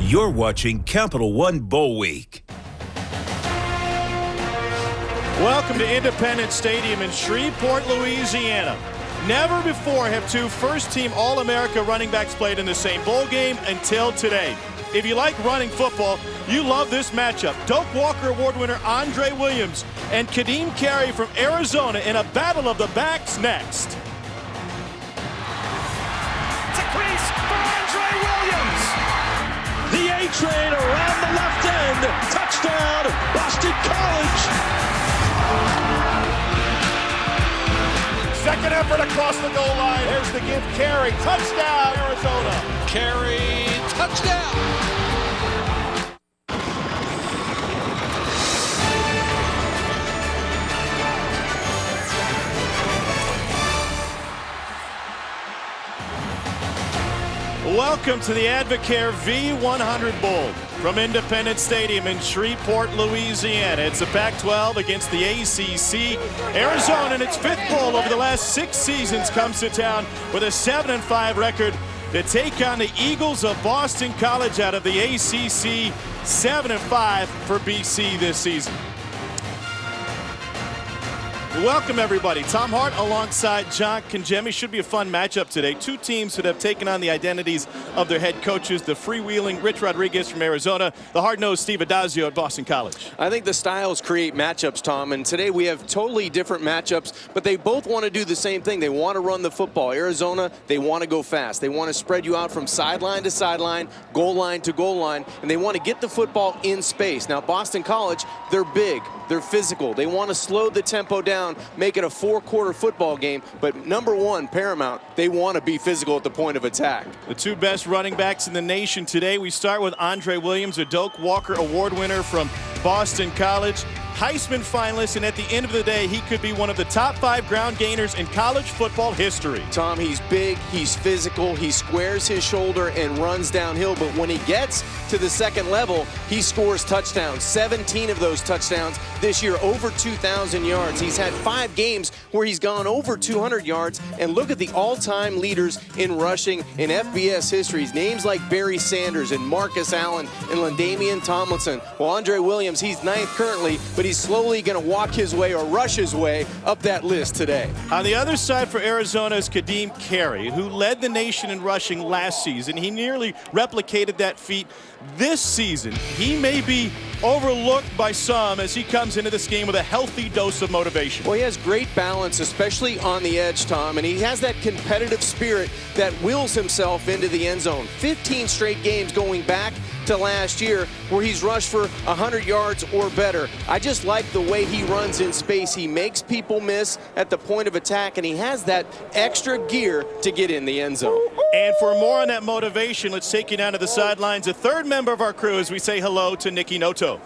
You're watching Capital One Bowl Week. Welcome to Independence Stadium in Shreveport, Louisiana. Never before have two first-team All-America running backs played in the same bowl game until today. If you like running football, you love this matchup. Doak Walker Award winner Andre Williams and Ka'Deem Carey from Arizona in a battle of the backs next. It's a crease for Andre Williams. The A-train around the left end. Touchdown, Boston College. Second effort across the goal line. Here's the give. Carey. Touchdown, Arizona. Carey, touchdown. Welcome to the Advocare V100 Bowl from Independence Stadium in Shreveport, Louisiana. It's the Pac-12 against the ACC. Arizona in its fifth bowl over the last 6 seasons comes to town with a 7-5 record to take on the Eagles of Boston College out of the ACC. 7-5 for BC this season. Welcome, everybody. Tom Hart alongside John Congemi. Should be a fun matchup today. Two teams that have taken on the identities of their head coaches, the freewheeling Rich Rodriguez from Arizona, the hard-nosed Steve Addazio at Boston College. I think the styles create matchups, Tom, and today we have totally different matchups, but they both want to do the same thing. They want to run the football. Arizona, they want to go fast. They want to spread you out from sideline to sideline, goal line to goal line, and they want to get the football in space. Now, Boston College, they're big. They're physical. They want to slow the tempo down, make it a 4-quarter football game. But number one, paramount, they want to be physical at the point of attack. The two best running backs in the nation today. We start with Andre Williams, a Doak Walker Award winner from Boston College. Heisman finalist, and at the end of the day, he could be one of the top 5 ground gainers in college football history. Tom, he's big, he's physical, he squares his shoulder and runs downhill, but when he gets to the second level, he scores touchdowns. 17 of those touchdowns this year, over 2,000 yards. He's had 5 games where he's gone over 200 yards, and look at the all-time leaders in rushing in FBS histories. Names like Barry Sanders and Marcus Allen and LaDainian Tomlinson. Well, Andre Williams, he's 9th currently, but he's slowly going to walk his way or rush his way up that list today. On the other side for Arizona is Ka'Deem Carey, who led the nation in rushing last season. He nearly replicated that feat this season. He may be overlooked by some as he comes into this game with a healthy dose of motivation. Well, he has great balance, especially on the edge, Tom, and he has that competitive spirit that wills himself into the end zone. 15 straight games going back to last year where he's rushed for 100 yards or better. I just like the way he runs in space. He makes people miss at the point of attack, and he has that extra gear to get in the end zone. And for more on that motivation, let's take you down to the sidelines. A third member of our crew as we say hello to Nikki Noto.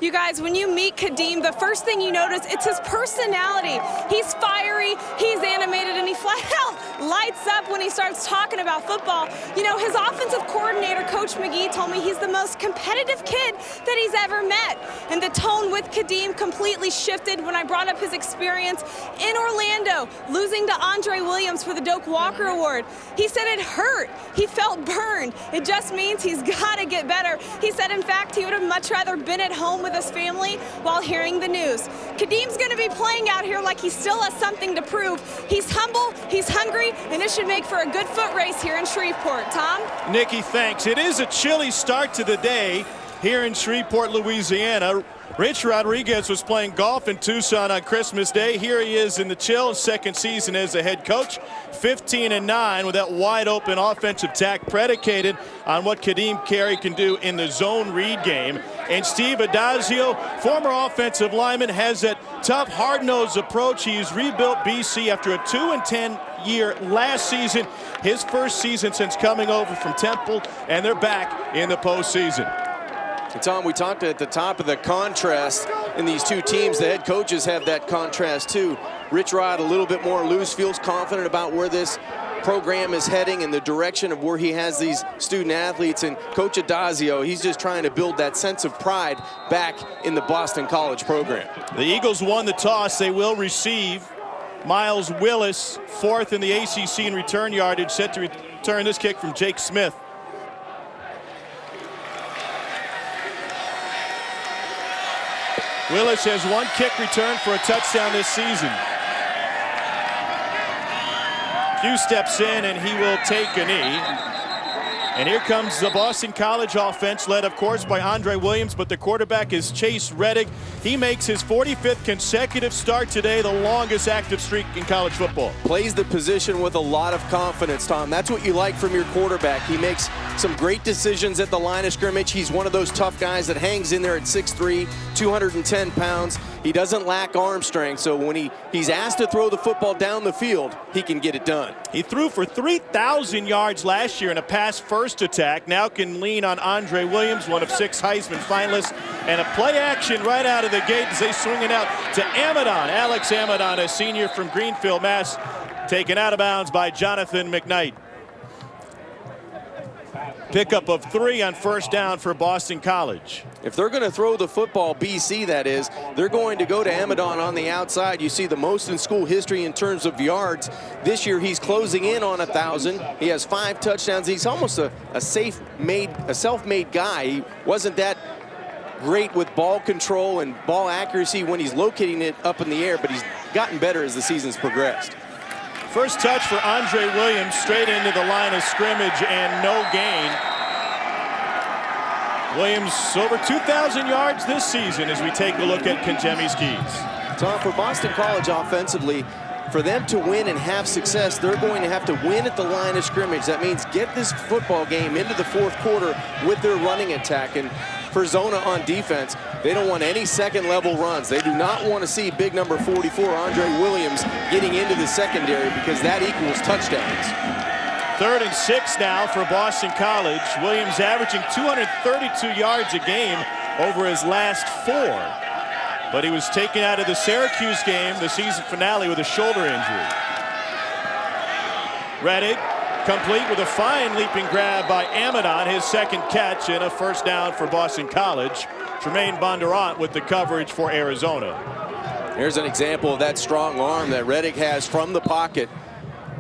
You guys, when you meet Ka'Deem, the first thing you notice, it's his personality. He's fiery, he's animated, and he flat out lights up when he starts talking about football. You know, his offensive coordinator, Coach McGee, told me he's the most competitive kid that he's ever met. And the tone with Ka'Deem completely shifted when I brought up his experience in Orlando, losing to Andre Williams for the Doak Walker Award. He said it hurt. He felt burned. It just means he's got to get better. He said, in fact, he would have much rather been at home with his family while hearing the news. Ka'Deem's going to be playing out here like he still has something to prove. He's humble, he's hungry, and it should make for a good foot race here in Shreveport. Tom? Nikki, thanks. It is a chilly start to the day here in Shreveport, Louisiana. Rich Rodriguez was playing golf in Tucson on Christmas Day. Here he is in the chill, second season as a head coach. 15-9 with that wide open offensive attack predicated on what Ka'Deem Carey can do in the zone read game. And Steve Addazio, former offensive lineman, has that tough, hard-nosed approach. He's rebuilt BC after a 2-10 year last season, his first season since coming over from Temple, and they're back in the postseason. And Tom, we talked at the top of the contrast in these two teams. The head coaches have that contrast too. Rich Rod a little bit more loose, feels confident about where this program is heading and the direction of where he has these student athletes. And Coach Addazio, he's just trying to build that sense of pride back in the Boston College program. The Eagles won the toss. They will receive. Miles Willis, fourth in the ACC in return yardage, set to return this kick from Jake Smith. Willis has one kick return for a touchdown this season. Few steps in and he will take a knee. And here comes the Boston College offense, led, of course, by Andre Williams, but the quarterback is Chase Reddick. He makes his 45th consecutive start today, the longest active streak in college football. Plays the position with a lot of confidence, Tom. That's what you like from your quarterback. He makes some great decisions at the line of scrimmage. He's one of those tough guys that hangs in there at 6'3", 210 pounds. He doesn't lack arm strength, so when he's asked to throw the football down the field, he can get it done. He threw for 3,000 yards last year in a pass-first attack. Now can lean on Andre Williams, one of 6 Heisman finalists, and a play action right out of the gate as they swing it out to Amidon. Alex Amidon, a senior from Greenfield, Mass., taken out of bounds by Jonathan McKnight. Pickup of 3 on first down for Boston College. If they're going to throw the football, BC that is, they're going to go to Amidon on the outside. You see the most in school history in terms of yards. This year he's closing in on 1,000. He has 5 touchdowns. He's almost a self-made guy. He wasn't that great with ball control and ball accuracy when he's locating it up in the air, but he's gotten better as the season's progressed. First touch for Andre Williams, straight into the line of scrimmage and no gain. Williams over 2,000 yards this season as we take a look at Kangemi's keys. Tom, for Boston College offensively, for them to win and have success, they're going to have to win at the line of scrimmage. That means get this football game into the fourth quarter with their running attack. And for Zona on defense, they don't want any second-level runs. They do not want to see big number 44, Andre Williams, getting into the secondary because that equals touchdowns. 3rd and 6 now for Boston College. Williams averaging 232 yards a game over his last 4. But he was taken out of the Syracuse game, the season finale, with a shoulder injury. Reddick complete with a fine leaping grab by Amidon, his 2nd catch and a first down for Boston College. Tremaine Bondurant with the coverage for Arizona. Here's an example of that strong arm that Reddick has from the pocket.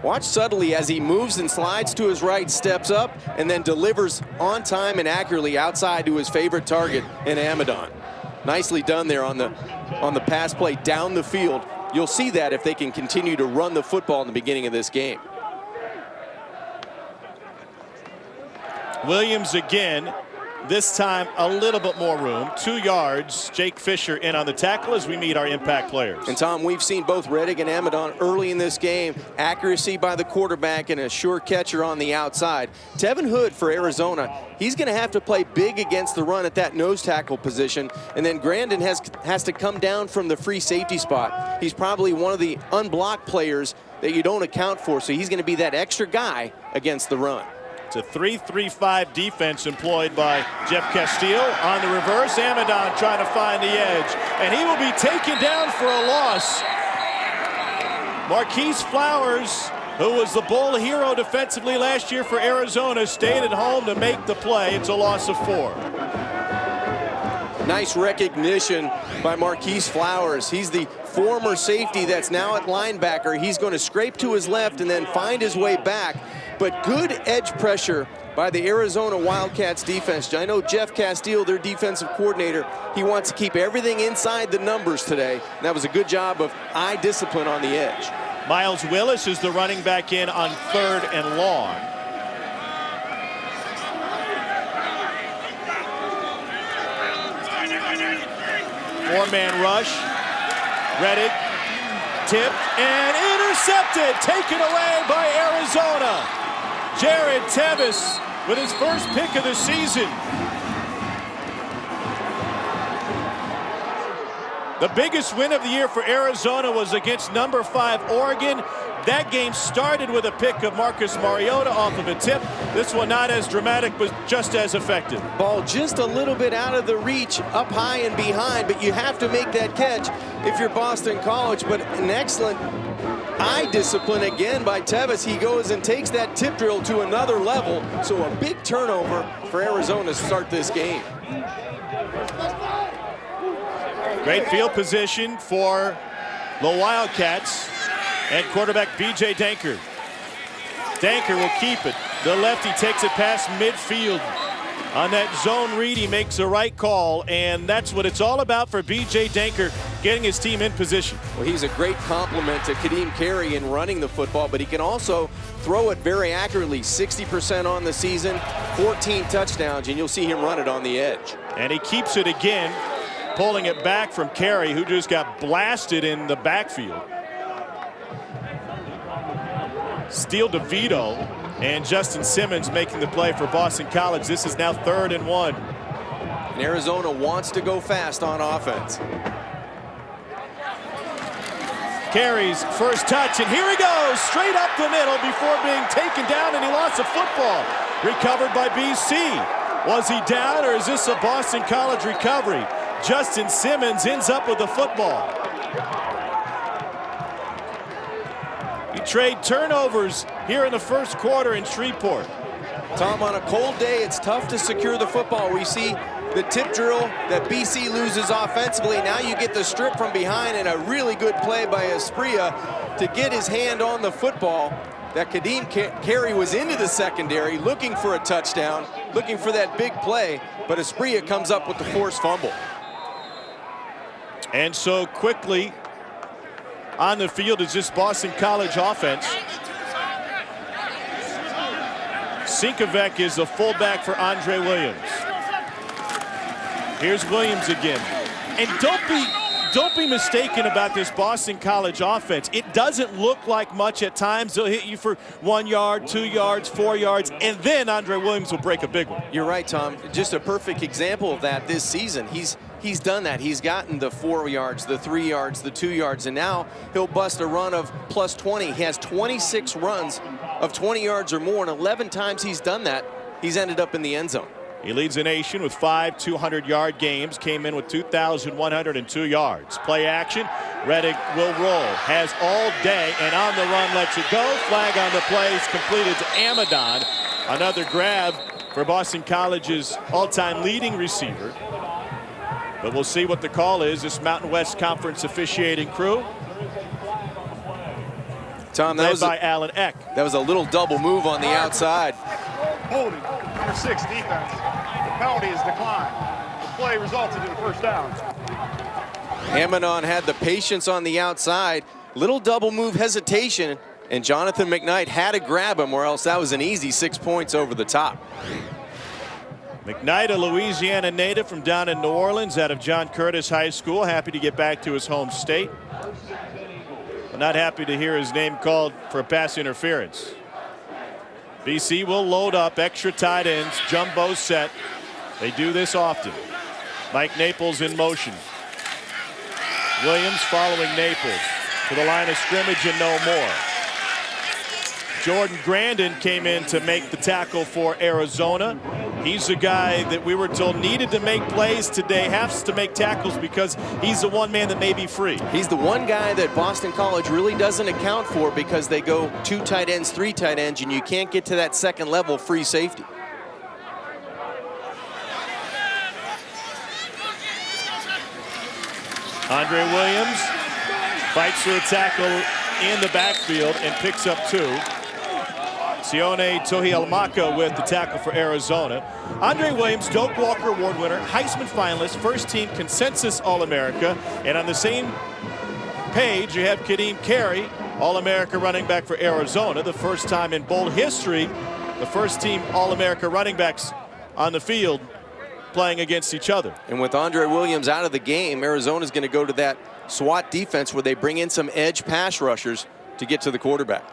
Watch subtly as he moves and slides to his right, steps up, and then delivers on time and accurately outside to his favorite target in Amidon. Nicely done there on the pass play down the field. You'll see that if they can continue to run the football in the beginning of this game. Williams again, this time a little bit more room. 2 yards. Jake Fisher in on the tackle as we meet our impact players. And Tom, we've seen both Reddick and Amidon early in this game. Accuracy by the quarterback and a sure catcher on the outside. Tevin Hood for Arizona, he's going to have to play big against the run at that nose tackle position. And then Grandin has to come down from the free safety spot. He's probably one of the unblocked players that you don't account for, so he's going to be that extra guy against the run. It's a 3-3-5 defense employed by Jeff Castile. On the reverse, Amidon trying to find the edge. And he will be taken down for a loss. Marquise Flowers, who was the Bull hero defensively last year for Arizona, stayed at home to make the play. It's a loss of 4. Nice recognition by Marquise Flowers. He's the former safety that's now at linebacker. He's going to scrape to his left and then find his way back. But good edge pressure by the Arizona Wildcats defense. I know Jeff Castile, their defensive coordinator, he wants to keep everything inside the numbers today. And that was a good job of eye discipline on the edge. Miles Willis is the running back in on 3rd and long. Four-man rush. Reddick tipped and intercepted. Taken away by Arizona. Jared Tevis with his first pick of the season. The biggest win of the year for Arizona was against number 5 Oregon. That game started with a pick of Marcus Mariota off of a tip. This one not as dramatic, but just as effective. Ball just a little bit out of the reach, up high and behind, but you have to make that catch if you're Boston College. But an excellent eye discipline again by Tevis. He goes and takes that tip drill to another level. So a big turnover for Arizona to start this game. Great field position for the Wildcats and quarterback B.J. Danker. Danker will keep it. The lefty takes it past midfield. On that zone read, he makes the right call, and that's what it's all about for B.J. Denker, getting his team in position. Well, he's a great compliment to Kadeem Carey in running the football, but he can also throw it very accurately. 60% on the season, 14 touchdowns, and you'll see him run it on the edge. And he keeps it again, pulling it back from Carey, who just got blasted in the backfield. Steele DeVito and Justin Simmons making the play for Boston College. This is now 3rd and 1. And Arizona wants to go fast on offense. Carey's first touch, and here he goes, straight up the middle before being taken down, and he lost the football. Recovered by BC. Was he down, or is this a Boston College recovery? Justin Simmons ends up with the football. You trade turnovers here in the first quarter in Shreveport. Tom, on a cold day, it's tough to secure the football. We see the tip drill that BC loses offensively. Now you get the strip from behind, and a really good play by Espria to get his hand on the football. That Kadeem Carey was into the secondary looking for a touchdown, looking for that big play, but Espria comes up with the forced fumble. And so quickly on the field is this Boston College offense. Sinkovec is the fullback for Andre Williams. Here's Williams again. And don't be mistaken about this Boston College offense. It doesn't look like much at times. They'll hit you for 1 yard, 2 yards, 4 yards, and then Andre Williams will break a big one. You're right, Tom. Just a perfect example of that this season. He's done that. He's gotten the 4 yards, the 3 yards, the 2 yards, and now he'll bust a run of plus 20. He has 26 runs of 20 yards or more, and 11 times he's done that, he's ended up in the end zone. He leads the nation with 5 200-yard games, came in with 2,102 yards. Play action, Reddick will roll, has all day, and on the run lets it go. Flag on the play is completed to Amadon. Another grab for Boston College's all-time leading receiver. But we'll see what the call is, this Mountain West Conference officiating crew. Tom, led by Alan Eck. That was a little double move on the outside. Holding, number 6 defense. The penalty is declined. The play resulted in a first down. Amadon had the patience on the outside. Little double move hesitation, and Jonathan McKnight had to grab him, or else that was an easy 6 points over the top. McKnight, a Louisiana native from down in New Orleans out of John Curtis High School, happy to get back to his home state. But not happy to hear his name called for a pass interference. BC will load up extra tight ends, jumbo set. They do this often. Mike Naples in motion. Williams following Naples to the line of scrimmage and no more. Jordan Grandin came in to make the tackle for Arizona. He's the guy that we were told needed to make plays today, has to make tackles because he's the one man that may be free. He's the one guy that Boston College really doesn't account for because they go 2 tight ends, 3 tight ends, and you can't get to that second level free safety. Andre Williams fights for a tackle in the backfield and picks up 2. Sione Tohialamaka with the tackle for Arizona. Andre Williams, Doak Walker Award winner, Heisman finalist, first team consensus All-America. And on the same page, you have Kadeem Carey, All-America running back for Arizona. The first time in bowl history, the first team All-America running backs on the field playing against each other. And with Andre Williams out of the game, Arizona's going to go to that SWAT defense where they bring in some edge pass rushers to get to the quarterback.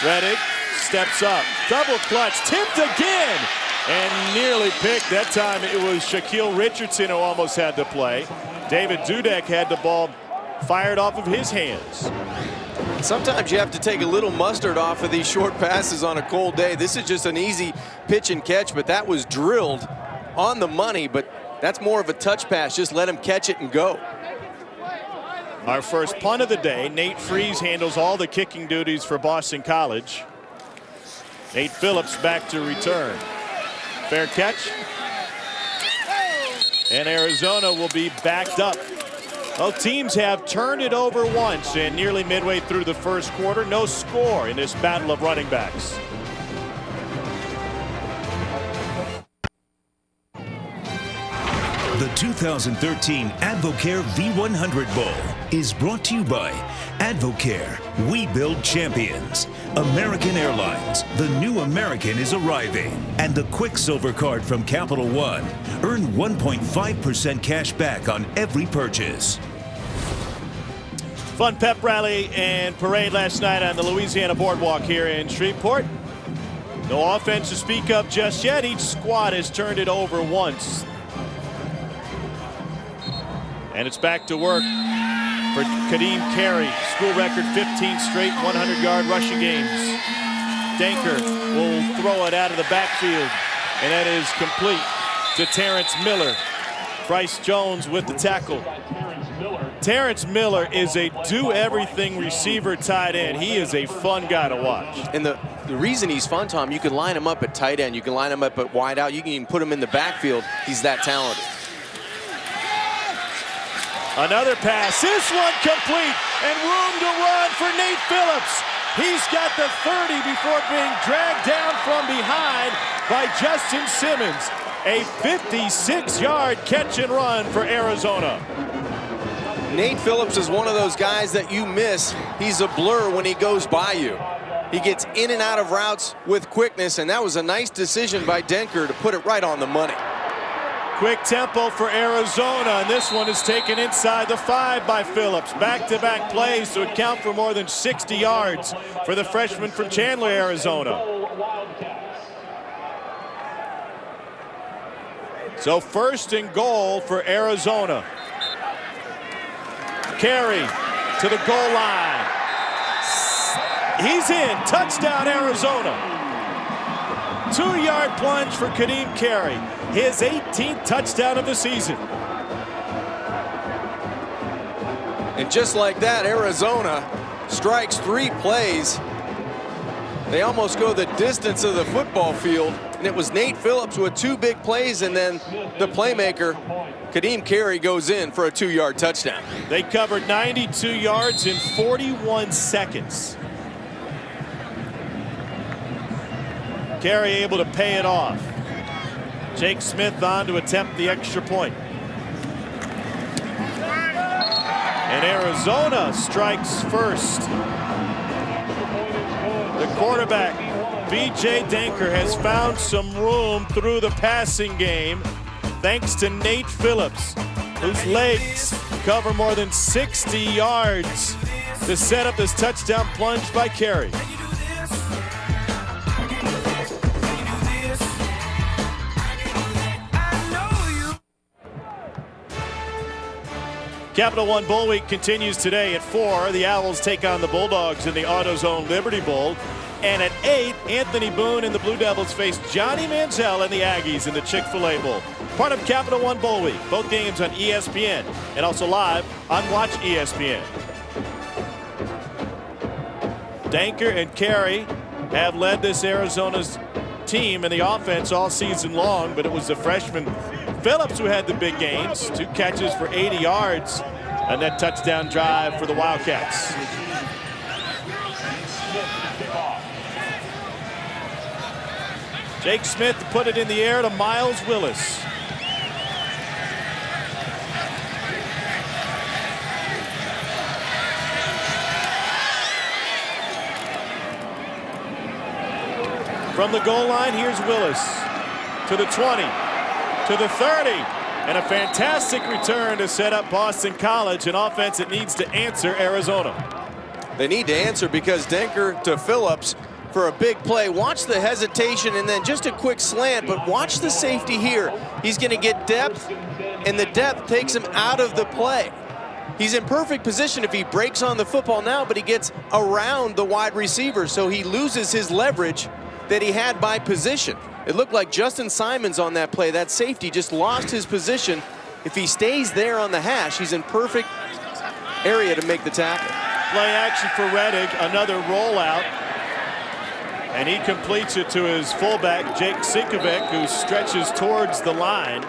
Reddick steps up, double clutch, tipped again, and nearly picked. That time it was Shaquille Richardson who almost had the play. David Dudek had the ball fired off of his hands. Sometimes you have to take a little mustard off of these short passes on a cold day. This is just an easy pitch and catch, but that was drilled on the money, but that's more of a touch pass. Just let him catch it and go. Our first punt of the day. Nate Freeze handles all the kicking duties for Boston College. Nate Phillips back to return. Fair catch. And Arizona will be backed up. Both teams have turned it over once, and nearly midway through the first quarter, no score in this battle of running backs. The 2013 Advocare V100 Bowl is brought to you by Advocare. We build champions. American Airlines. The new American is arriving. And the Quicksilver card from Capital One. Earn 1.5% cash back on every purchase. Fun pep rally and parade last night on the Louisiana Boardwalk here in Shreveport. No offense to speak of just yet. Each squad has turned it over once. And it's back to work for Kadeem Carey. School record 15 straight 100-yard rushing games. Danker will throw it out of the backfield. And that is complete to Terrence Miller. Bryce Jones with the tackle. Terrence Miller is a do-everything receiver tight end. He is a fun guy to watch. And the reason he's fun, Tom, you can line him up at tight end. You can line him up at wide out. You can even put him in the backfield. He's that talented. Another pass. This one complete. And room to run for Nate Phillips. He's got the 30 before being dragged down from behind by Justin Simmons. A 56-yard catch and run for Arizona. Nate Phillips is one of those guys that you miss. He's a blur when he goes by you. He gets in and out of routes with quickness, and that was a nice decision by Denker to put it right on the money. Quick tempo for Arizona, and this one is taken inside the 5 by Phillips. Back-to-back plays to account for more than 60 yards for the freshman from Chandler, Arizona. So 1st and goal for Arizona. Carey to the goal line. He's in. Touchdown, Arizona. 2-yard plunge for Kadeem Carey. His 18th touchdown of the season. And just like that, Arizona strikes 3 plays. They almost go the distance of the football field. And it was Nate Phillips with 2 big plays, and then the playmaker, Kadeem Carey, goes in for a 2-yard touchdown. They covered 92 yards in 41 seconds. Carey able to pay it off. Jake Smith on to attempt the extra point. And Arizona strikes first. The quarterback, B.J. Danker, has found some room through the passing game thanks to Nate Phillips, whose legs cover more than 60 yards to set up this touchdown plunge by Carey. Capital One Bowl Week continues today at 4. The Owls take on the Bulldogs in the AutoZone Liberty Bowl. And at 8, Anthony Boone and the Blue Devils face Johnny Manziel and the Aggies in the Chick-fil-A Bowl. Part of Capital One Bowl Week. Both games on ESPN and also live on Watch ESPN. Danker and Carey have led this Arizona's team in the offense all season long, but it was the freshman Phillips who had the big gains. 2 catches for 80 yards and that touchdown drive for the Wildcats. Jake Smith put it in the air to Miles Willis. From the goal line, here's Willis to the 20, to the 30, and a fantastic return to set up Boston College, an offense that needs to answer Arizona. They need to answer because Denker to Phillips for a big play. Watch the hesitation and then just a quick slant, but watch the safety here. He's going to get depth, and the depth takes him out of the play. He's in perfect position if he breaks on the football now, but he gets around the wide receiver, so he loses his leverage that he had by position. It looked like Justin Simons on that play. That safety just lost his position. If he stays there on the hash, he's in perfect area to make the tackle. Play action for Reddick, another rollout. And he completes it to his fullback, Jake Sinkovic, who stretches towards the line.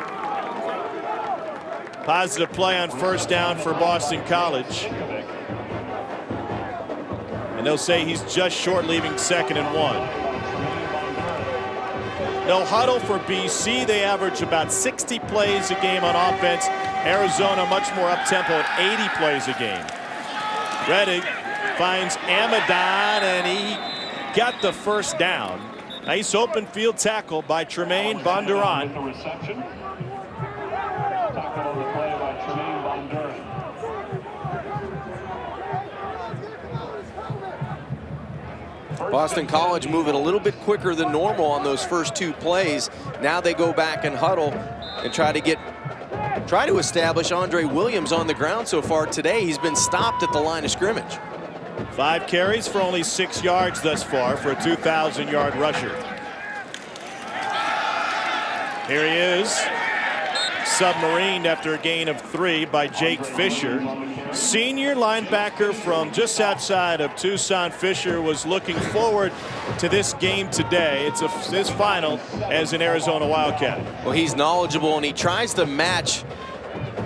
Positive play on 1st down for Boston College. And they'll say he's just short, leaving 2nd and 1. No huddle for BC. They average about 60 plays a game on offense. Arizona much more up-tempo at 80 plays a game. Reddick finds Amadon, and he got the first down. Nice open field tackle by Tremaine Bondurant. The reception. Tackle on the play by Tremaine Bondurant. Boston College moving a little bit quicker than normal on those first 2 plays. Now they go back and huddle and try to establish Andre Williams on the ground. So far today, he's been stopped at the line of scrimmage. 5 carries for only 6 yards thus far for a 2,000-yard rusher. Here he is, submarined after a gain of 3 by Jake Fisher. Senior linebacker from just outside of Tucson. Fisher was looking forward to this game today. It's his final as an Arizona Wildcat. Well, he's knowledgeable, and he tries to match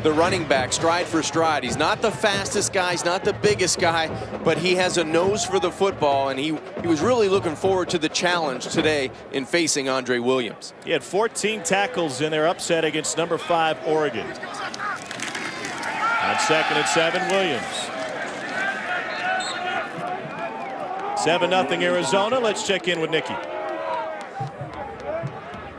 the running back stride for stride. He's not the fastest guy, he's not the biggest guy, but he has a nose for the football, and he was really looking forward to the challenge today in facing Andre Williams. He had 14 tackles in their upset against number 5 Oregon. On 2nd and 7, Williams. 7-0 Arizona. Let's check in with Nikki.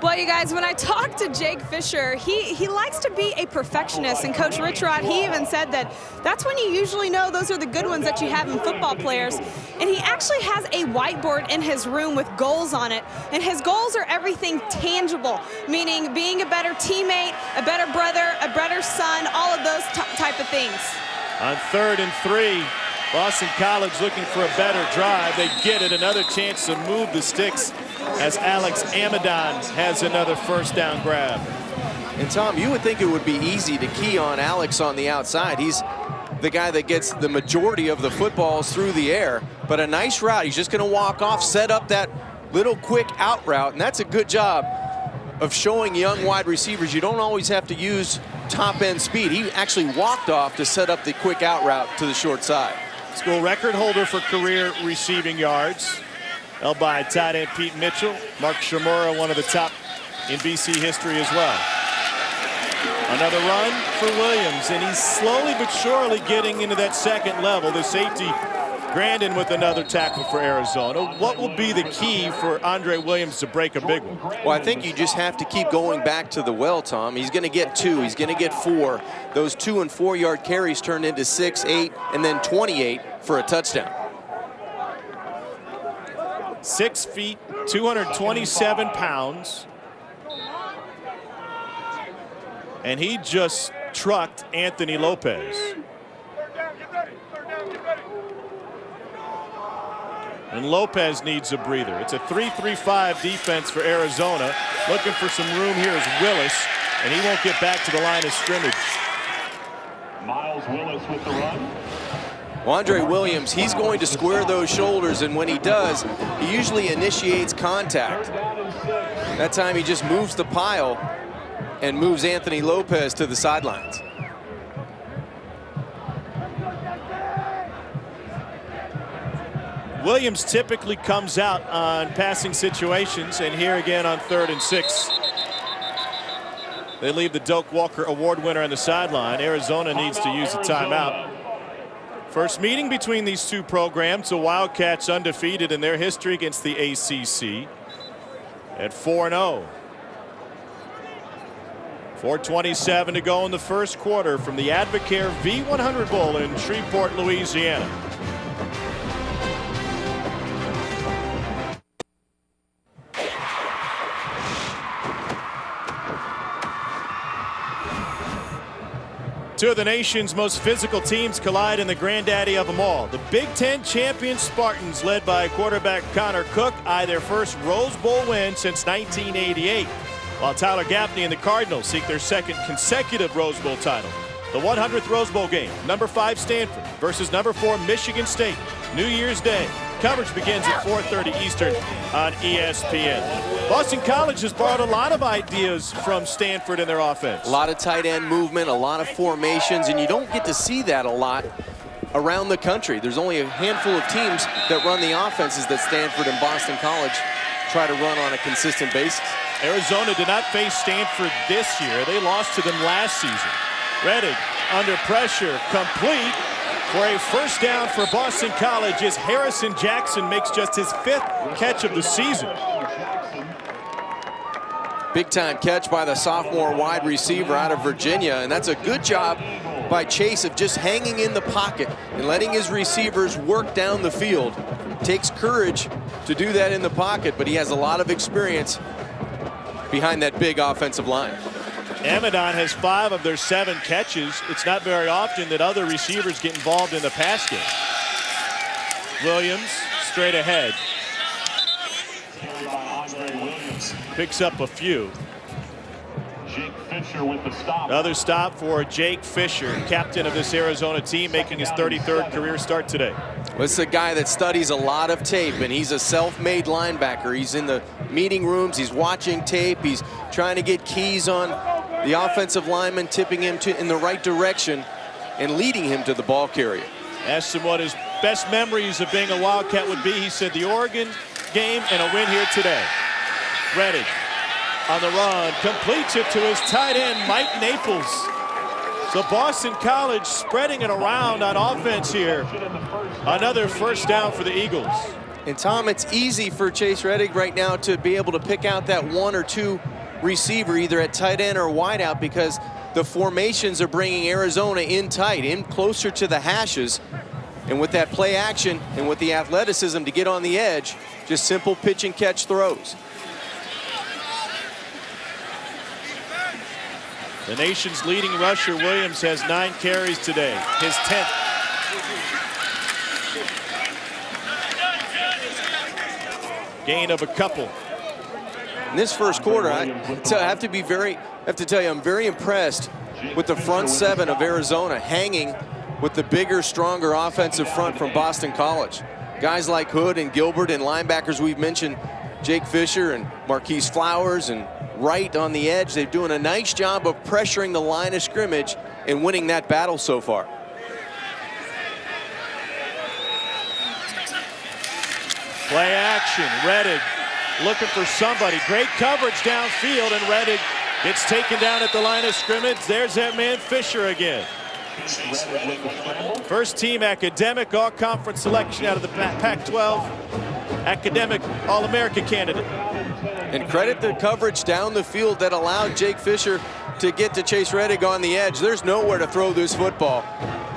Well, you guys, when I talked to Jake Fisher, he likes to be a perfectionist, and Coach Rich Rod, he even said that that's when you usually know those are the good ones that you have in football players. And he actually has a whiteboard in his room with goals on it, and his goals are everything tangible, meaning being a better teammate, a better brother, a better son, all of those type of things. On 3rd and 3, Boston College looking for a better drive. They get it, another chance to move the sticks as Alex Amadon has another first down grab. And Tom, you would think it would be easy to key on Alex on the outside. He's the guy that gets the majority of the footballs through the air, but a nice route. He's just going to walk off, set up that little quick out route, and that's a good job of showing young wide receivers you don't always have to use top end speed. He actually walked off to set up the quick out route to the short side. School record holder for career receiving yards, held by tight end Pete Mitchell. Mark Shimura, one of the top in BC history as well. Another run for Williams, and he's slowly but surely getting into that second level. The safety, Grandin, with another tackle for Arizona. What will be the key for Andre Williams to break a big one? Well, I think you just have to keep going back to the well, Tom. He's going to get 2, he's going to get 4. Those 2- and 4-yard carries turned into 6, 8, and then 28 for a touchdown. 6 feet, 227 pounds. And he just trucked Anthony Lopez. And Lopez needs a breather. It's a 3-3-5 defense for Arizona. Looking for some room here is Willis, and he won't get back to the line of scrimmage. Miles Willis with the run. Well, Andre Williams, he's going to square those shoulders, and when he does, he usually initiates contact. That time he just moves the pile and moves Anthony Lopez to the sidelines. Williams typically comes out on passing situations, and here again on 3rd and 6. They leave the Doak Walker Award winner on the sideline. Arizona needs to use a timeout. First meeting between these two programs. The Wildcats undefeated in their history against the ACC at 4-0. 4:27 to go in the first quarter from the Advocare V100 Bowl in Shreveport, Louisiana. Two of the nation's most physical teams collide in the granddaddy of them all. The Big Ten champion Spartans, led by quarterback Connor Cook, eye their first Rose Bowl win since 1988. While Tyler Gaffney and the Cardinals seek their second consecutive Rose Bowl title. The 100th Rose Bowl game, number 5 Stanford versus number 4 Michigan State, New Year's Day. Coverage begins at 4:30 Eastern on ESPN. Boston College has borrowed a lot of ideas from Stanford in their offense. A lot of tight end movement, a lot of formations, and you don't get to see that a lot around the country. There's only a handful of teams that run the offenses that Stanford and Boston College try to run on a consistent basis. Arizona did not face Stanford this year. They lost to them last season. Rettig under pressure, complete for a first down for Boston College as Harrison Jackson makes just his 5th catch of the season. Big time catch by the sophomore wide receiver out of Virginia, and that's a good job by Chase of just hanging in the pocket and letting his receivers work down the field. Takes courage to do that in the pocket, but he has a lot of experience behind that big offensive line. Amidon has 5 of their 7 catches. It's not very often that other receivers get involved in the pass game. Williams straight ahead. Picks up a few. Jake Fisher with the stop. Another stop for Jake Fisher, captain of this Arizona team, making his 33rd career start today. Well, this is a guy that studies a lot of tape, and he's a self-made linebacker. He's in the meeting rooms, he's watching tape, he's trying to get keys on the offensive lineman, tipping him in the right direction and leading him to the ball carrier. Asked him what his best memories of being a Wildcat would be. He said the Oregon game and a win here today. Rettig on the run, completes it to his tight end, Mike Naples. So Boston College spreading it around on offense here. Another first down for the Eagles. And Tom, it's easy for Chase Rettig right now to be able to pick out that 1 or 2 receiver, either at tight end or wide out, because the formations are bringing Arizona in tight, in closer to the hashes. And with that play action and with the athleticism to get on the edge, just simple pitch and catch throws. The nation's leading rusher, Williams, has 9 carries today, his 10th. Gain of a couple. In this first quarter, I have to tell you, I'm very impressed with the front 7 of Arizona hanging with the bigger, stronger offensive front from Boston College. Guys like Hood and Gilbert and linebackers we've mentioned, Jake Fisher and Marquise Flowers and Wright on the edge. They're doing a nice job of pressuring the line of scrimmage and winning that battle so far. Play action, Rettig looking for somebody. Great coverage downfield, and Rettig gets taken down at the line of scrimmage. There's that man Fisher again. First team academic all-conference selection out of the Pac-12. Academic All-American candidate. And credit the coverage down the field that allowed Jake Fisher to get to Chase Rettig on the edge. There's nowhere to throw this football.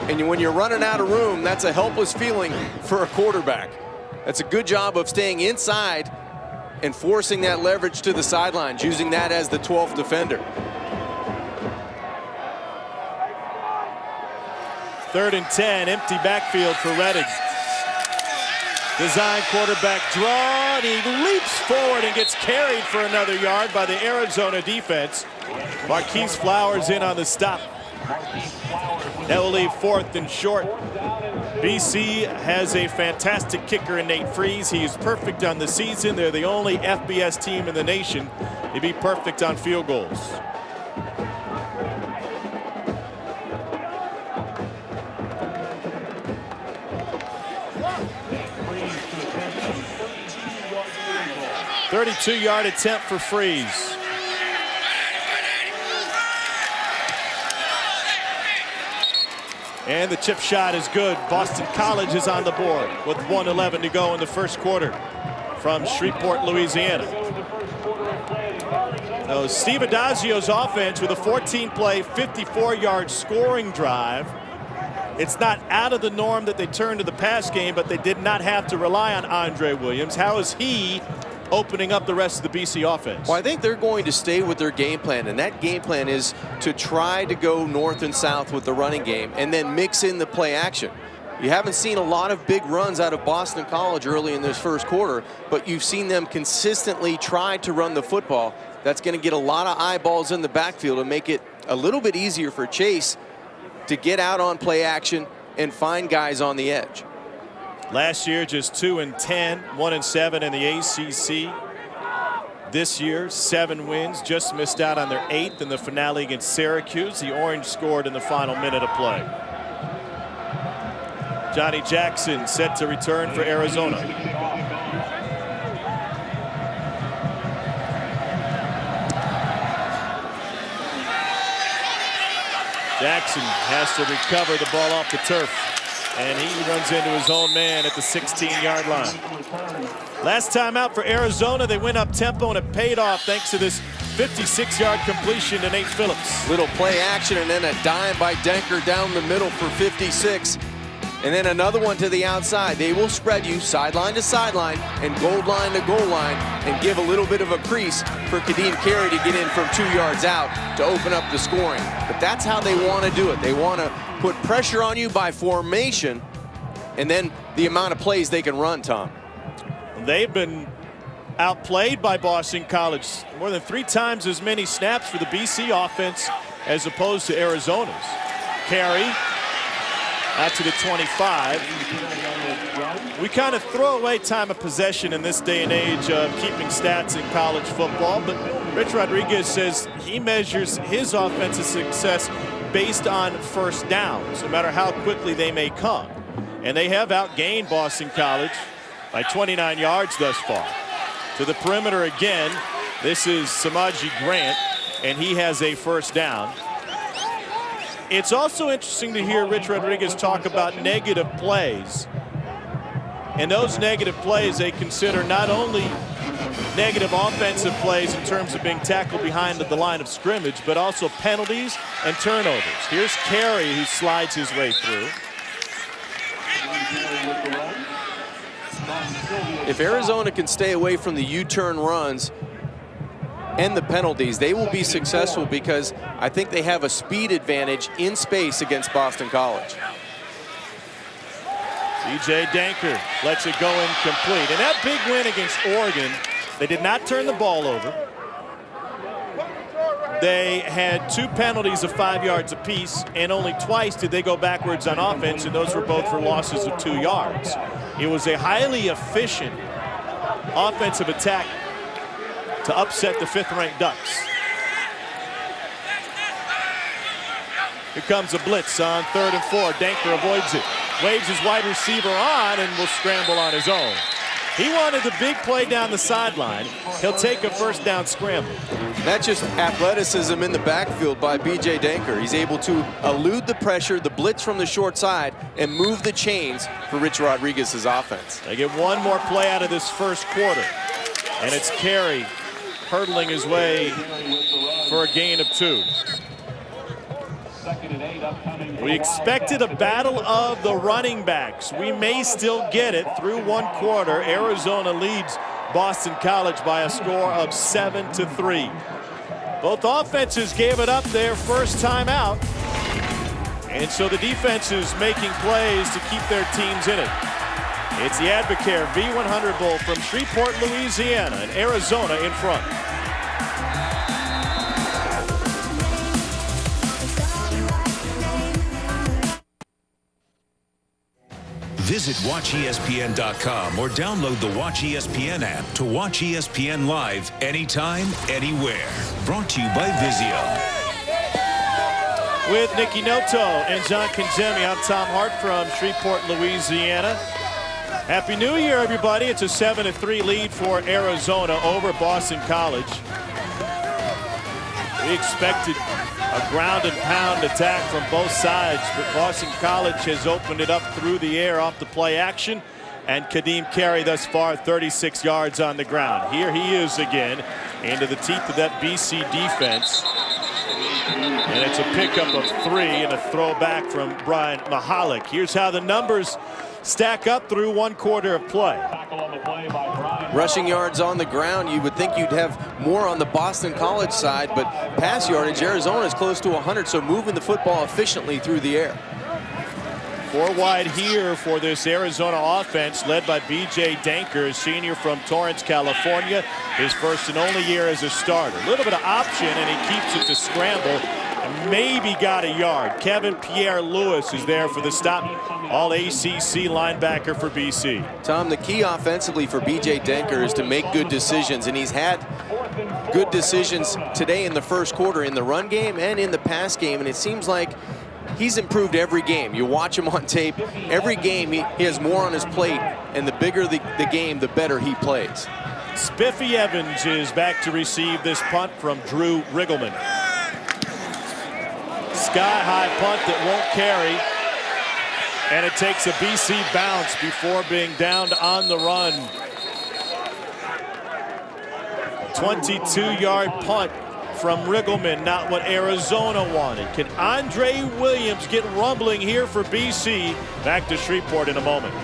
And when you're running out of room, that's a helpless feeling for a quarterback. That's a good job of staying inside and forcing that leverage to the sidelines, using that as the 12th defender. 3rd and 10, empty backfield for Rettig. Design quarterback draw, and he leaps forward and gets carried for another yard by the Arizona defense. Marquise Flowers in on the stop. That will leave 4th and short. BC has a fantastic kicker in Nate Freeze. He is perfect on the season. They're the only FBS team in the nation to be perfect on field goals. .32-yard attempt for Freeze. And the chip shot is good. Boston College is on the board with 1:11 to go in the first quarter from Shreveport, Louisiana. So Steve Adazio's offense with a 14-play, 54-yard scoring drive. It's not out of the norm that they turned to the pass game, but they did not have to rely on Andre Williams. How is he opening up the rest of the BC offense? Well, I think they're going to stay with their game plan, and that game plan is to try to go north and south with the running game and then mix in the play action. You haven't seen a lot of big runs out of Boston College early in this first quarter, but you've seen them consistently try to run the football. That's going to get a lot of eyeballs in the backfield and make it a little bit easier for Chase to get out on play action and find guys on the edge. Last year, just 2-10, 1-7 in the ACC. This year, 7 wins, just missed out on their 8th in the finale against Syracuse. The Orange scored in the final minute of play. Johnny Jackson set to return for Arizona. Jackson has to recover the ball off the turf, and he runs into his own man at the 16-yard line. Last time out for Arizona, they went up tempo, and it paid off thanks to this 56-yard completion to Nate Phillips. Little play action and then a dime by Denker down the middle for 56. And then another one to the outside. They will spread you sideline to sideline and goal line to goal line and give a little bit of a crease for Ka'Deem Carey to get in from 2 yards out to open up the scoring. But that's how they want to do it. They want to put pressure on you by formation and then the amount of plays they can run, Tom. They've been outplayed by Boston College. More than 3 times as many snaps for the BC offense as opposed to Arizona's. Carey out to the 25. We kind of throw away time of possession in this day and age of keeping stats in college football, but Rich Rodriguez says he measures his offensive success based on first downs, no matter how quickly they may come. And they have outgained Boston College by 29 yards thus far. To the perimeter again, this is Samaji Grant, and he has a first down. It's also interesting to hear Rich Rodriguez talk about negative plays. And those negative plays they consider not only negative offensive plays in terms of being tackled behind the line of scrimmage, but also penalties and turnovers. Here's Carey who slides his way through. If Arizona can stay away from the U-turn runs and the penalties, they will be successful because I think they have a speed advantage in space against Boston College. B.J. Denker lets it go incomplete. And that big win against Oregon, they did not turn the ball over. They had 2 penalties of 5 yards apiece, and only twice did they go backwards on offense, and those were both for losses of 2 yards. It was a highly efficient offensive attack to upset the 5th-ranked Ducks. Here comes a blitz on 3rd and 4. Denker avoids it. Waves his wide receiver on and will scramble on his own. He wanted the big play down the sideline. He'll take a first down scramble. That's just athleticism in the backfield by B.J. Denker. He's able to elude the pressure, the blitz from the short side, and move the chains for Rich Rodriguez's offense. They get one more play out of this first quarter, and it's Carey hurdling his way for a gain of 2. We expected a battle of the running backs. We may still get it through 1 quarter. Arizona leads Boston College by a score of 7-3. Both offenses gave it up their first time out, and so the defense is making plays to keep their teams in it. It's the Advocare V100 Bowl from Shreveport, Louisiana, and Arizona in front. Visit WatchESPN.com or download the Watch ESPN app to watch ESPN live anytime, anywhere. Brought to you by Vizio. With Nicky Noto and John Congemi, I'm Tom Hart from Shreveport, Louisiana. Happy New Year, everybody. It's a 7-3 lead for Arizona over Boston College. We expected a ground and pound attack from both sides, but Boston College has opened it up through the air off the play action, and Ka'Deem Carey thus far 36 yards on the ground. Here he is again into the teeth of that BC defense, and it's a pickup of 3 and a throwback from Brian Mahalik. Here's how the numbers stack up through 1 quarter of play. Rushing yards on the ground, you would think you'd have more on the Boston College side, but pass yardage, Arizona is close to 100, so moving the football efficiently through the air. 4 wide here for this Arizona offense, led by B.J. Denker, a senior from Torrance, California. His first and only year as a starter. A little bit of option, and he keeps it to scramble. Maybe got a yard. Kevin Pierre-Louis is there for the stop. All ACC linebacker for BC. Tom, the key offensively for B.J. Denker is to make good decisions, and he's had good decisions today in the first quarter in the run game and in the pass game, and it seems like he's improved every game. You watch him on tape, every game he has more on his plate, and the bigger the game, the better he plays. Spiffy Evans is back to receive this punt from Drew Riggleman. sky-high punt that won't carry. And it takes a BC bounce before being downed on the run. 22-yard punt from Riggleman, not what Arizona wanted. Can Andre Williams get rumbling here for BC? Back to Shreveport in a moment.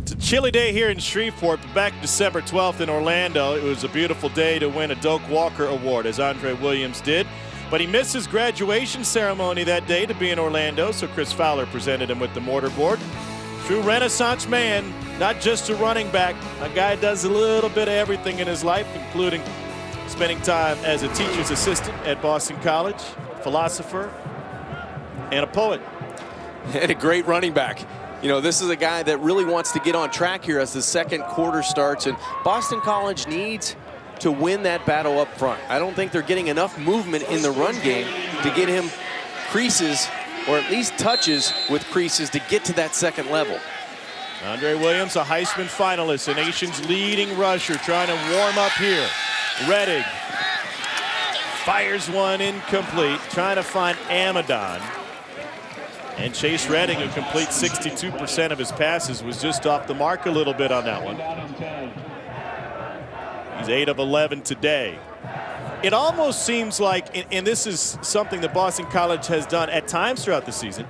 It's a chilly day here in Shreveport, but back December 12th in Orlando, it was a beautiful day to win a Doak Walker Award, as Andre Williams did. But he missed his graduation ceremony that day to be in Orlando, so Chris Fowler presented him with the mortarboard. True Renaissance man, not just a running back. A guy does a little bit of everything in his life, including spending time as a teacher's assistant at Boston College, philosopher, and a poet. And a great running back. You know, this is a guy that really wants to get on track here as the second quarter starts, and Boston College needs to win that battle up front. I don't think they're getting enough movement in the run game to get him creases, or at least touches with creases, to get to that second level. Andre Williams, a Heisman finalist, the nation's leading rusher, trying to warm up here. Rettig fires one incomplete, trying to find Amadon. And Chase Rettig, who completes 62% of his passes, was just off the mark a little bit on that one. He's 8 of 11 today. It almost seems like, and this is something that Boston College has done at times throughout the season,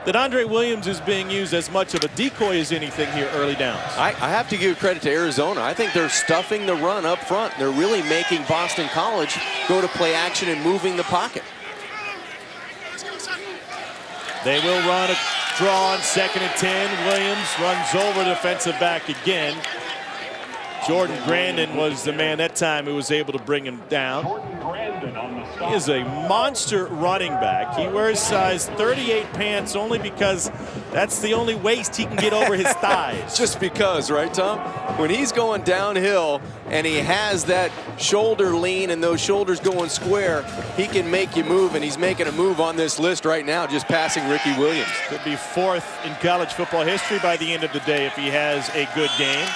that Andre Williams is being used as much of a decoy as anything here early downs. I have to give credit to Arizona. I think they're stuffing the run up front. They're really making Boston College go to play action and moving the pocket. They will run a draw on 2nd and 10. Williams runs over the defensive back again. Jordan Grandin was the man that time who was able to bring him down. He is a monster running back. He wears size 38 pants only because that's the only waist he can get over his thighs. Just because, right, Tom? When he's going downhill and he has that shoulder lean and those shoulders going square, he can make you move, and he's making a move on this list right now, just passing Ricky Williams. Could be 4th in college football history by the end of the day if he has a good game.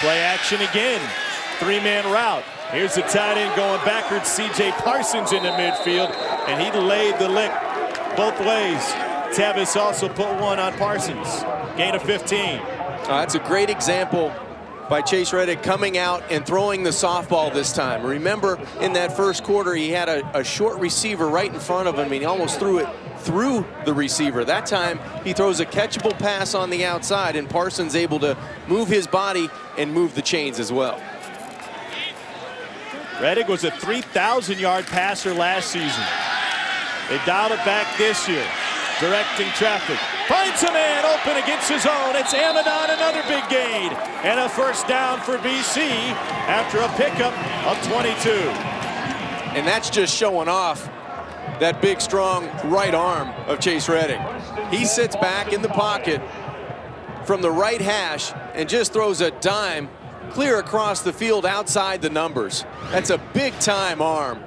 Play action again. 3-man route. Here's the tight end going backwards. C.J. Parsons in the midfield, and he laid the lick both ways. Tevis also put one on Parsons. Gain of 15. That's a great example by Chase Rettig coming out and throwing the softball this time. Remember, in that first quarter, he had a short receiver right in front of him, and he almost threw it through the receiver. That time, he throws a catchable pass on the outside, and Parsons able to move his body and move the chains as well. Rettig was a 3,000-yard passer last season. They dialed it back this year. Directing traffic. Finds a man open against his own. It's Amadon, another big gain. And a first down for BC after a pickup of 22. And that's just showing off that big, strong right arm of Chase Rettig. He sits back in the pocket from the right hash and just throws a dime clear across the field outside the numbers. That's a big-time arm.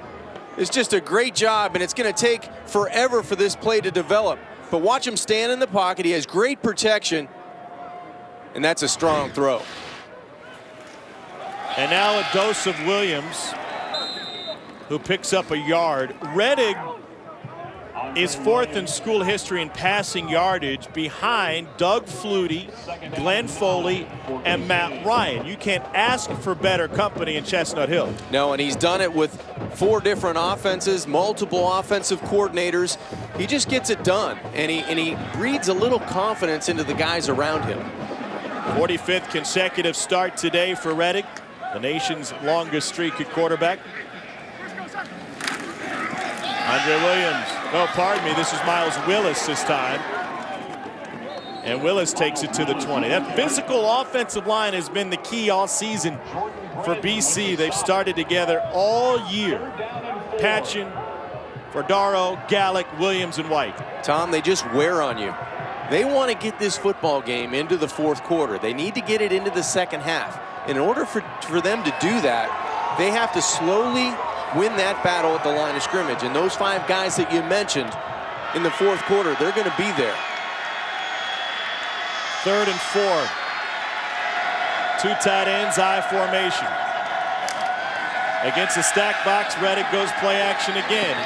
It's just a great job, and it's going to take forever for this play to develop. But watch him stand in the pocket. He has great protection, and that's a strong throw. And now a dose of Williams, who picks up a yard. Rettig is 4th in school history in passing yardage behind Doug Flutie, Glenn Foley, and Matt Ryan. You can't ask for better company in Chestnut Hill. No, and he's done it with 4 different offenses, multiple offensive coordinators. He just gets it done, and he breeds a little confidence into the guys around him. 45th consecutive start today for Rettig, the nation's longest streak at quarterback. Andre Williams, no, pardon me, this is Miles Willis this time. And Willis takes it to the 20. That physical offensive line has been the key all season for BC. They've started together all year. Patchen, Fordaro, Gallick, Williams, and White. Tom, they just wear on you. They want to get this football game into the 4th quarter. They need to get it into the second half. In order for them to do that, they have to slowly win that battle at the line of scrimmage. And those 5 guys that you mentioned in the 4th quarter, they're going to be there. 3rd and 4. 2 tight ends, I formation. Against the stack box, Reddick goes play action again.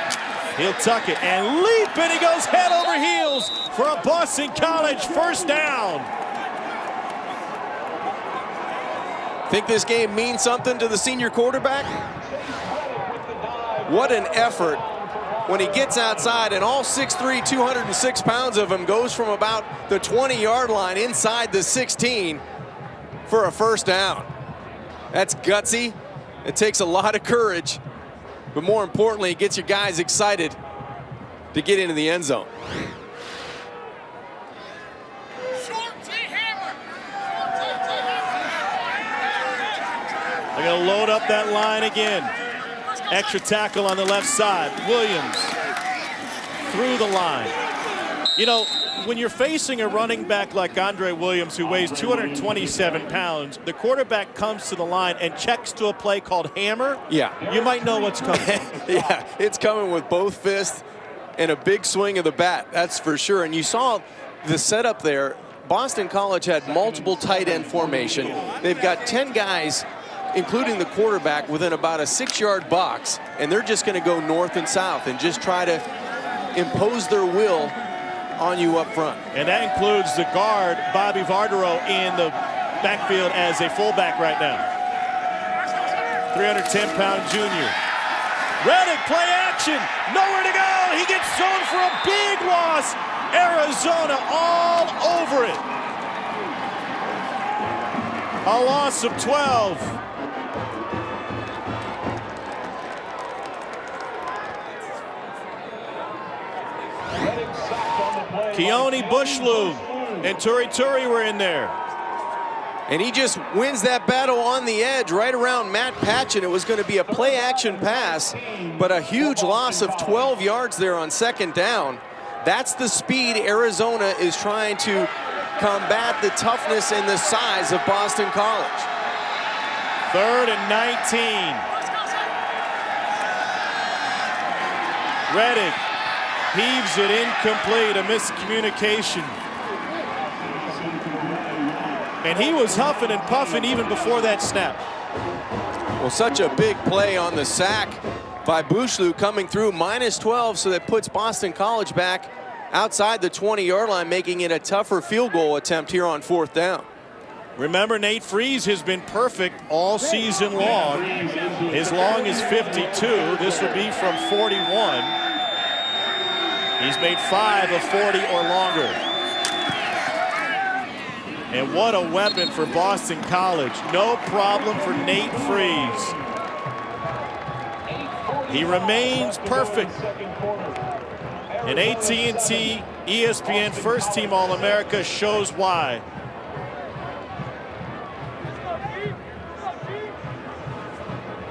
He'll tuck it and leap, and he goes head over heels for a Boston College first down. Think this game means something to the senior quarterback? What an effort when he gets outside, and all 6'3", 206 pounds of him goes from about the 20-yard line inside the 16 for a first down. That's gutsy. It takes a lot of courage, but more importantly, it gets your guys excited to get into the end zone. They're going to load up that line again. Extra tackle on the left side. Williams through the line. You know, when you're facing a running back like Andre Williams, who weighs 227 pounds, the quarterback comes to the line and checks to a play called hammer. Yeah. You might know what's coming. Yeah, it's coming with both fists and a big swing of the bat, that's for sure. And you saw the setup there. Boston College had multiple tight end formation. They've got 10 guys, including the quarterback, within about a 6-yard box, and they're just going to go north and south and just try to impose their will on you up front. And that includes the guard, Bobby Varderow, in the backfield as a fullback right now. 310-pound junior. Reddick, play action, nowhere to go. He gets thrown for a big loss. Arizona all over it. A loss of 12. Keone Bushlew and Turi were in there. And he just wins that battle on the edge right around Matt Patchen. It was going to be a play action pass, but a huge loss of 12 yards there on second down. That's the speed Arizona is trying to combat, the toughness and the size of Boston College. 3rd and 19. Reddick heaves it incomplete, a miscommunication. And he was huffing and puffing even before that snap. Well, such a big play on the sack by Bushlew coming through, -12, so that puts Boston College back outside the 20-yard line, making it a tougher field goal attempt here on 4th down. Remember, Nate Freeze has been perfect all season long. As long as 52, this would be from 41. He's made 5 of 40 or longer. And what a weapon for Boston College. No problem for Nate Freeze. He remains perfect. And AT&T ESPN First Team All-America shows why.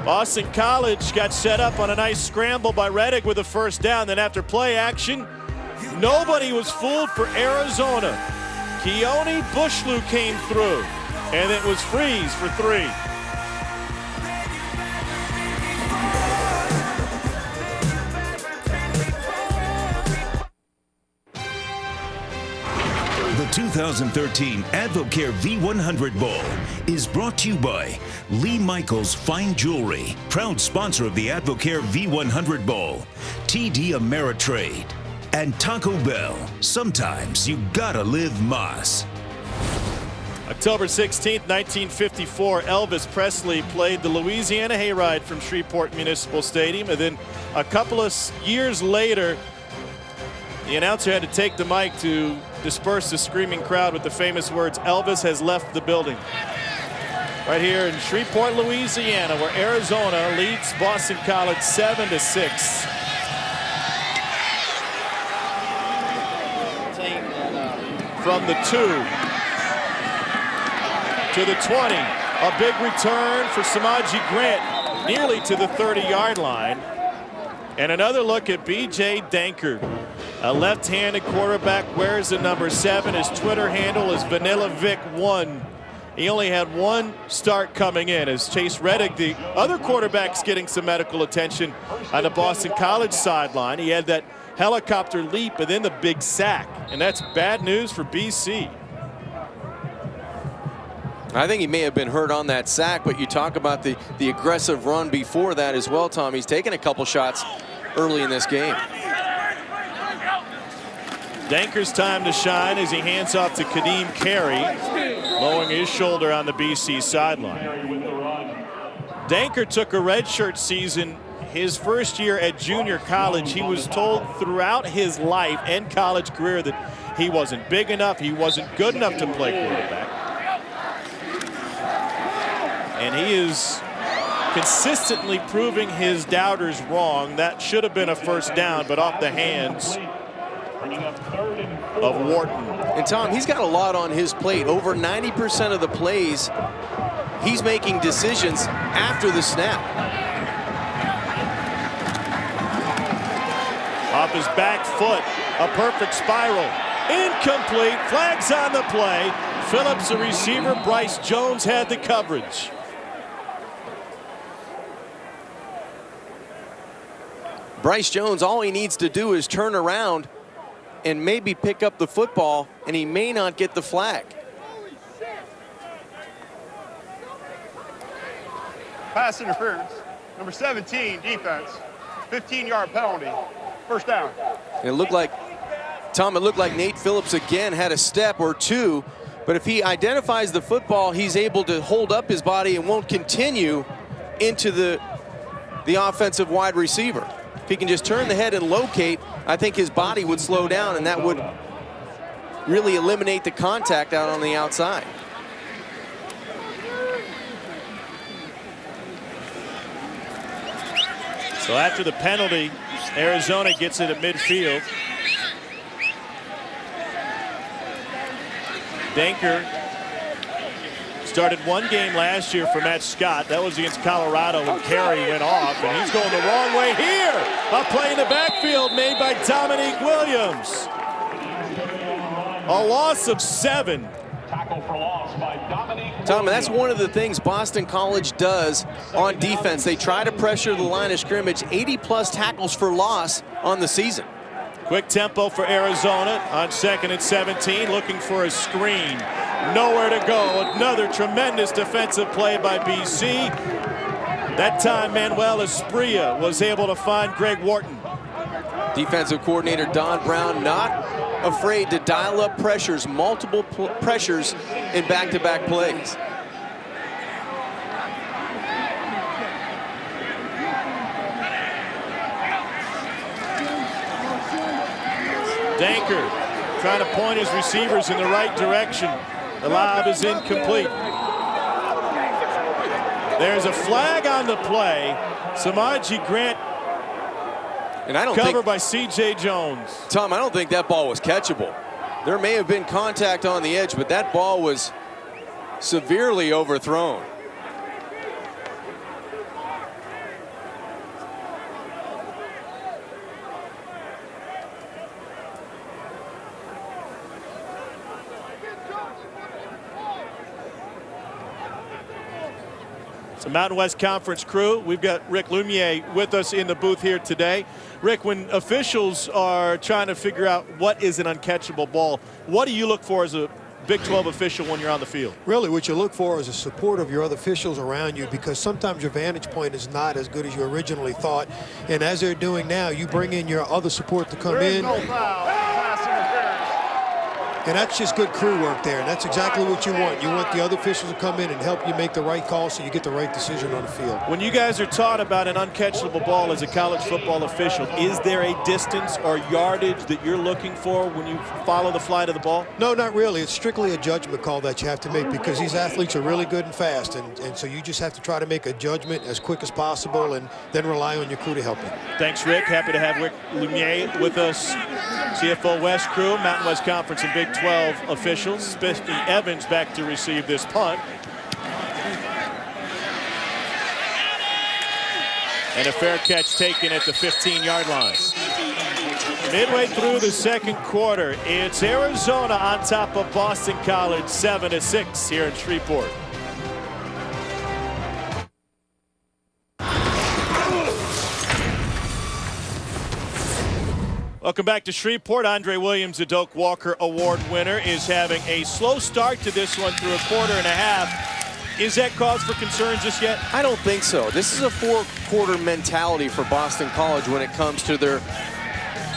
Boston College got set up on a nice scramble by Reddick with a first down. Then after play action, nobody was fooled for Arizona. Keone Bushlew came through, and it was Freeze for 3. The 2013 Advocare V100 Bowl is brought to you by Lee Michaels Fine Jewelry, proud sponsor of the Advocare V100 Bowl, TD Ameritrade, and Taco Bell. Sometimes you gotta live Moss. October 16th, 1954, Elvis Presley played the Louisiana Hayride from Shreveport Municipal Stadium, and then a couple of years later, the announcer had to take the mic to disperse the screaming crowd with the famous words, "Elvis has left the building." Right here in Shreveport, Louisiana, where Arizona leads Boston College 7-6. From the 2 to the 20, a big return for Samaji Grant, nearly to the 30-yard line. And another look at B.J. Dankert, a left-handed quarterback, wears the number 7. His Twitter handle is VanillaVic1. He only had one start coming in as Chase Reddick, the other quarterback's getting some medical attention on the Boston College sideline. He had that helicopter leap and then the big sack, and that's bad news for BC. I think he may have been hurt on that sack, but you talk about the aggressive run before that as well, Tom. He's taken a couple shots early in this game. Danker's time to shine as he hands off to Kadeem Carey, lowering his shoulder on the BC sideline. Danker took a redshirt season his first year at junior college. He was told throughout his life and college career that he wasn't big enough, he wasn't good enough to play quarterback. And he is consistently proving his doubters wrong. That should have been a first down, but off the hands of Wharton. And Tom, he's got a lot on his plate. Over 90% of the plays, he's making decisions after the snap. Off his back foot, a perfect spiral. Incomplete, flags on the play. Phillips, the receiver, Bryce Jones had the coverage. Bryce Jones, all he needs to do is turn around and maybe pick up the football, and he may not get the flag. Pass interference. Number 17, defense. 15-yard penalty. First down. It looked like, Tom, it looked like Nate Phillips again had a step or two, but if he identifies the football, he's able to hold up his body and won't continue into the offensive wide receiver. If he can just turn the head and locate, I think his body would slow down, and that would really eliminate the contact out on the outside. So after the penalty, Arizona gets it at midfield. Danker started one game last year for Matt Scott. That was against Colorado when Carey went off, and he's going the wrong way here. A play in the backfield made by Dominique Williams. A loss of 7. Tackle for loss by Dominique Tom, and that's one of the things Boston College does on defense. They try to pressure the line of scrimmage. 80-plus tackles for loss on the season. Quick tempo for Arizona on 2nd and 17, looking for a screen. Nowhere to go. Another tremendous defensive play by BC. That time Manuel Esprilla was able to find Greg Wharton. Defensive coordinator Don Brown not afraid to dial up pressures, multiple pressures in back-to-back plays. Danker trying to point his receivers in the right direction. The lob is incomplete. There's a flag on the play. Samaji Grant And I don't covered by C.J. Jones. Tom, I don't think that ball was catchable. There may have been contact on the edge, but that ball was severely overthrown. It's a Mountain West Conference crew. We've got Rick Lumiere with us in the booth here today. Rick, when officials are trying to figure out what is an uncatchable ball, what do you look for as a Big 12 official when you're on the field? Really, what you look for is a support of your other officials around you, because sometimes your vantage point is not as good as you originally thought. And as they're doing now, you bring in your other support to come in. No foul. Pass interference. And that's just good crew work there. And that's exactly what you want. You want the other officials to come in and help you make the right call so you get the right decision on the field. When you guys are taught about an uncatchable ball as a college football official, is there a distance or yardage that you're looking for when you follow the flight of the ball? No, not really. It's strictly a judgment call that you have to make, because these athletes are really good and fast. And so you just have to try to make a judgment as quick as possible and then rely on your crew to help you. Thanks, Rick. Happy to have Rick Lumiere with us. CFO West crew, Mountain West Conference and Big 12 officials. Spiffy Evans back to receive this punt. And a fair catch taken at the 15-yard line. Midway through the second quarter, it's Arizona on top of Boston College 7-6 here in Shreveport. Welcome back to Shreveport. Andre Williams, the Doak Walker Award winner, is having a slow start to this one through a quarter and a half. Is that cause for concern just yet? I don't think so. This is a four-quarter mentality for Boston College when it comes to their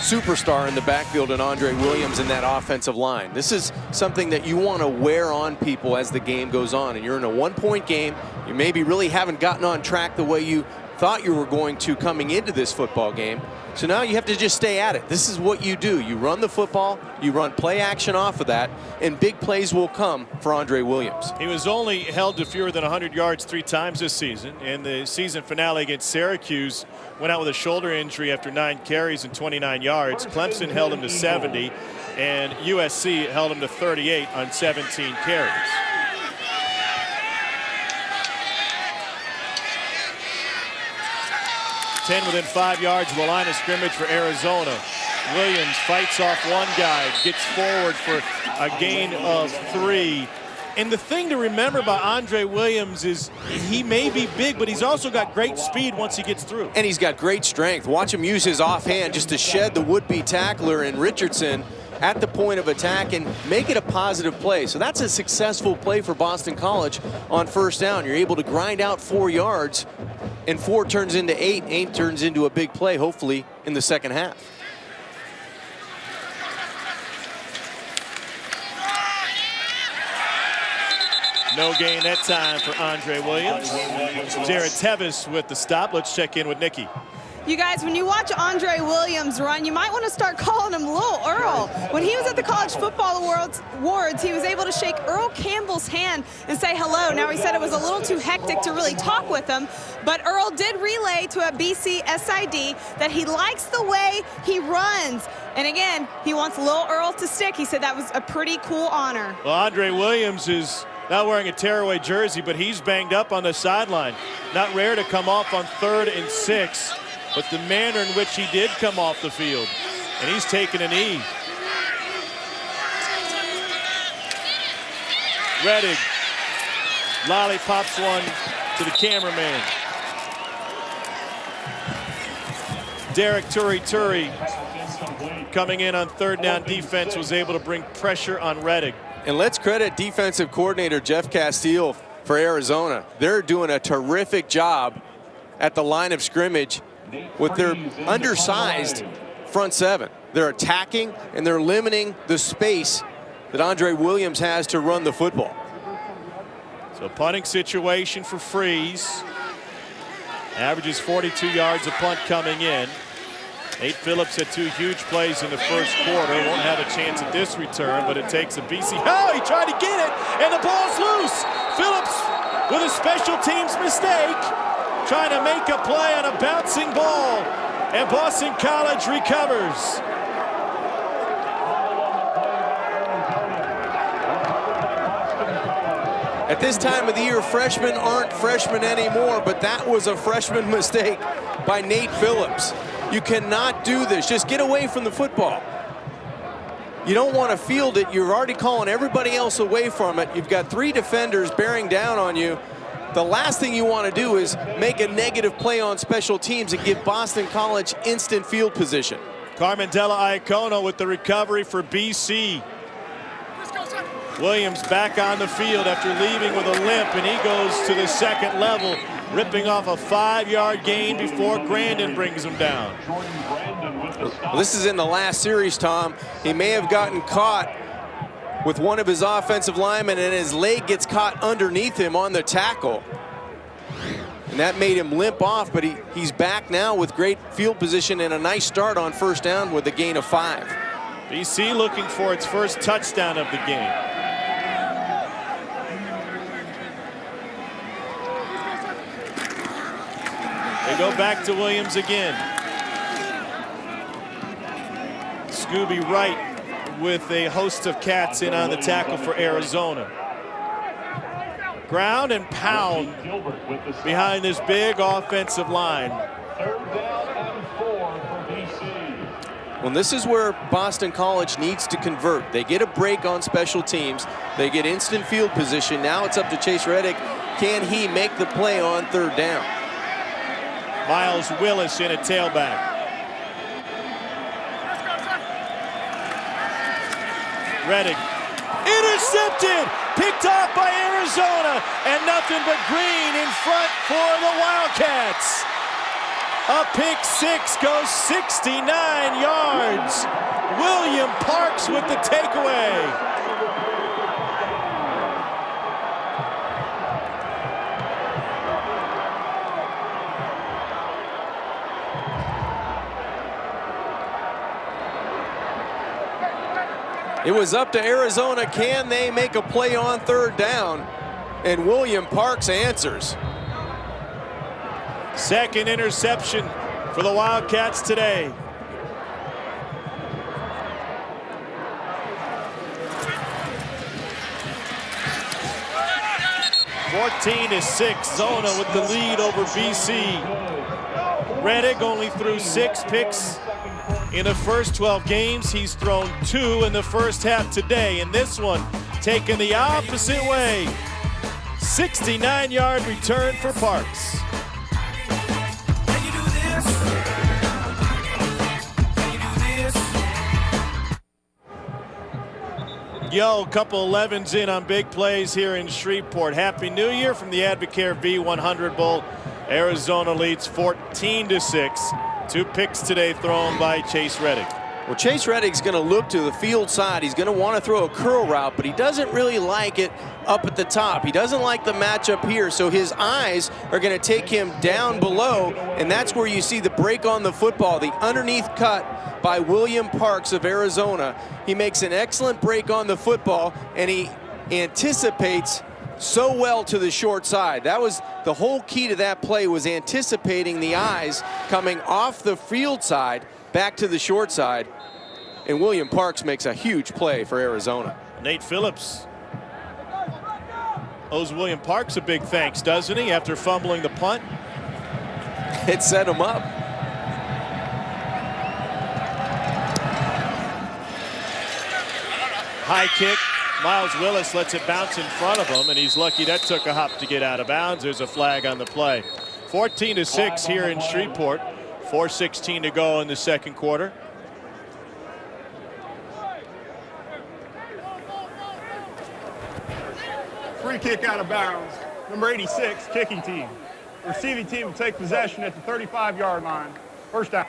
superstar in the backfield and Andre Williams in that offensive line. This is something that you want to wear on people as the game goes on. And you're in a one-point game. You maybe really haven't gotten on track the way you thought you were going to coming into this football game. So now you have to just stay at it. This is what you do. You run the football, you run play action off of that, and big plays will come for Andre Williams. He was only held to fewer than 100 yards 3 times this season. In the season finale against Syracuse, went out with a shoulder injury after 9 carries and 29 yards. Clemson held him to 70, and USC held him to 38 on 17 carries. Ten within 5 yards of the line of scrimmage for Arizona. Williams fights off one guy, gets forward for a gain of 3. And the thing to remember about Andre Williams is he may be big, but he's also got great speed once he gets through. And he's got great strength. Watch him use his offhand just to shed the would-be tackler in Richardson at the point of attack and make it a positive play. So that's a successful play for Boston College on first down. You're able to grind out 4 yards, and 4 turns into 8. 8 turns into a big play, hopefully, in the second half. No gain that time for Andre Williams. Jared Tevis with the stop. Let's check in with Nikki. You guys, when you watch Andre Williams run, you might want to start calling him Lil Earl. When he was at the College Football Awards, he was able to shake Earl Campbell's hand and say hello. Now, he said it was a little too hectic to really talk with him, but Earl did relay to a BC SID that he likes the way he runs. And again, he wants Lil Earl to stick. He said that was a pretty cool honor. Well, Andre Williams is not wearing a tearaway jersey, but he's banged up on the sideline. Not rare to come off on 3rd and 6. But the manner in which he did come off the field, and he's taking a knee. Rettig lollipops one to the cameraman. Derek Turi coming in on 3rd down defense was able to bring pressure on Rettig. And let's credit defensive coordinator Jeff Castile for Arizona. They're doing a terrific job at the line of scrimmage with their undersized front 7. They're attacking and they're limiting the space that Andre Williams has to run the football. So punting situation for Freeze. Averages 42 yards a punt coming in. Nate Phillips had 2 huge plays in the first quarter. Won't have a chance at this return, but it takes a BC. Oh, he tried to get it, and the ball's loose. Phillips with a special teams mistake, trying to make a play on a bouncing ball, and Boston College recovers. At this time of the year, freshmen aren't freshmen anymore, but that was a freshman mistake by Nate Phillips. You cannot do this. Just get away from the football. You don't want to field it. You're already calling everybody else away from it. You've got 3 defenders bearing down on you. The last thing you want to do is make a negative play on special teams and give Boston College instant field position. Carmendela Iacono with the recovery for BC. Williams back on the field after leaving with a limp, and he goes to the second level, ripping off a 5-yard gain before Grandin brings him down. Well, this is in the last series, Tom. He may have gotten caught with one of his offensive linemen, and his leg gets caught underneath him on the tackle. And that made him limp off, but he's back now with great field position and a nice start on first down with a gain of 5. BC looking for its first touchdown of the game. They go back to Williams again. Scooby Wright with a host of cats in on the tackle for Arizona. Ground and pound behind this big offensive line. 3rd down and 4 for BC. Well, this is where Boston College needs to convert. They get a break on special teams. They get instant field position. Now it's up to Chase Rettig. Can he make the play on 3rd down? Miles Willis in a tailback. Reddick. Intercepted! Picked off by Arizona, and nothing but green in front for the Wildcats. A pick six goes 69 yards. William Parks with the takeaway. It was up to Arizona. Can they make a play on third down? And William Parks answers. Second interception for the Wildcats today. (14-6). Zona with the lead over BC. Reddick only threw 6 picks in the first 12 games. He's thrown 2 in the first half today. And this one taken the opposite way. 69-yard return for Parks. Yo, couple 11s in on big plays here in Shreveport. Happy New Year from the Advocare V100 Bowl. Arizona leads 14-6. 2 picks today thrown by Chase Reddick. Well, Chase Reddick's going to look to the field side. He's going to want to throw a curl route, but he doesn't really like it up at the top. He doesn't like the matchup here, so his eyes are going to take him down below, and that's where you see the break on the football, the underneath cut by William Parks of Arizona. He makes an excellent break on the football, and he anticipates so well to the short side. That was the whole key to that play, was anticipating the eyes coming off the field side back to the short side, and William Parks makes a huge play for Arizona. Nate Phillips owes William Parks a big thanks, doesn't he, after fumbling the punt? It set him up. High kick. Miles Willis lets it bounce in front of him, and he's lucky that took a hop to get out of bounds. There's a flag on the play. 14-6 here in Shreveport. 4:16 to go in the second quarter. Free kick out of bounds. Number 86, kicking team. Receiving team will take possession at the 35-yard line. First down.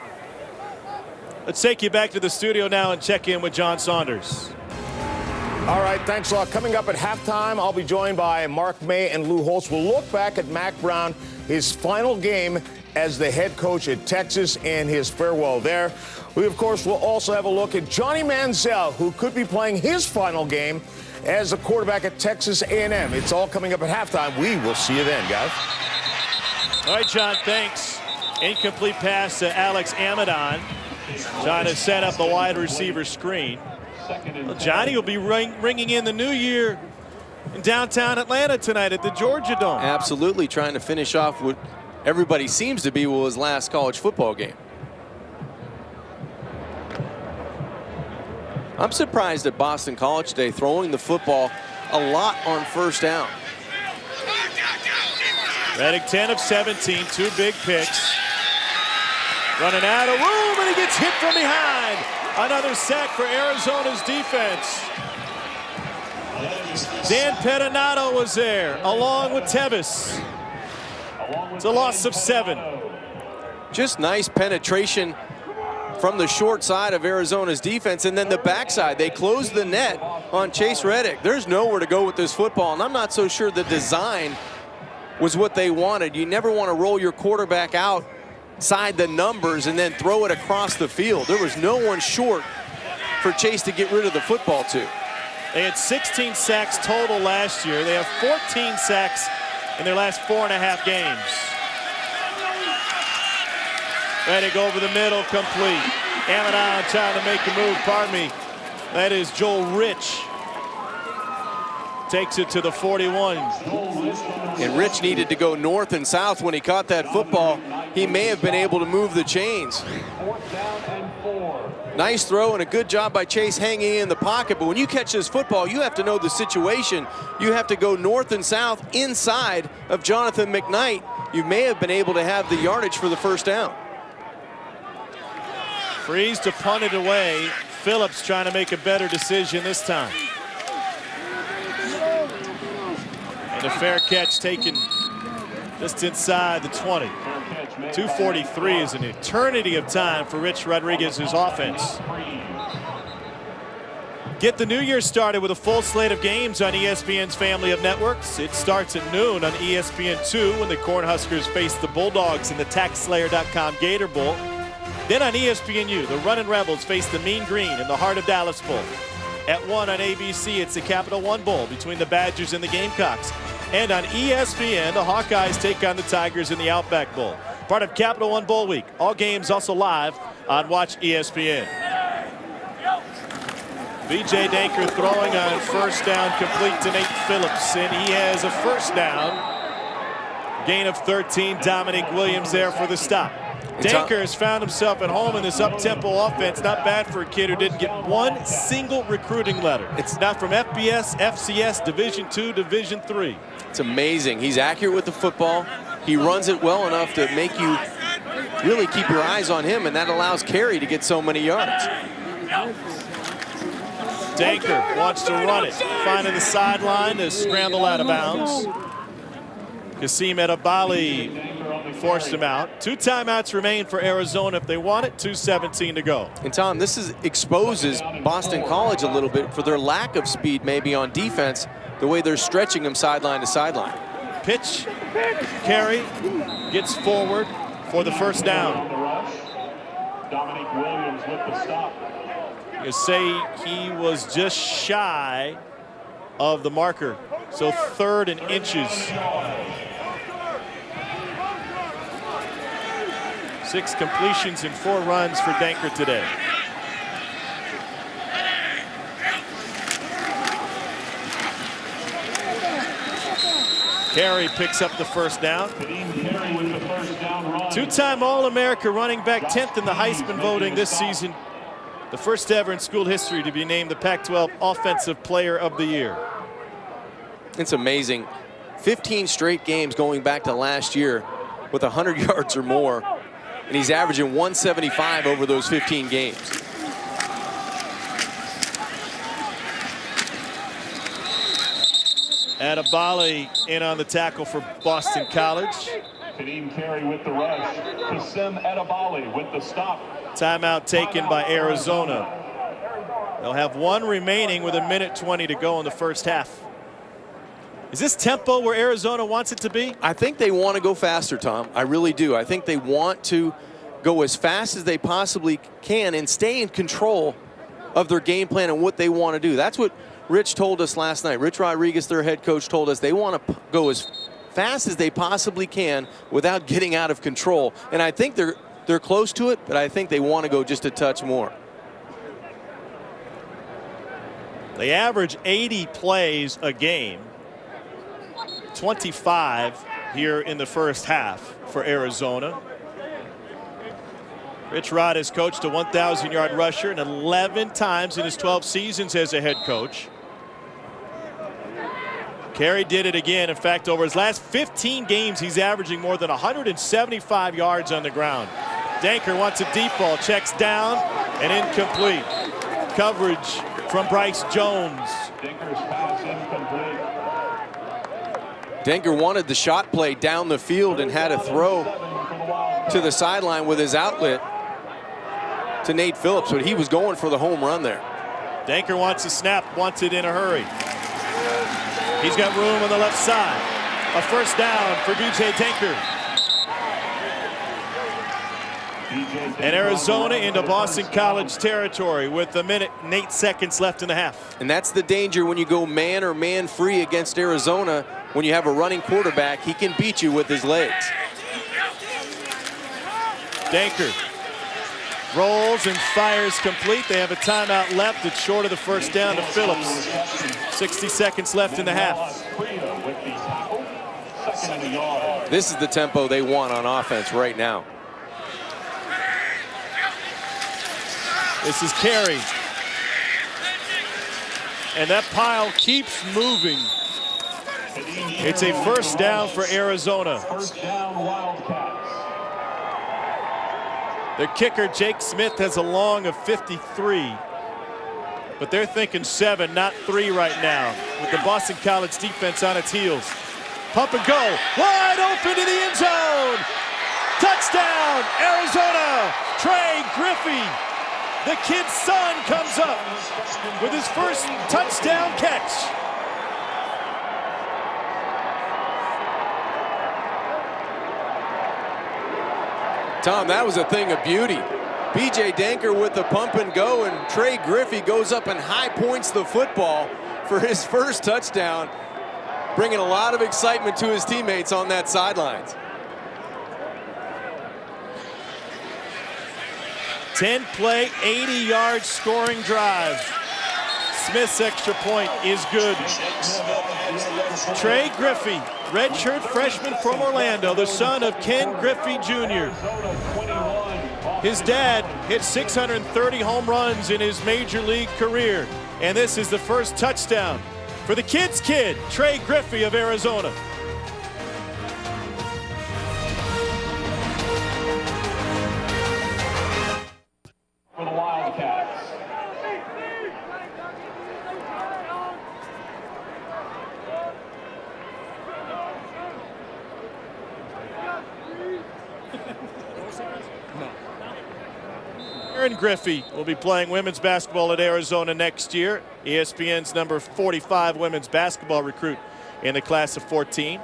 Let's take you back to the studio now and check in with John Saunders. All right, thanks a lot. Coming up at halftime, I'll be joined by Mark May and Lou Holtz. We'll look back at Mack Brown, his final game as the head coach at Texas, and his farewell there. We, of course, will also have a look at Johnny Manziel, who could be playing his final game as a quarterback at Texas A&M. It's all coming up at halftime. We will see you then, guys. All right, John, thanks. Incomplete pass to Alex Amidon, trying to set up the wide receiver screen. Well, Johnny will be ringing in the new year in downtown Atlanta tonight at the Georgia Dome. Absolutely, trying to finish off what everybody seems to be his last college football game. I'm surprised at Boston College today, throwing the football a lot on first down. Reddick 10 of 17, 2 big picks. Running out of room, and he gets hit from behind. Another sack for Arizona's defense. Dan Pettinato was there, along with Tevis. It's a loss of 7. Just nice penetration from the short side of Arizona's defense, and then the backside. They closed the net on Chase Reddick. There's nowhere to go with this football, and I'm not so sure the design was what they wanted. You never want to roll your quarterback outside the numbers and then throw it across the field. There was no one short for Chase to get rid of the football to. They had 16 sacks total last year. They have 14 sacks in their last 4.5 games. Reddick over the middle, complete. Amidon trying to make a move, pardon me. That is Joel Rich. Takes it to the 41. And Rich needed to go north and south when he caught that football. He may have been able to move the chains. Nice throw and a good job by Chase hanging in the pocket. But when you catch this football, you have to know the situation. You have to go north and south inside of Jonathan McKnight. You may have been able to have the yardage for the first down. Freeze to punt it away. Phillips trying to make a better decision this time. And a fair catch taken just inside the 20. 2:43 is an eternity of time for Rich Rodriguez's offense. Get the new year started with a full slate of games on ESPN's family of networks. It starts at noon on ESPN2 when the Cornhuskers face the Bulldogs in the TaxSlayer.com Gator Bowl. Then on ESPNU, the Runnin' Rebels face the Mean Green in the Heart of Dallas Bowl. At 1 on ABC, it's the Capital One Bowl between the Badgers and the Gamecocks. And on ESPN, the Hawkeyes take on the Tigers in the Outback Bowl. Part of Capital One Bowl Week. All games also live on Watch ESPN. B.J. Danker throwing on first down, complete to Nate Phillips, and he has a first down. Gain of 13. Dominic Williams there for the stop. Danker has found himself at home in this up-tempo offense. Not bad for a kid who didn't get one single recruiting letter. It's not from FBS, FCS, Division II, Division III. It's amazing. He's accurate with the football. He runs it well enough to make you really keep your eyes on him, and that allows Carey to get so many yards. Danker wants to run it, finding the sideline to scramble out of bounds. Kasim Edebali forced him out. 2 timeouts remain for Arizona if they want it. 2:17 to go. And Tom, this exposes Boston College a little bit for their lack of speed maybe on defense, the way they're stretching him sideline to sideline. Pitch, Carey gets forward for the first down. Dominic Williams with the stop. You say he was just shy of the marker. So 3rd and inches. 6 completions and 4 runs for Danker today. Carey picks up the first down. 2-time All-America running back, 10th in the Heisman voting this season. The first ever in school history to be named the Pac-12 Offensive Player of the Year. It's amazing. 15 straight games going back to last year with 100 yards or more, and he's averaging 175 over those 15 games. Edebali in on the tackle for Boston College. Kadeem Carey with the rush. Kasim Edebali with the stop. Timeout taken by Arizona. They'll have 1 remaining with 1:20 to go in the first half. Is this tempo where Arizona wants it to be? I think they want to go faster, Tom. I really do. I think they want to go as fast as they possibly can and stay in control of their game plan and what they want to do. That's what Rich told us last night. Rich Rodriguez, their head coach, told us they want to go as fast as they possibly can without getting out of control. And I think they're close to it, but I think they want to go just a touch more. They average 80 plays a game. 25 here in the first half for Arizona. Rich Rod has coached a 1,000-yard rusher and 11 times in his 12 seasons as a head coach. Carey did it again. In fact, over his last 15 games, he's averaging more than 175 yards on the ground. Danker wants a deep ball, checks down and incomplete. Coverage from Bryce Jones. Danker's pass incomplete. Danker wanted the shot play down the field and had a throw to the sideline with his outlet to Nate Phillips, but he was going for the home run there. Danker wants a snap, wants it in a hurry. He's got room on the left side. A first down for B.J. Danker. And Arizona into Boston College territory with 1 minute and 8 seconds left in the half. And that's the danger when you go man or man free against Arizona. When you have a running quarterback, he can beat you with his legs. Danker rolls and fires complete. They have a timeout left. It's short of the first down to Phillips. 60 seconds left in the half. This is the tempo they want on offense right now. This is Carey. And that pile keeps moving. It's a first down for Arizona. First down, Wildcats. The kicker, Jake Smith, has a long of 53. but they're thinking 7, not 3 right now, with the Boston College defense on its heels. Pump and go, wide open to the end zone. Touchdown, Arizona. Trey Griffey, the kid's son, comes up with his first touchdown catch. Tom, that was a thing of beauty. B.J. Denker with the pump and go, and Trey Griffey goes up and high points the football for his first touchdown, bringing a lot of excitement to his teammates on that sidelines. 10-play, 80-yard scoring drive. Smith's extra point is good. Trey Griffey, redshirt freshman from Orlando, the son of Ken Griffey Jr. His dad hit 630 home runs in his major league career, and this is the first touchdown for the kid's kid, Trey Griffey of Arizona. For the Wildcats. Aaron Griffey will be playing women's basketball at Arizona next year. ESPN's number 45 women's basketball recruit in the class of 14.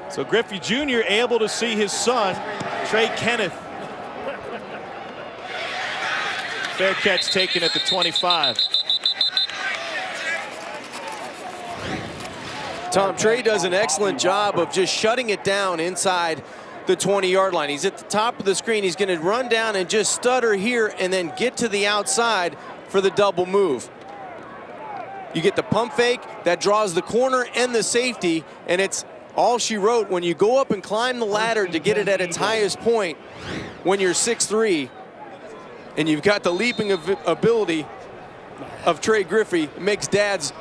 So Griffey Jr. able to see his son, Trey Kenneth. Fair catch taken at the 25. Tom, Trey does an excellent job of just shutting it down inside the 20-yard line. He's at the top of the screen. He's going to run down and just stutter here and then get to the outside for the double move. You get the pump fake that draws the corner and the safety, and it's all she wrote when you go up and climb the ladder to get it at its highest point when you're 6'3", and you've got the leaping ability of Trey Griffey. It makes dads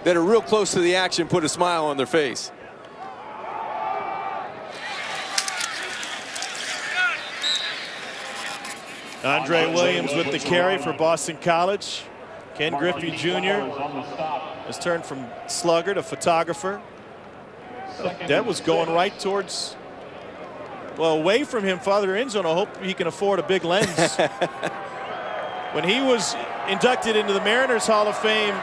that are real close to the action put a smile on their face. Andre Williams with the carry for Boston College. Ken Griffey Jr. has turned from slugger to photographer. That was going right towards, well, away from him, farther end zone. I hope he can afford a big lens. When he was inducted into the Mariners Hall of Fame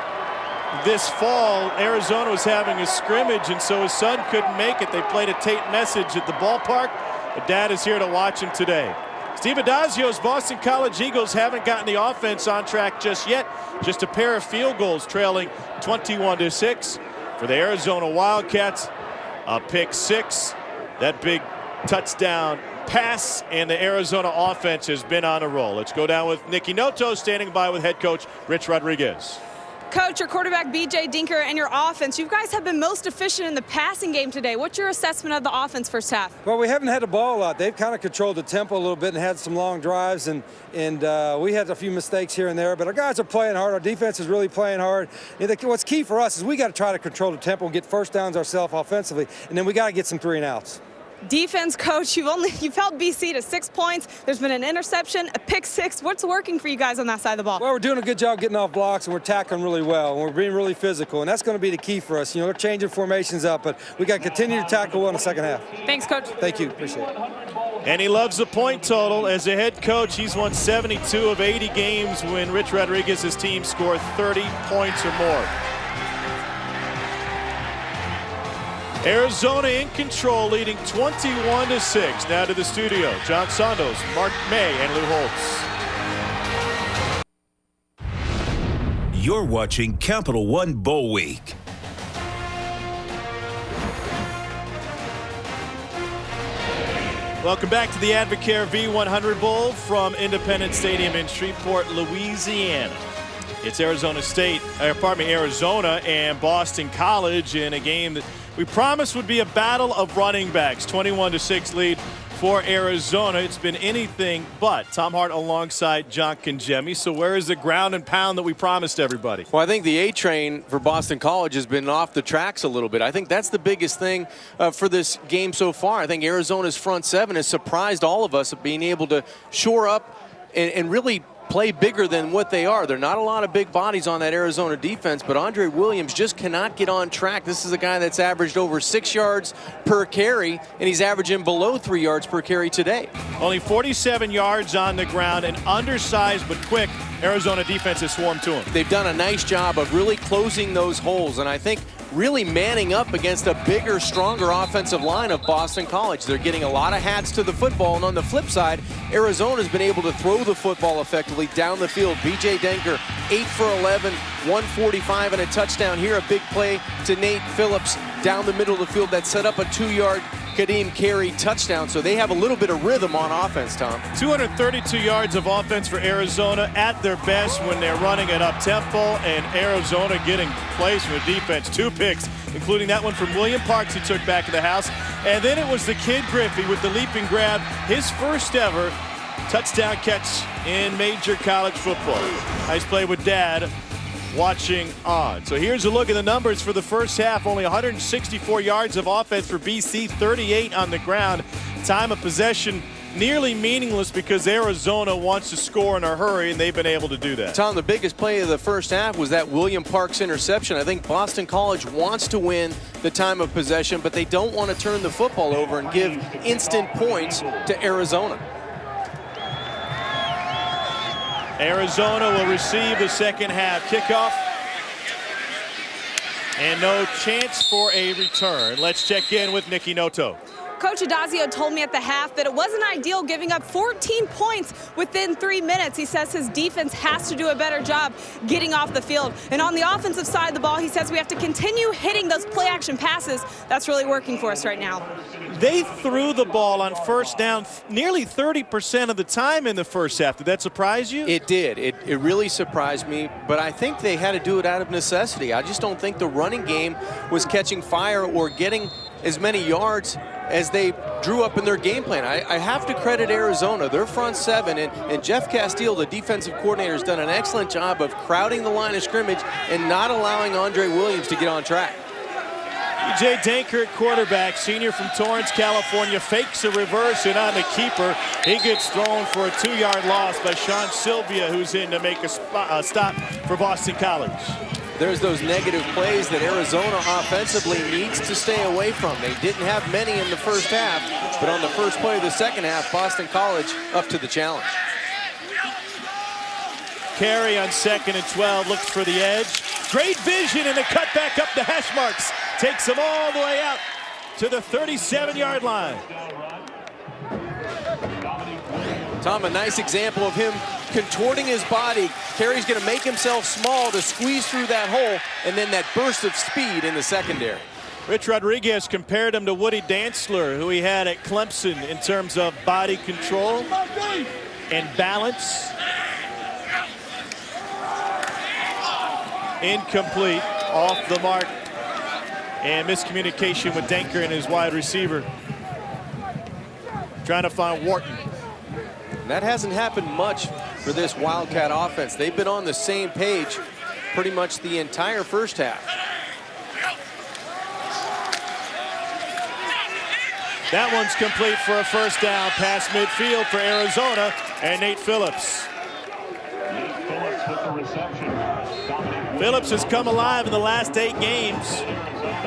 this fall, Arizona was having a scrimmage, and so his son couldn't make it. They played a tape message at the ballpark, but Dad is here to watch him today. Steve Adazio's Boston College Eagles haven't gotten the offense on track just yet. Just a pair of field goals, trailing 21-6 for the Arizona Wildcats. A pick six, that big touchdown pass, and the Arizona offense has been on a roll. Let's go down with Nicky Noto standing by with head coach Rich Rodriguez. Coach, your quarterback B.J. Denker and your offense, you guys have been most efficient in the passing game today. What's your assessment of the offense first half? Well, we haven't had the ball a lot. They've kind of controlled the tempo a little bit and had some long drives, and we had a few mistakes here and there. But our guys are playing hard. Our defense is really playing hard. What's key for us is we got to try to control the tempo and get first downs ourselves offensively, and then we got to get some 3-and-outs. Defense, coach, you've held BC to 6 points. There's been an interception, a pick six. What's working for you guys on that side of the ball? Well, we're doing a good job getting off blocks, and we're tackling really well, and we're being really physical, and that's going to be the key for us. You know, we're changing formations up, but we got to continue to tackle well in the second half. Thanks, coach. Thank you. Appreciate it. And he loves the point total. As a head coach, he's won 72 of 80 games when Rich Rodriguez's team scored 30 points or more. Arizona in control, leading 21-6. Now to the studio, John Sandos, Mark May, and Lou Holtz. You're watching Capital One Bowl Week. Welcome back to the Advocare V100 Bowl from Independence Stadium in Shreveport, Louisiana. It's Arizona and Boston College in a game that we promised would be a battle of running backs. 21-6 lead for Arizona. It's been anything but. Tom Hart alongside John Congemi. So where is the ground and pound that we promised everybody? Well, I think the A train for Boston College has been off the tracks a little bit. I think that's the biggest thing for this game so far. I think Arizona's front seven has surprised all of us of being able to shore up and really play bigger than what they are. They're not a lot of big bodies on that Arizona defense, but Andre Williams just cannot get on track. This is a guy that's averaged over 6 yards per carry, and he's averaging below 3 yards per carry today. Only 47 yards on the ground, and undersized but quick Arizona defense has swarmed to him. They've done a nice job of really closing those holes, and I think really manning up against a bigger, stronger offensive line of Boston College. They're getting a lot of hats to the football, and on the flip side, Arizona's been able to throw the football effectively down the field. B.J. Denker, 8 for 11, 145 and a touchdown. Here, a big play to Nate Phillips down the middle of the field that set up a 2-yard Kadeem Carey touchdown, so they have a little bit of rhythm on offense, Tom. 232 yards of offense for Arizona at their best when they're running it up tempo, and Arizona getting plays from the defense. 2 picks, including that one from William Parks he took back to the house. And then it was the kid Griffey with the leaping grab, his first ever touchdown catch in major college football. Nice play with Dad watching on. So here's a look at the numbers for the first half. Only 164 yards of offense for BC, 38 on the ground. Time of possession nearly meaningless because Arizona wants to score in a hurry, and they've been able to do that. Tom, the biggest play of the first half was that William Parks interception. I think Boston College wants to win the time of possession, but they don't want to turn the football over and give instant points to Arizona. Arizona will receive the second half kickoff. And no chance for a return. Let's check in with Nikki Noto. Coach Adazio told me at the half that it wasn't ideal giving up 14 points within 3 minutes. He says his defense has to do a better job getting off the field. And on the offensive side of the ball, he says we have to continue hitting those play-action passes. That's really working for us right now. They threw the ball on first down nearly 30% of the time in the first half. Did that surprise you? It did. It really surprised me, but I think they had to do it out of necessity. I just don't think the running game was catching fire or getting as many yards as they drew up in their game plan. I have to credit Arizona, their front seven, and Jeff Castile, the defensive coordinator, has done an excellent job of crowding the line of scrimmage and not allowing Andre Williams to get on track. B.J. Denker at quarterback, senior from Torrance, California, fakes a reverse, and on the keeper, he gets thrown for a 2-yard loss by Sean Sylvia, who's in to make a stop for Boston College. There's those negative plays that Arizona offensively needs to stay away from. They didn't have many in the first half, but on the first play of the second half, Boston College up to the challenge. Carey on 2nd and 12, looks for the edge. Great vision and a cut back up the hash marks. Takes them all the way out to the 37-yard line. Tom, a nice example of him contorting his body. Carey's going to make himself small to squeeze through that hole, and then that burst of speed in the secondary. Rich Rodriguez compared him to Woody Dantzler, who he had at Clemson in terms of body control and balance. Incomplete, off the mark, and miscommunication with Denker and his wide receiver. Trying to find Wharton. That hasn't happened much for this Wildcat offense. They've been on the same page pretty much the entire first half. That one's complete for a first down past midfield for Arizona, and Nate Phillips. Phillips has come alive in the last 8 games.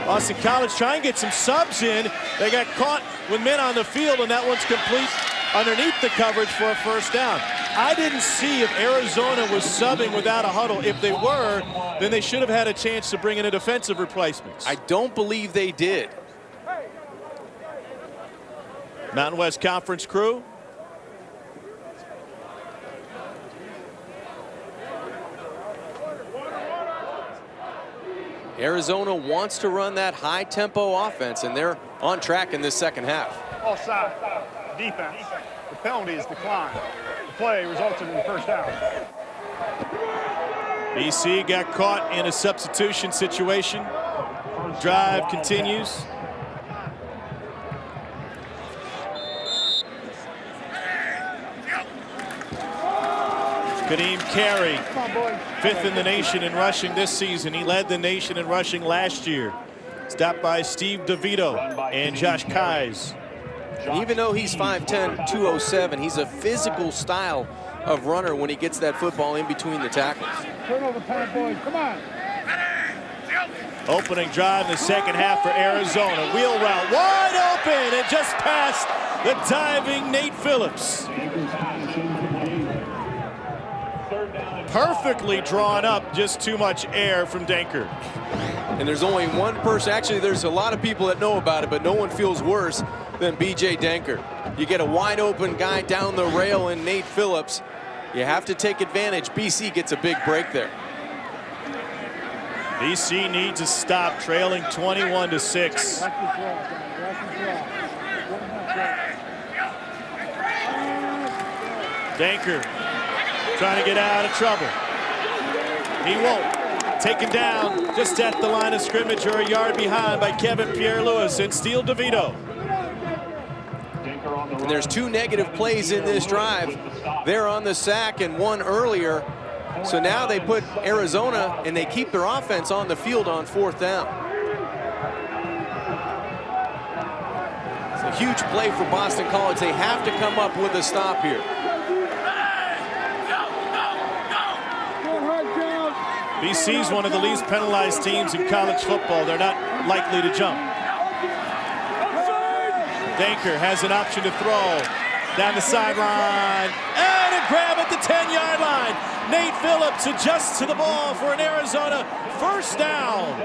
Boston College trying to get some subs in. They got caught with men on the field, and that one's complete underneath the coverage for a first down. I didn't see if Arizona was subbing without a huddle. If they were, then they should have had a chance to bring in a defensive replacement. I don't believe they did. Mountain West Conference crew. Arizona wants to run that high-tempo offense, and they're on track in this second half. Offside, defense. The penalty is declined. The play resulted in the first down. BC got caught in a substitution situation. Drive continues. Kadeem Carey, 5th in the nation in rushing this season. He led the nation in rushing last year. Stopped by Steve DeVito and Josh Keyes. Even though he's 5'10", 207, he's a physical style of runner when he gets that football in between the tackles. Turnover time, boys. Come on. Opening drive in the second half for Arizona. Wheel route wide open and just past the diving Nate Phillips. Perfectly drawn up, just too much air from Danker. And there's only one person, actually there's a lot of people that know about it, but no one feels worse than B.J. Danker. You get a wide open guy down the rail in Nate Phillips. You have to take advantage. BC gets a big break there. BC needs a stop, trailing 21-6. Danker trying to get out of trouble. He won't. Taken down just at the line of scrimmage or a yard behind by Kevin Pierre-Louis and Steele DeVito. And there's 2 negative plays in this drive. They're on the sack and one earlier. So now they put Arizona and they keep their offense on the field on 4th down. It's a huge play for Boston College. They have to come up with a stop here. BC's one of the least penalized teams in college football. They're not likely to jump. Danker has an option to throw down the sideline and a grab at the 10-yard line. Nate Phillips adjusts to the ball for an Arizona first down.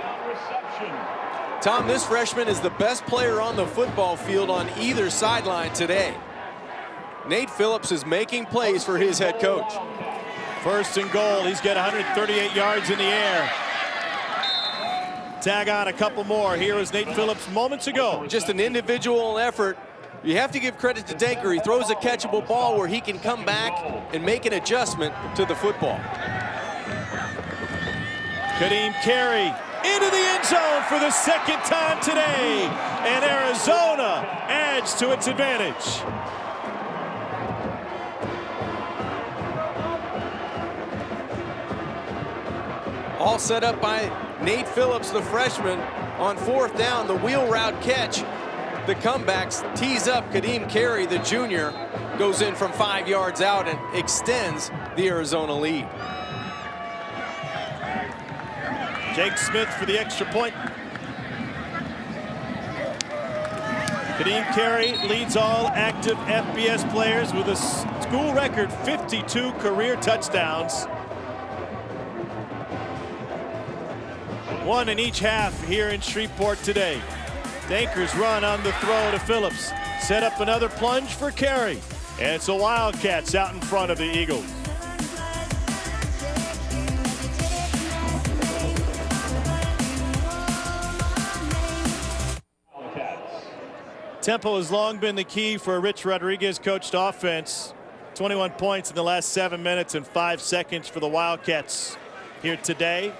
Tom, this freshman is the best player on the football field on either sideline today. Nate Phillips is making plays for his head coach. First and goal. He's got 138 yards in the air. Tag on a couple more. Here is Nate Phillips moments ago. Just an individual effort. You have to give credit to Danker. He throws a catchable ball where he can come back and make an adjustment to the football. Kadeem Carey into the end zone for the second time today. And Arizona adds to its advantage. All set up by Nate Phillips, the freshman, on 4th down. The wheel route catch. The comebacks tees up Kadeem Carey, the junior, goes in from 5 yards out and extends the Arizona lead. Jake Smith for the extra point. Kadeem Carey leads all active FBS players with a school record 52 career touchdowns. 1 in each half here in Shreveport today. Danker's run on the throw to Phillips. Set up another plunge for Carey. And it's a Wildcats out in front of the Eagles. Tempo has long been the key for a Rich Rodriguez coached offense. 21 points in the last 7 minutes and 5 seconds for the Wildcats here today.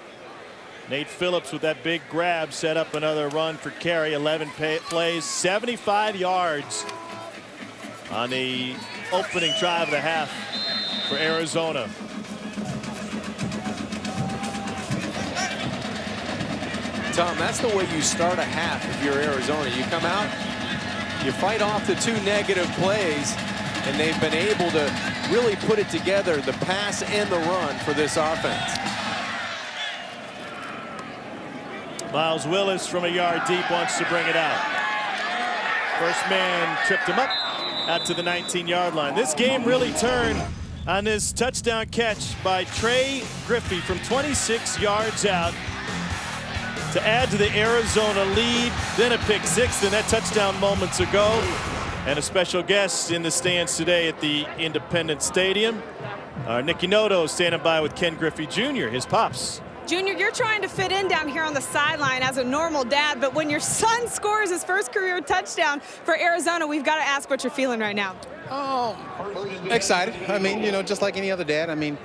Nate Phillips with that big grab set up another run for Carey. 11 plays, 75 yards on the opening drive of the half for Arizona. Tom, that's the way you start a half if you're Arizona. You come out, you fight off the 2 negative plays, and they've been able to really put it together, the pass and the run for this offense. Miles Willis from a yard deep wants to bring it out. First man tripped him up out to the 19-yard line. This game really turned on this touchdown catch by Trey Griffey from 26 yards out to add to the Arizona lead. Then a pick six, and that touchdown moments ago. And a special guest in the stands today at the Independence Stadium. Nicky Noto standing by with Ken Griffey Jr., his pops. Junior, you're trying to fit in down here on the sideline as a normal dad, but when your son scores his first career touchdown for Arizona, we've got to ask what you're feeling right now. Oh, excited. I mean, you know, just like any other dad. I mean,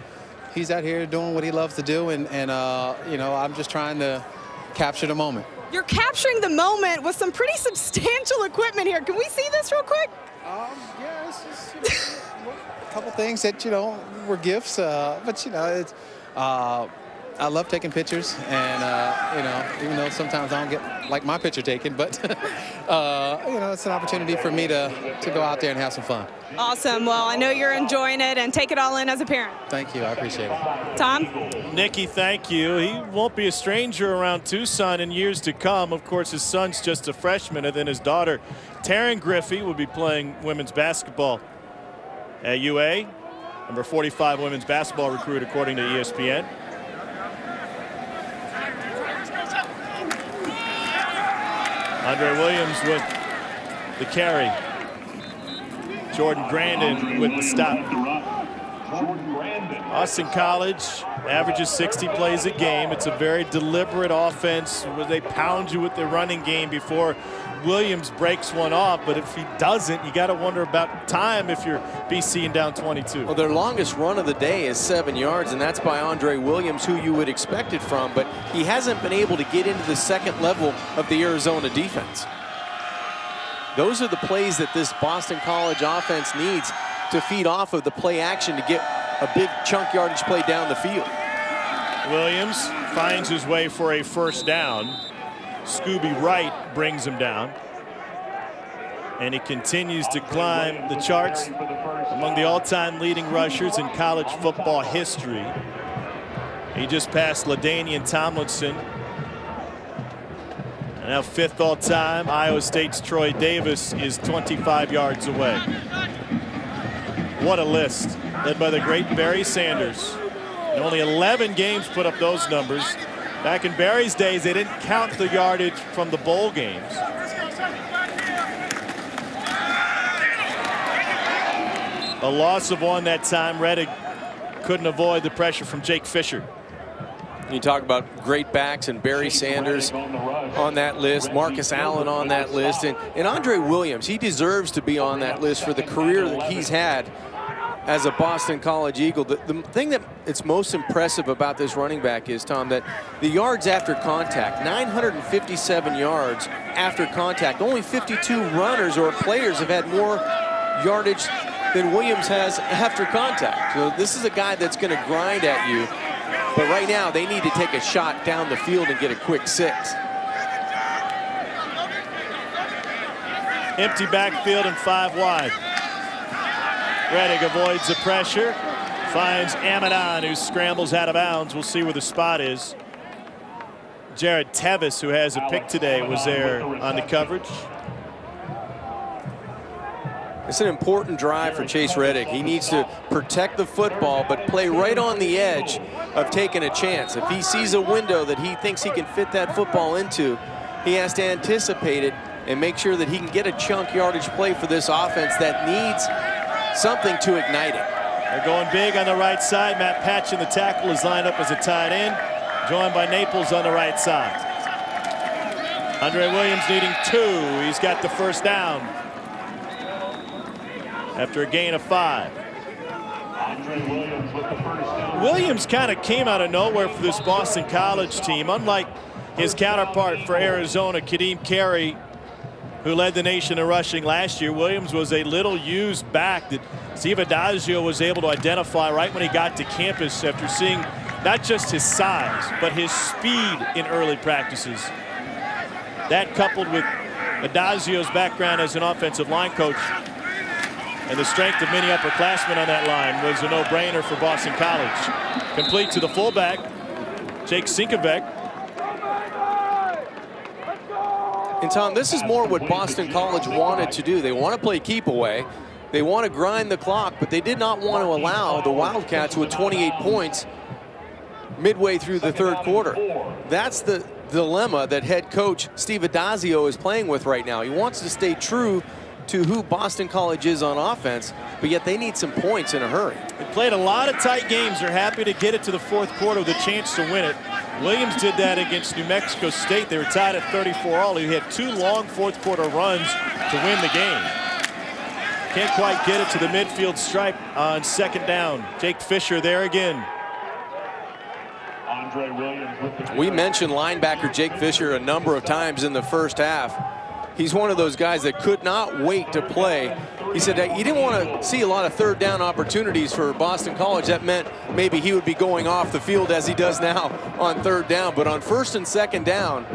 he's out here doing what he loves to do, and you know, I'm just trying to capture the moment. You're capturing the moment with some pretty substantial equipment here. Can we see this real quick? Yeah, it's just, a couple things that, you know, were gifts, but, you know, it's, I love taking pictures, and you know, even though sometimes I don't get like my picture taken, but you know, it's an opportunity for me to go out there and have some fun. Awesome. Well, I know you're enjoying it, and take it all in as a parent. Thank you. I appreciate it. Tom? Nikki, thank you. He won't be a stranger around Tucson in years to come. Of course, his son's just a freshman, and then his daughter, Taryn Griffey, will be playing women's basketball at UA. Number 45 women's basketball recruit, according to ESPN. Andre Williams with the carry. Jordan Grandin with the stop. Boston College averages 60 plays a game. It's a very deliberate offense where they pound you with their running game before Williams breaks one off. But if he doesn't, you got to wonder about time if you're BC and down 22. Well, their longest run of the day is 7 yards, and that's by Andre Williams, who you would expect it from. But he hasn't been able to get into the second level of the Arizona defense. Those are the plays that this Boston College offense needs to feed off of the play action to get a big chunk yardage play down the field. Williams finds his way for a first down. Scooby Wright brings him down. And he continues to climb the charts among the all-time leading rushers in college football history. He just passed LaDainian Tomlinson. And now 5th all-time. Iowa State's Troy Davis is 25 yards away. What a list, led by the great Barry Sanders. And only 11 games put up those numbers. Back in Barry's days, they didn't count the yardage from the bowl games. A loss of 1 that time. Reddick couldn't avoid the pressure from Jake Fisher. You talk about great backs, and Barry Sanders on that list, Marcus Allen on that list, and Andre Williams. He deserves to be on that list for the career that he's had as a Boston College Eagle. The thing that it's most impressive about this running back is, Tom, that the yards after contact, 957 yards after contact. Only 52 runners or players have had more yardage than Williams has after contact. So this is a guy that's going to grind at you. But right now, they need to take a shot down the field and get a quick 6. Empty backfield and 5 wide. Reddick avoids the pressure, finds Amadon, who scrambles out of bounds. We'll see where the spot is. Jared Tevis, who has a pick today, was there on the coverage. It's an important drive for Chase Reddick. He needs to protect the football, but play right on the edge of taking a chance. If he sees a window that he thinks he can fit that football into, he has to anticipate it and make sure that he can get a chunk yardage play for this offense that needs something to ignite it. They're going big on the right side. Matt Patchen, the tackle, is lined up as a tight end, joined by Naples on the right side. Andre Williams needing 2. He's got the first down after a gain of 5. Williams kind of came out of nowhere for this Boston College team. Unlike his counterpart for Arizona, Kadeem Carey, who led the nation in rushing last year, Williams was a little used back that Steve Adagio was able to identify right when he got to campus after seeing not just his size, but his speed in early practices. That, coupled with Adagio's background as an offensive line coach and the strength of many upperclassmen on that line, was a no-brainer for Boston College. Complete to the fullback, Jake Sinkovec. And Tom, this is more what Boston College wanted to do. They want to play keep away. They want to grind the clock, but they did not want to allow the Wildcats with 28 points midway through the 3rd quarter. That's the dilemma that head coach Steve Adagio is playing with right now. He wants to stay true to who Boston College is on offense, but yet they need some points in a hurry. They played a lot of tight games. They're happy to get it to the 4th quarter with a chance to win it. Williams did that against New Mexico State. They were tied at 34-all. He had 2 long 4th quarter runs to win the game. Can't quite get it to the midfield stripe on 2nd down. Jake Fisher there again. Andre Williams with the We mentioned linebacker Jake Fisher a number of times in the first half. He's one of those guys that could not wait to play. He said that he didn't want to see a lot of third down opportunities for Boston College. That meant maybe he would be going off the field as he does now on third down. But on first and second down,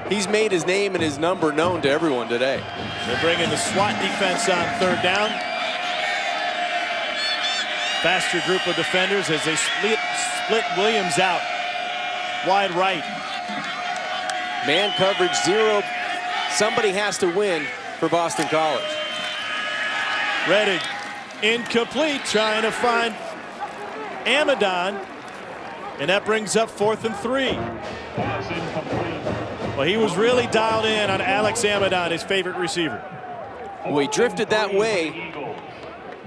he's made his name and his number known to everyone today. They're bringing the SWAT defense on third down. Faster group of defenders as they split Williams out. Wide right. Man coverage 0. Somebody has to win for Boston College. Redding incomplete, trying to find Amadon, and that brings up 4th and 3. Well, he was really dialed in on Alex Amadon, his favorite receiver. Well, he drifted that way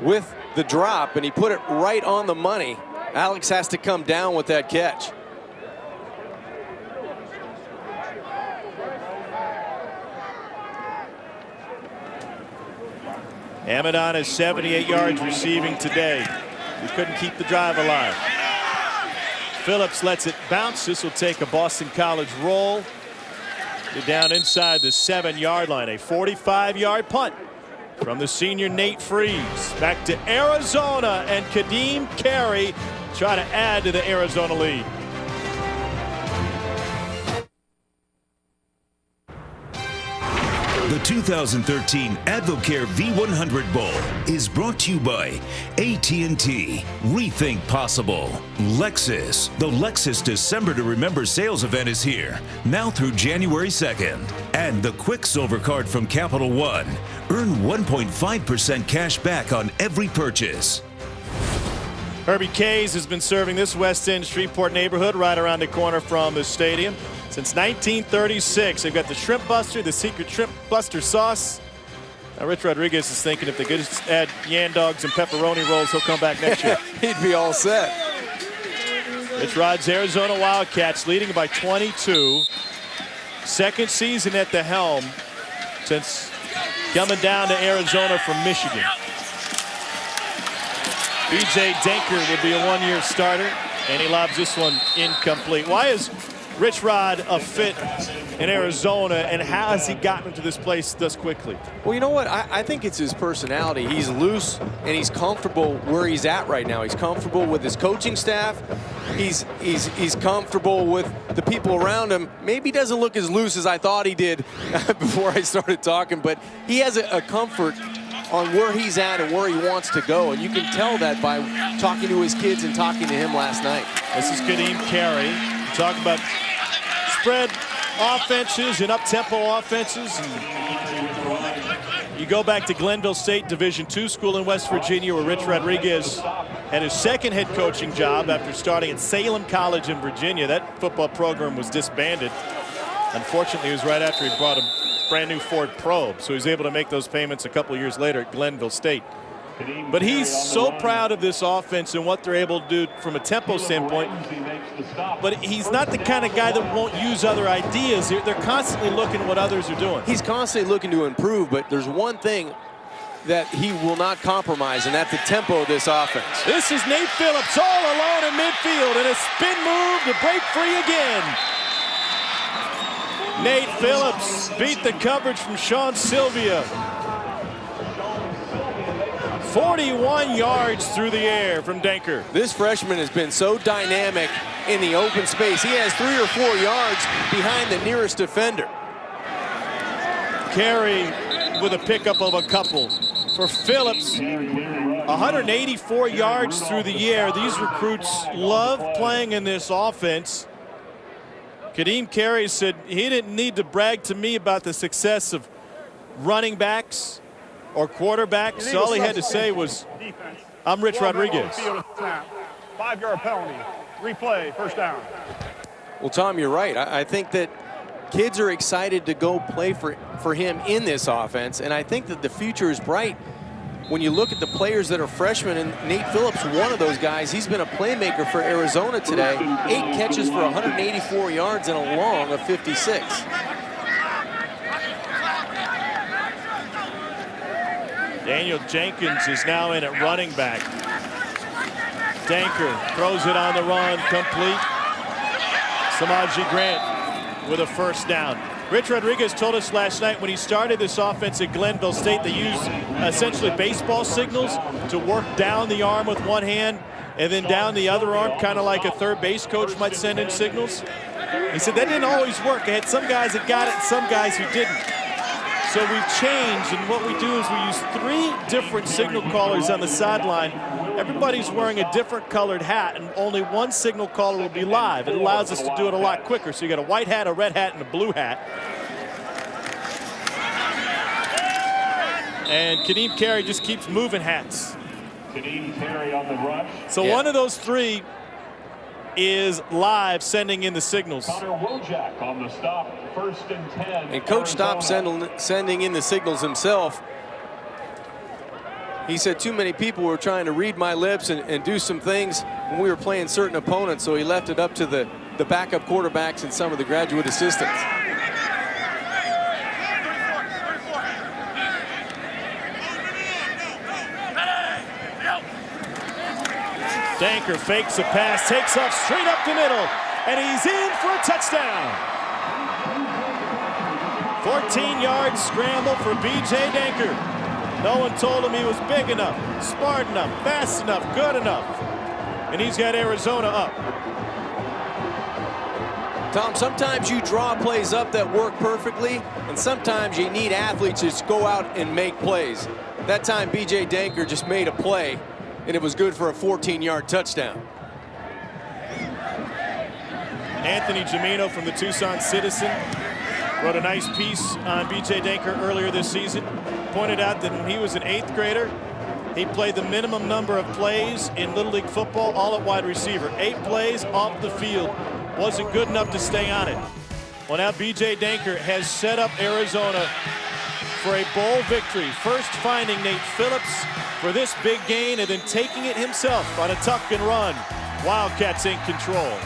with the drop, and he put it right on the money. Alex has to come down with that catch. Amadon has 78 yards receiving today. He couldn't keep the drive alive. Phillips lets it bounce. This will take a Boston College roll. Get down inside the 7-yard line. A 45-yard punt from the senior Nate Freeze. Back to Arizona, and Kadeem Carey try to add to the Arizona lead. The 2013 Advocare V100 Bowl is brought to you by AT&T, Rethink Possible, Lexus. The Lexus December to Remember sales event is here, now through January 2nd. And the Quicksilver card from Capital One. Earn 1.5% cash back on every purchase. Herbie Kays has been serving this West End Shreveport neighborhood right around the corner from the stadium since 1936. They've got the Shrimp Buster, the secret Shrimp Buster sauce. Now Rich Rodriguez is thinking if they could just add Yan Dogs and pepperoni rolls, he'll come back next year. He'd be all set. Rich Rod's Arizona Wildcats leading by 22. Second season at the helm since coming down to Arizona from Michigan. B.J. Denker would be a one-year starter, and he lobs this one incomplete. Why is Rich Rod a fit in Arizona, and how has he gotten to this place thus quickly? Well, you know what? I think it's his personality. He's loose, and he's comfortable where he's at right now. He's comfortable with his coaching staff. He's comfortable with the people around him. Maybe doesn't look as loose as I thought he did before I started talking, but he has a comfort on where he's at and where he wants to go, and you can tell that by talking to his kids and talking to him last night. This is Kadeem Carey. Talk about spread offenses and up-tempo offenses. And you go back to Glenville State Division II school in West Virginia, where Rich Rodriguez had his second head coaching job after starting at Salem College in Virginia. That football program was disbanded. Unfortunately, it was right after he brought a brand new Ford Probe, so he was able to make those payments a couple years later at Glenville State. But he's so proud of this offense and what they're able to do from a tempo standpoint. But he's not the kind of guy that won't use other ideas. They're constantly looking at what others are doing. He's constantly looking to improve, but there's one thing that he will not compromise, and that's the tempo of this offense. This is Nate Phillips all alone in midfield, and a spin move to break free again. Nate Phillips beat the coverage from Sean Sylvia. 41 yards through the air from Denker. This freshman has been so dynamic in the open space. He has 3 or 4 yards behind the nearest defender. Carey with a pickup of a couple. For Phillips, 184 yards through the air. These recruits love playing in this offense. Kadeem Carey said he didn't need to brag to me about the success of running backs or quarterbacks. All he had to say was, I'm Rich Rodriguez. 5-yard penalty, replay, first down. Well, Tom, you're right. I think that kids are excited to go play for him in this offense, and I think that the future is bright. When you look at the players that are freshmen, and Nate Phillips, one of those guys, he's been a playmaker for Arizona today. 8 catches for 184 yards and a long of 56. Daniel Jenkins is now in at running back. Denker throws it on the run, complete. Samaji Grant with a first down. Rich Rodriguez told us last night when he started this offense at Glenville State, they used essentially baseball signals to work down the arm with one hand and then down the other arm, kind of like a third base coach might send in signals. He said that didn't always work. I had some guys that got it and some guys who didn't. So we've changed, and what we do is we use 3 different signal callers on the sideline. Everybody's wearing a different colored hat, and only one signal caller will be live. It allows us to do it a lot quicker. So you got a white hat, a red hat, and a blue hat. And Kadeem Carey just keeps moving hats. Kadeem Carey on the rush. So one of those 3 is live, sending in the signals. Connor Wojak on the stop, 1st and 10. And Coach stopped sending in the signals himself. He said too many people were trying to read my lips and do some things when we were playing certain opponents, so he left it up to the backup quarterbacks and some of the graduate assistants. Danker fakes a pass, takes off straight up the middle, and he's in for a touchdown. 14-yard scramble for B.J. Danker. No one told him he was big enough, smart enough, fast enough, good enough. And he's got Arizona up. Tom, sometimes you draw plays up that work perfectly, and sometimes you need athletes to just go out and make plays. That time, B.J. Danker just made a play, and it was good for a 14-yard touchdown. Anthony Gimino from the Tucson Citizen wrote a nice piece on B.J. Danker earlier this season. Pointed out that when he was an 8th grader, he played the minimum number of plays in Little League football, all at wide receiver. 8 plays off the field. Wasn't good enough to stay on it. Well, now B.J. Danker has set up Arizona for a bowl victory. First finding Nate Phillips for this big gain and then taking it himself on a tuck and run. Wildcats in control.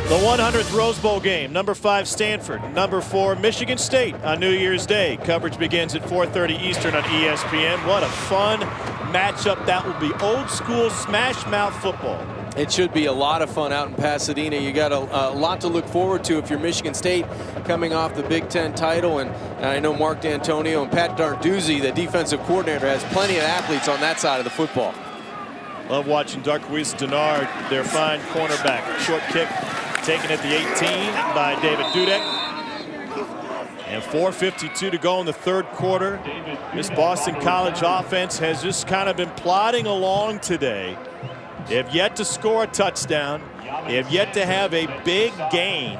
The 100th Rose Bowl game, number 5 Stanford, number 4 Michigan State on New Year's Day. Coverage begins at 4:30 Eastern on ESPN. What a fun matchup that will be. Old school smash mouth football. It should be a lot of fun out in Pasadena. You got a lot to look forward to if you're Michigan State, coming off the Big Ten title. And I know Mark D'Antonio and Pat Narduzzi, the defensive coordinator, has plenty of athletes on that side of the football. Love watching Darquise Dennard, their fine cornerback. Short kick taken at the 18 by David Dudek. And 4:52 to go in the 3rd quarter. This Boston College offense has just kind of been plodding along today. They have yet to score a touchdown. They have yet to have a big gain.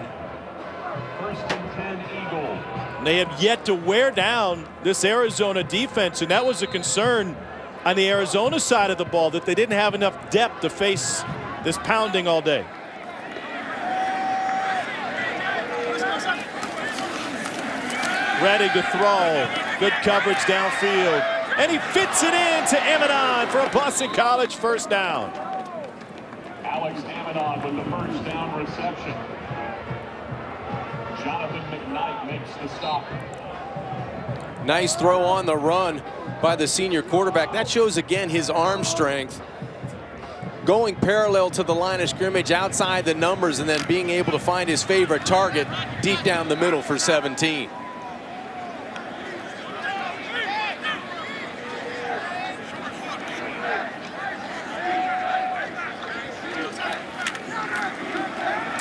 1st and 10 Eagle. They have yet to wear down this Arizona defense, and that was a concern on the Arizona side of the ball, that they didn't have enough depth to face this pounding all day. Ready to throw. Good coverage downfield. And he fits it in to Amenon for a Boston College first down. Alex Amenon with the first down reception. Jonathan McKnight makes the stop. Nice throw on the run by the senior quarterback. That shows again his arm strength. Going parallel to the line of scrimmage outside the numbers and then being able to find his favorite target deep down the middle for 17.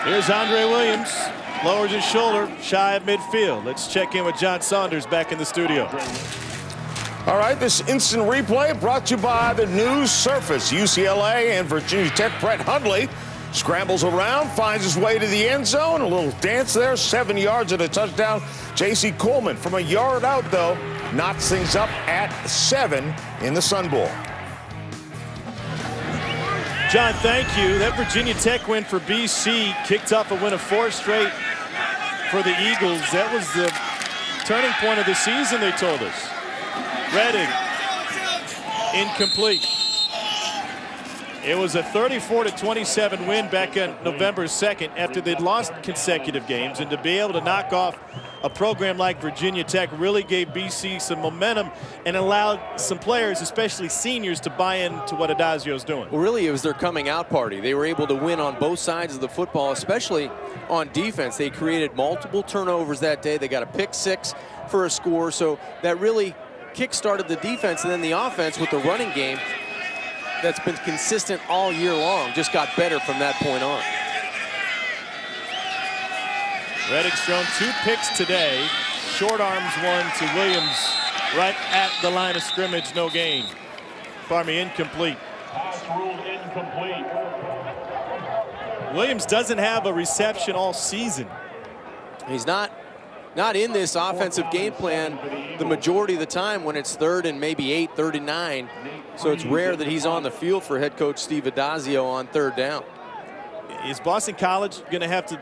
Here's Andre Williams, lowers his shoulder, shy of midfield. Let's check in with John Saunders back in the studio. All right, this instant replay brought to you by the new Surface. UCLA and Virginia Tech. Brett Hundley scrambles around, finds his way to the end zone. A little dance there, 7 yards and a touchdown. J.C. Coleman from a yard out, though, knocks things up at 7 in the Sun Bowl. John, thank you. That Virginia Tech win for BC kicked off a win of 4 straight for the Eagles. That was the turning point of the season, they told us. Redding, incomplete. It was a 34-27 win back on November 2nd after they'd lost consecutive games, and to be able to knock off a program like Virginia Tech really gave BC some momentum and allowed some players, especially seniors, to buy into what Adazio's doing. Well, really, it was their coming out party. They were able to win on both sides of the football, especially on defense. They created multiple turnovers that day. They got a pick six for a score, so that really kick-started the defense, and then the offense with the running game that's been consistent all year long just got better from that point on. Reddick's thrown 2 picks today. Short arms one to Williams right at the line of scrimmage, no gain. Pardon me, incomplete. Pass ruled incomplete. Williams doesn't have a reception all season. He's not in this offensive game plan the majority of the time when it's 3rd and maybe 8, 3rd and 9. So it's rare that he's on the field for head coach Steve Addazio on 3rd down. Is Boston College going to have to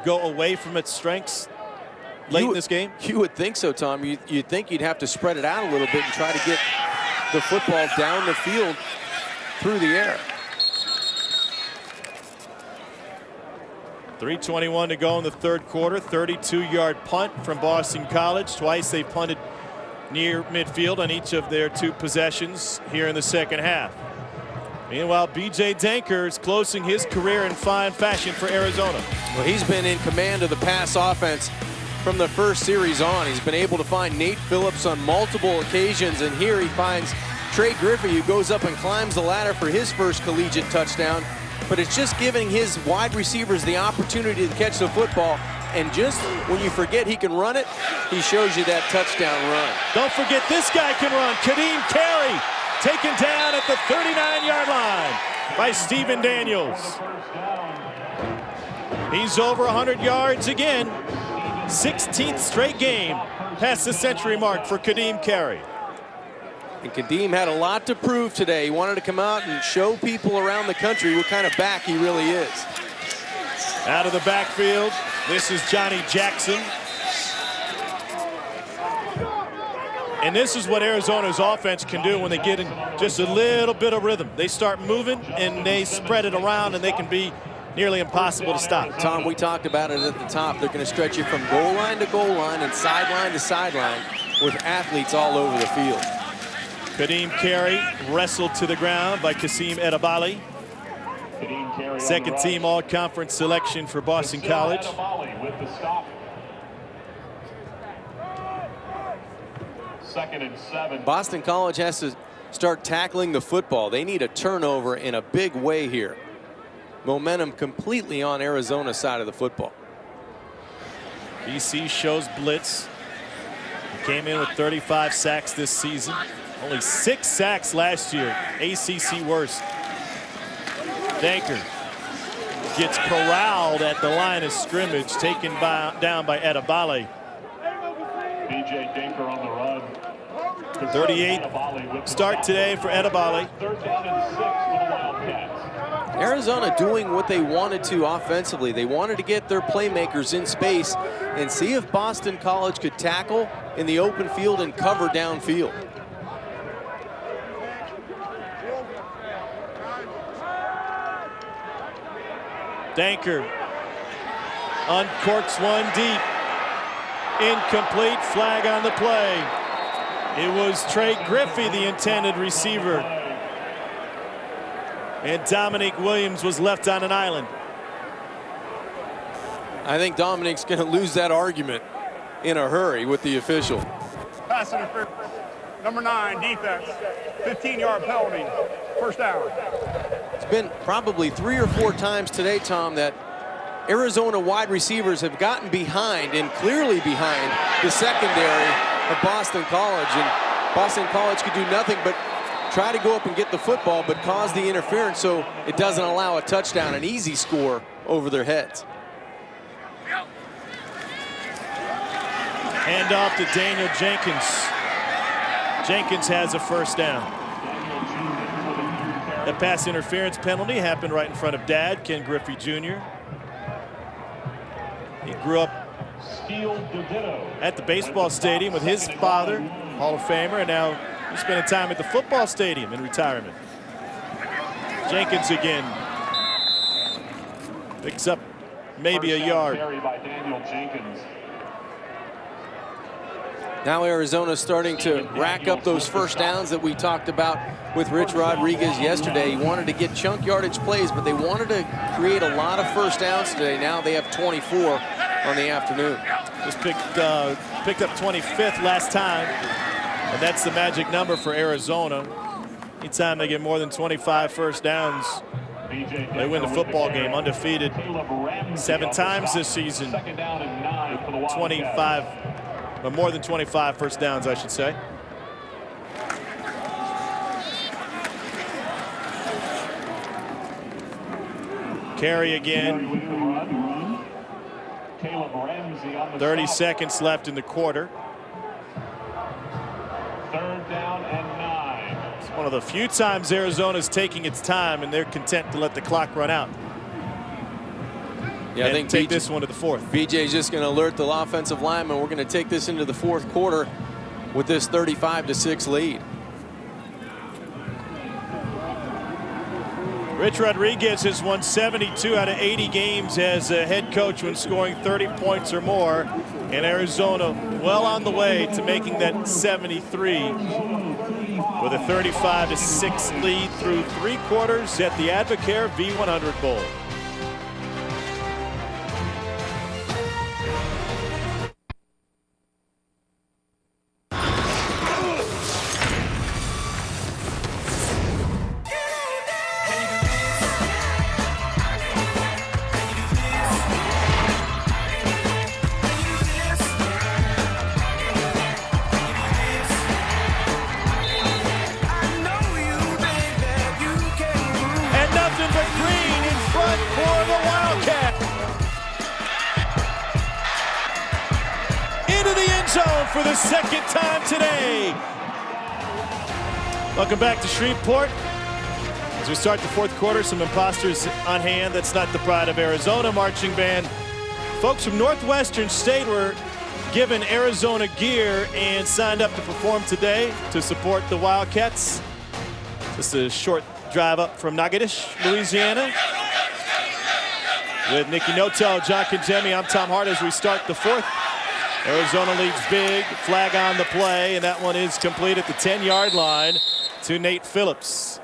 go away from its strengths late in this game? You would think so, Tom. You'd think you'd have to spread it out a little bit and try to get the football down the field through the air. 3:21 to go in the 3rd quarter. 32-yard punt from Boston College. Twice they punted near midfield on each of their 2 possessions here in the 2nd half. Meanwhile, B.J. Danker is closing his career in fine fashion for Arizona. Well, he's been in command of the pass offense from the first series on. He's been able to find Nate Phillips on multiple occasions, and here he finds Trey Griffey, who goes up and climbs the ladder for his first collegiate touchdown. But it's just giving his wide receivers the opportunity to catch the football, and just when you forget he can run it, he shows you that touchdown run. Don't forget this guy can run. Kadeem Carey taken down at the 39-yard line by Stephen Daniels. He's over 100 yards again. 16th straight game past the century mark for Kadeem Carey. And Kadeem had a lot to prove today. He wanted to come out and show people around the country what kind of back he really is. Out of the backfield, this is Johnny Jackson. And this is what Arizona's offense can do when they get in just a little bit of rhythm. They start moving and they spread it around, and they can be nearly impossible to stop. Tom, we talked about it at the top. They're going to stretch you from goal line to goal line and sideline to sideline with athletes all over the field. Kadeem Carey wrestled to the ground by Kasim Edebali. Second team all-conference selection for Boston College. With the stop. 2nd and 7. Boston College has to start tackling the football. They need a turnover in a big way here. Momentum completely on Arizona's side of the football. BC shows blitz. He came in with 35 sacks this season. Only 6 sacks last year. ACC worst. Danker gets corralled at the line of scrimmage, taken down by Edebali. B.J. Danker on the run. 38 start today for Edebali. 3rd down and 6 for the Wildcats. Arizona doing what they wanted to offensively. They wanted to get their playmakers in space and see if Boston College could tackle in the open field and cover downfield. Danker uncorks one deep. Incomplete, flag on the play. It was Trey Griffey, the intended receiver. And Dominique Williams was left on an island. I think Dominique's going to lose that argument in a hurry with the official. Pass interference. Number 9, defense. 15-yard penalty. 1st down. It's been probably 3 or 4 times today, Tom, that Arizona wide receivers have gotten behind and clearly behind the secondary of Boston College. And Boston College could do nothing but try to go up and get the football, but cause the interference so it doesn't allow a touchdown, an easy score over their heads. Hand off to Daniel Jenkins. Jenkins has a 1st down. The pass interference penalty happened right in front of Dad, Ken Griffey Jr. He grew up at the baseball stadium with his father, Hall of Famer, and now he's spending time at the football stadium in retirement. Jenkins again. Picks up maybe a yard. Carry by Daniel Jenkins. Now Arizona's starting to rack up those first downs that we talked about with Rich Rodriguez yesterday. He wanted to get chunk yardage plays, but they wanted to create a lot of first downs today. Now they have 24 on the afternoon. Just picked up 25th last time, and that's the magic number for Arizona. Anytime they get more than 25 first downs, they win the football game. Undefeated 7 times this season. 25, or more than 25 first downs, I should say. Carry again. 30 seconds left in the quarter. 3rd down and 9. It's one of the few times Arizona's taking its time, and they're content to let the clock run out. Yeah, I think take this one to the 4th. BJ's just going to alert the offensive lineman. We're going to take this into the 4th quarter with this 35-6 lead. Rich Rodriguez has won 72 out of 80 games as a head coach when scoring 30 points or more. And Arizona well on the way to making that 73 with a 35-6 lead through 3 quarters at the Advocare V100 Bowl. For the 2nd time today. Welcome back to Shreveport. As we start the 4th quarter, some imposters on hand. That's not the Pride of Arizona marching band. Folks from Northwestern State were given Arizona gear and signed up to perform today to support the Wildcats. Just a short drive up from Natchitoches, Louisiana. With Nicky Notel, John Congemi, I'm Tom Hart as we start the 4th. Arizona leads big, flag on the play, and that one is complete at the 10-yard line to Nate Phillips.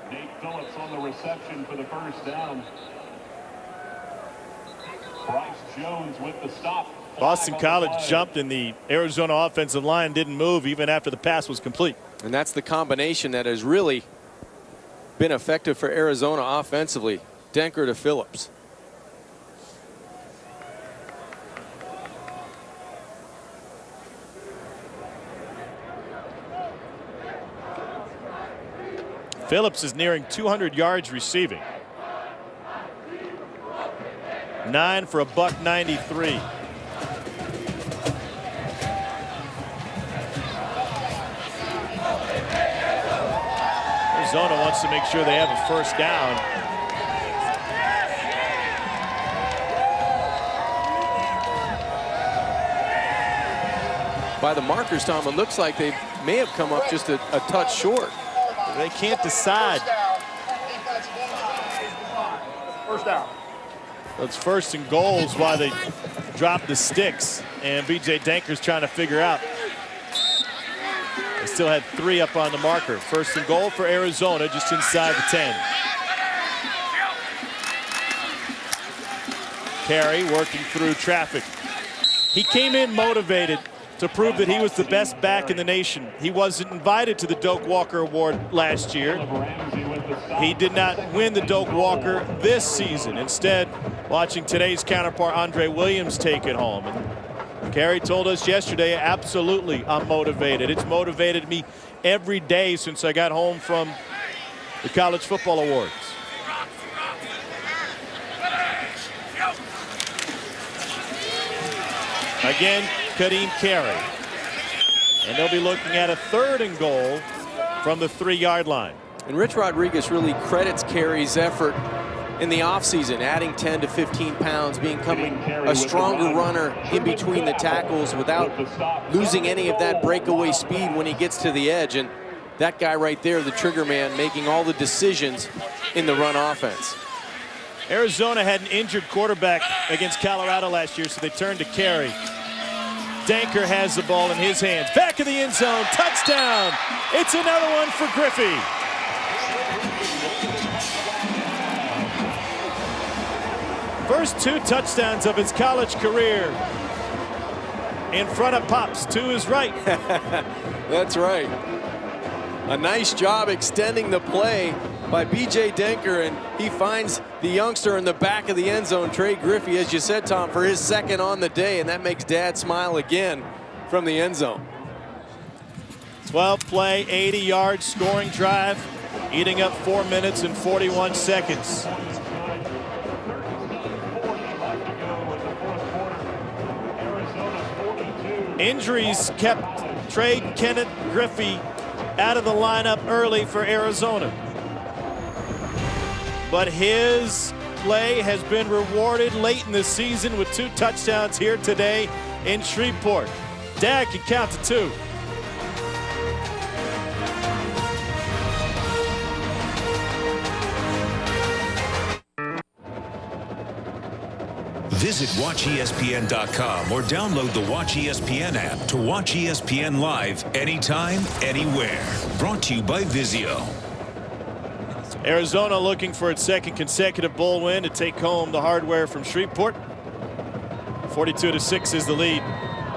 Nate Phillips on the reception for the 1st down. Bryce Jones with the stop. Boston College jumped and the Arizona offensive line didn't move even after the pass was complete. And that's the combination that has really been effective for Arizona offensively. Denker to Phillips. Phillips is nearing 200 yards receiving. 9 for $193. Arizona wants to make sure they have a 1st down. By the markers, Tom, it looks like they may have come up just a touch short. They can't decide. 1st down. It's 1st and goals while they drop the sticks, and BJ Denker's trying to figure out. They still had 3 up on the marker. 1st and goal for Arizona, just inside the 10. Carey working through traffic. He came in motivated to prove that he was the best back in the nation. He wasn't invited to the Doak Walker Award last year. He did not win the Doak Walker this season. Instead, watching today's counterpart Andre Williams take it home. And Carey told us yesterday, absolutely, I'm motivated. It's motivated me every day since I got home from the College Football Awards. Again, Kadeem Carey. And they'll be looking at a 3rd and goal from the 3-yard line. And Rich Rodriguez really credits Carey's effort in the offseason, adding 10 to 15 pounds, becoming a stronger runner in between the tackles without losing any of that breakaway speed when he gets to the edge. And that guy right there, the trigger man, making all the decisions in the run offense. Arizona had an injured quarterback against Colorado last year, so they turned to Carey. Danker has the ball in his hands. Back of the end zone, touchdown. It's another one for Griffey. First 2 touchdowns of his college career in front of Pops to his right. That's right. A nice job extending the play by B.J. Danker, and he finds the youngster in the back of the end zone, Trey Griffey, as you said, Tom, for his second on the day, and that makes Dad smile again from the end zone. 12-play, 80-yard scoring drive, eating up 4 minutes and 41 seconds. Injuries kept Trey Kenneth Griffey out of the lineup early for Arizona. But his play has been rewarded late in the season with 2 touchdowns here today in Shreveport. Dad can count to 2. Visit WatchESPN.com or download the Watch ESPN app to watch ESPN live anytime, anywhere. Brought to you by Vizio. Arizona looking for its second consecutive bowl win to take home the hardware from Shreveport. 42-6 is the lead.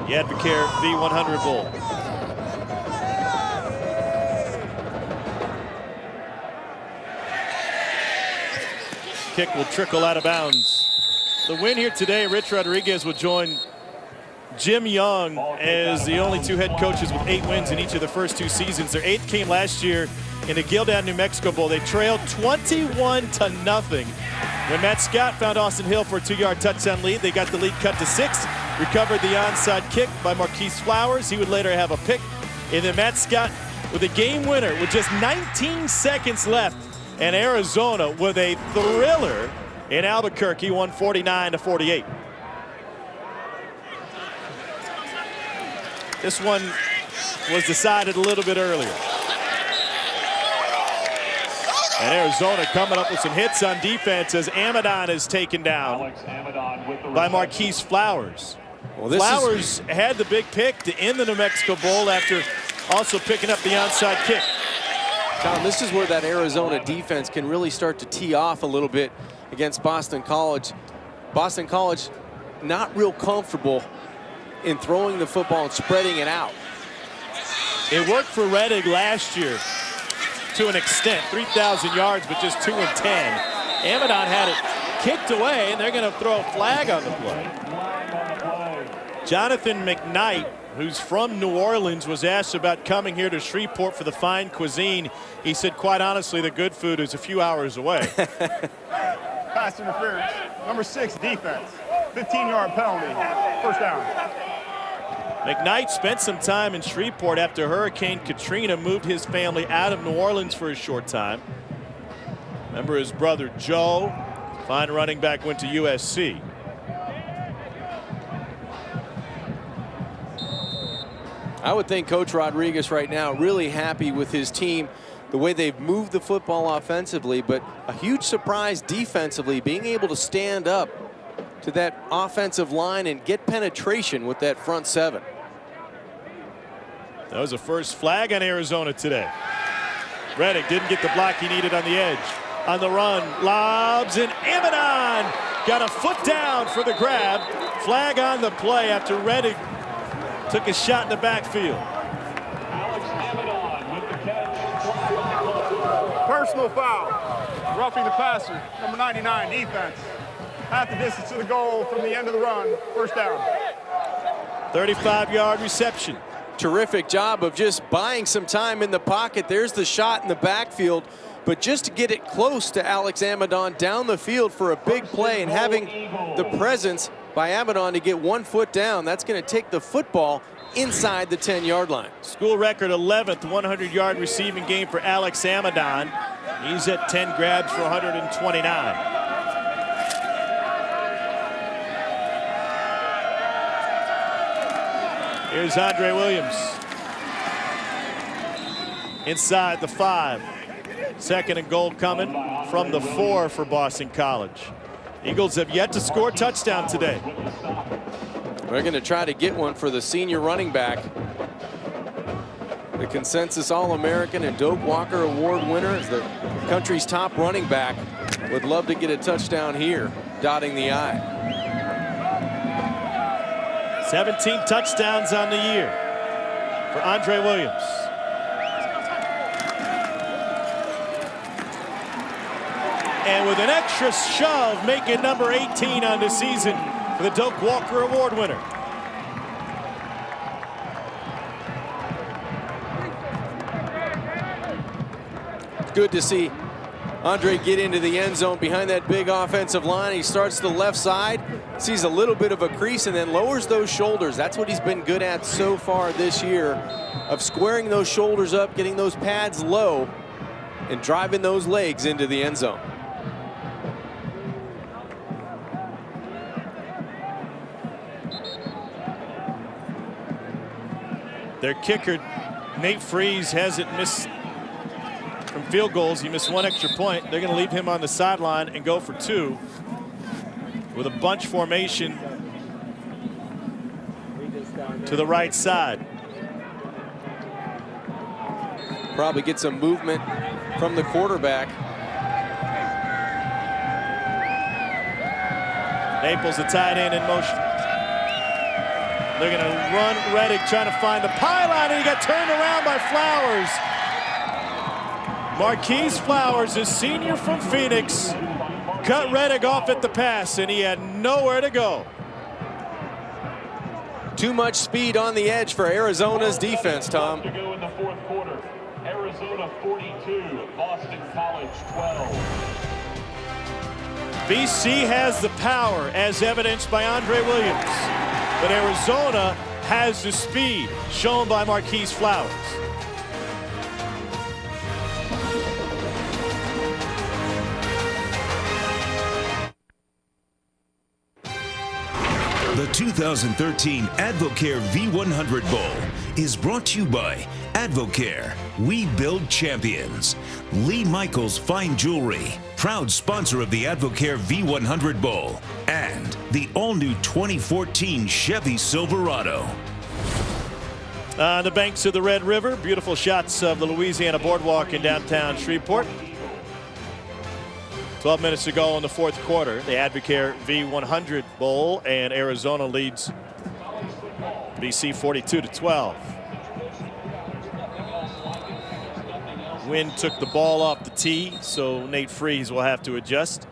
The Advocare V100 Bowl. Kick will trickle out of bounds. The win here today, Rich Rodriguez will join Jim Young as the only 2 head coaches with 8 wins in each of the first 2 seasons. Their 8th came last year in the Gildan, New Mexico Bowl. They trailed 21-0 when Matt Scott found Austin Hill for a 2-yard touchdown lead. They got the lead cut to 6, recovered the onside kick by Marquise Flowers. He would later have a pick. And then Matt Scott with a game winner with just 19 seconds left. And Arizona with a thriller in Albuquerque, won 49-48. This one was decided a little bit earlier. And Arizona coming up with some hits on defense as Amidon is taken down by Marquise Flowers. Well, Flowers had the big pick to end the New Mexico Bowl after also picking up the onside kick. Tom, this is where that Arizona defense can really start to tee off a little bit against Boston College. Boston College not real comfortable in throwing the football and spreading it out. It worked for Rettig last year to an extent, 3,000 yards, but just 2 and 10. Amidon had it kicked away, and they're going to throw a flag on the play. Jonathan McKnight, who's from New Orleans, was asked about coming here to Shreveport for the fine cuisine. He said, quite honestly, the good food is a few hours away. Pass interference. Number 6, defense. 15-yard penalty. First down. McKnight spent some time in Shreveport after Hurricane Katrina moved his family out of New Orleans for a short time. Remember his brother Joe, fine running back, went to USC. I would think Coach Rodriguez right now really happy with his team, the way they've moved the football offensively, but a huge surprise defensively, being able to stand up to that offensive line and get penetration with that front 7. That was a first flag on Arizona today. Rettig didn't get the block he needed on the edge. On the run, lobs, and Amidon got a foot down for the grab. Flag on the play after Rettig took a shot in the backfield. Alex Amidon with the catch. Personal foul. Roughing the passer. Number 99, defense. Half the distance to the goal from the end of the run. First down. 35-yard reception. Terrific job of just buying some time in the pocket. There's the shot in the backfield. But just to get it close to Alex Amidon down the field for a big play and having the presence by Amidon to get 1 foot down, that's going to take the football inside the 10-yard line. School record 11th 100-yard receiving game for Alex Amidon. He's at 10 grabs for 129. Here's Andre Williams. inside the 5. 2nd and goal coming from the 4 for Boston College. Eagles have yet to score a touchdown today. They're going to try to get one for the senior running back. The consensus All-American and Doak Walker Award winner is the country's top running back. Would love to get a touchdown here, dotting the I. 17 touchdowns on the year for Andre Williams. And with an extra shove, making number 18 on the season for the Doak Walker Award winner. Good to see Andre get into the end zone behind that big offensive line. He starts to the left side, sees a little bit of a crease, and then lowers those shoulders. That's what he's been good at so far this year, of squaring those shoulders up, getting those pads low, and driving those legs into the end zone. Their kicker, Nate Freeze, hasn't missed from field goals. He missed 1 extra point. They're going to leave him on the sideline and go for 2 with a bunch formation to the right side. Probably get some movement from the quarterback. Naples, the tight end, in motion. They're going to run Reddick, trying to find the pylon, and he got turned around by Flowers. Marquise Flowers, a senior from Phoenix, cut Reddick off at the pass, and he had nowhere to go. Too much speed on the edge for Arizona's defense, Tom. To go in the 4th quarter. Arizona 42, Boston College 12. BC has the power, as evidenced by Andre Williams, but Arizona has the speed, shown by Marquise Flowers. The 2013 Advocare V100 Bowl is brought to you by Advocare. We build champions. Lee Michaels Fine Jewelry, proud sponsor of the Advocare V100 Bowl, and the all-new 2014 Chevy Silverado. On the banks of the Red River, beautiful shots of the Louisiana Boardwalk in downtown Shreveport. 12 minutes to go in the 4th quarter. The Advocare V100 Bowl, and Arizona leads BC 42-12. Wind took the ball off the tee, so Nate Freeze will have to adjust.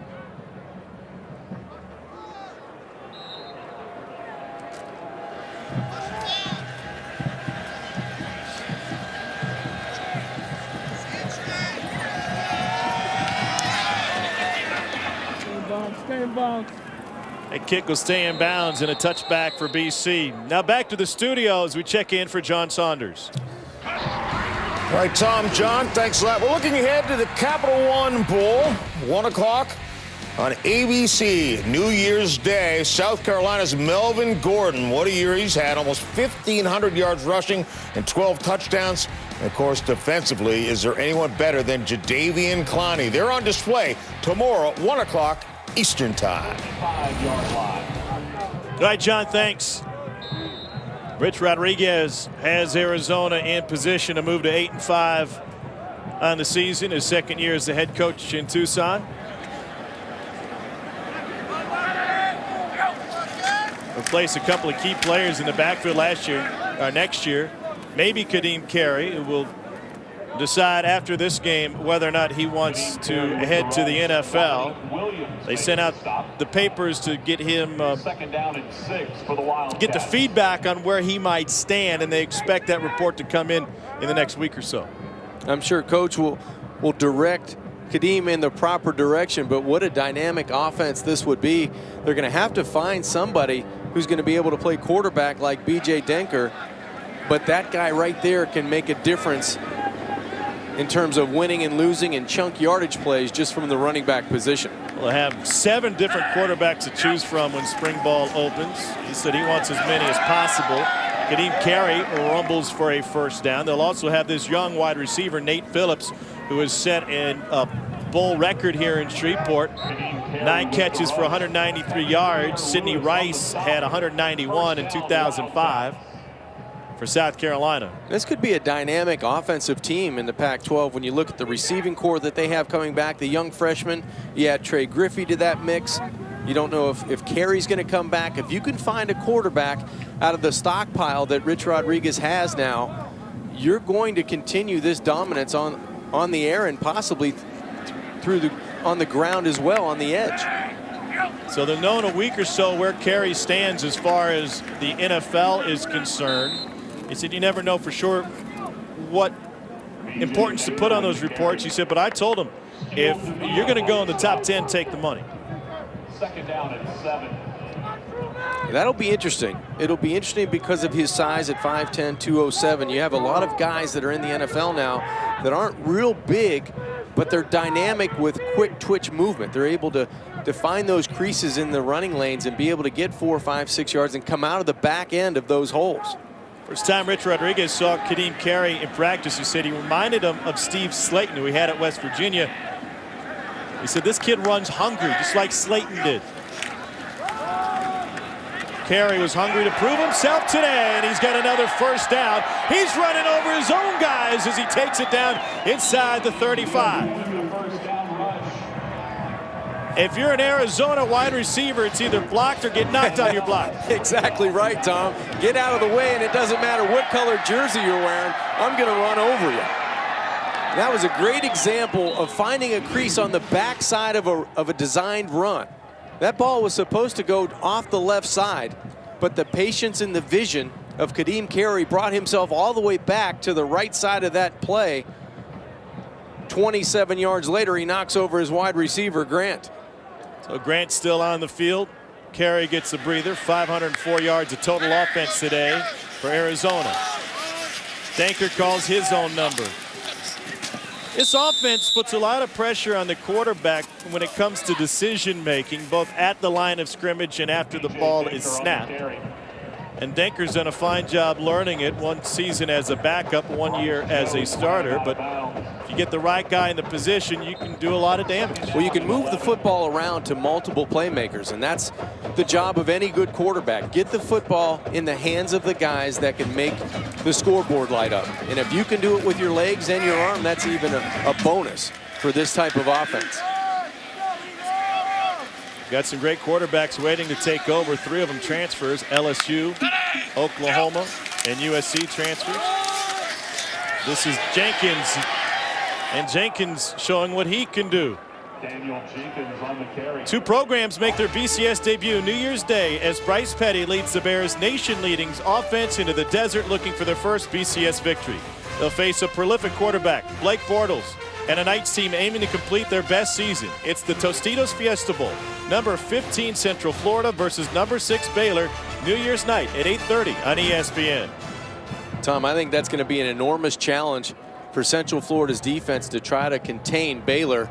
That kick will stay in bounds, and a touchback for BC. Now back to the studio as we check in for John Saunders. All right, Tom, John, thanks a lot. We're looking ahead to the Capital One Bowl, 1 o'clock on ABC, New Year's Day. South Carolina's Melvin Gordon, what a year he's had, almost 1,500 yards rushing and 12 touchdowns. And of course, defensively, is there anyone better than Jadeveon Clowney? They're on display tomorrow at 1 o'clock Eastern Time. 5-yard line. All right, John, thanks. Rich Rodriguez has Arizona in position to move to 8-5 on the season, his 2nd year as the head coach in Tucson. Replaced a couple of key players in the backfield next year. Maybe Kadeem Carey, who will decide after this game whether or not he wants to head to the NFL. They sent out the papers to get him get the feedback on where he might stand, and they expect that report to come in the next week or so. I'm sure Coach will direct Kadeem in the proper direction, but what a dynamic offense this would be. They're going to have to find somebody who's going to be able to play quarterback like B.J. Denker, but that guy right there can make a difference in terms of winning and losing and chunk yardage plays just from the running back position. We'll have 7 different quarterbacks to choose from when spring ball opens. He said he wants as many as possible. Kadeem Carey rumbles for a first down. They'll also have this young wide receiver, Nate Phillips, who has set a bowl record here in Shreveport. 9 catches for 193 yards. Sidney Rice had 191 in 2005 for South Carolina. This could be a dynamic offensive team in the Pac-12 when you look at the receiving core that they have coming back, the young freshmen. You add Trey Griffey to that mix. You don't know if Carey's going to come back. If you can find a quarterback out of the stockpile that Rich Rodriguez has now, you're going to continue this dominance on the air and possibly on the ground as well on the edge. So they'll know in a week or so where Carey stands as far as the NFL is concerned. He said you never know for sure what importance to put on those reports. He said, but I told him, if you're going to go in the top 10, take the money. Second down and 7. That'll be interesting. It'll be interesting because of his size at 5'10", 207. You have a lot of guys that are in the NFL now that aren't real big, but they're dynamic with quick twitch movement. They're able to find those creases in the running lanes and be able to get 4, 5, 6 yards and come out of the back end of those holes. First time Rich Rodriguez saw Kadeem Carey in practice, he said he reminded him of Steve Slayton, who he had at West Virginia. He said this kid runs hungry, just like Slayton did. Carey was hungry to prove himself today, and he's got another first down. He's running over his own guys as he takes it down inside the 35. If you're an Arizona wide receiver, it's either blocked or get knocked on your block. Exactly right, Tom. Get out of the way, and it doesn't matter what color jersey you're wearing. I'm going to run over you. That was a great example of finding a crease on the backside of a designed run. That ball was supposed to go off the left side, but the patience and the vision of Kadeem Carey brought himself all the way back to the right side of that play. 27 yards later, he knocks over his wide receiver, Grant. So Grant's still on the field. Carey gets a breather. 504 yards of total offense today for Arizona. Danker calls his own number. This offense puts a lot of pressure on the quarterback when it comes to decision making, both at the line of scrimmage and after the ball is snapped. And Danker's done a fine job learning it. 1 season as a backup, 1 year as a starter. But if you get the right guy in the position, you can do a lot of damage. Well, you can move the football around to multiple playmakers, and that's the job of any good quarterback. Get the football in the hands of the guys that can make the scoreboard light up. And if you can do it with your legs and your arm, that's even a bonus for this type of offense. Got some great quarterbacks waiting to take over. 3 of them transfers. LSU, Oklahoma, and USC transfers. This is Jenkins. And Jenkins showing what he can do. Daniel Jenkins on the carry. 2 programs make their BCS debut New Year's Day as Bryce Petty leads the Bears' nation-leading offense into the desert looking for their first BCS victory. They'll face a prolific quarterback, Blake Bortles, and a Knights team aiming to complete their best season. It's the Tostitos Fiesta Bowl. Number 15 Central Florida versus number 6 Baylor, New Year's night at 8:30 on ESPN. Tom, I think that's going to be an enormous challenge for Central Florida's defense to try to contain Baylor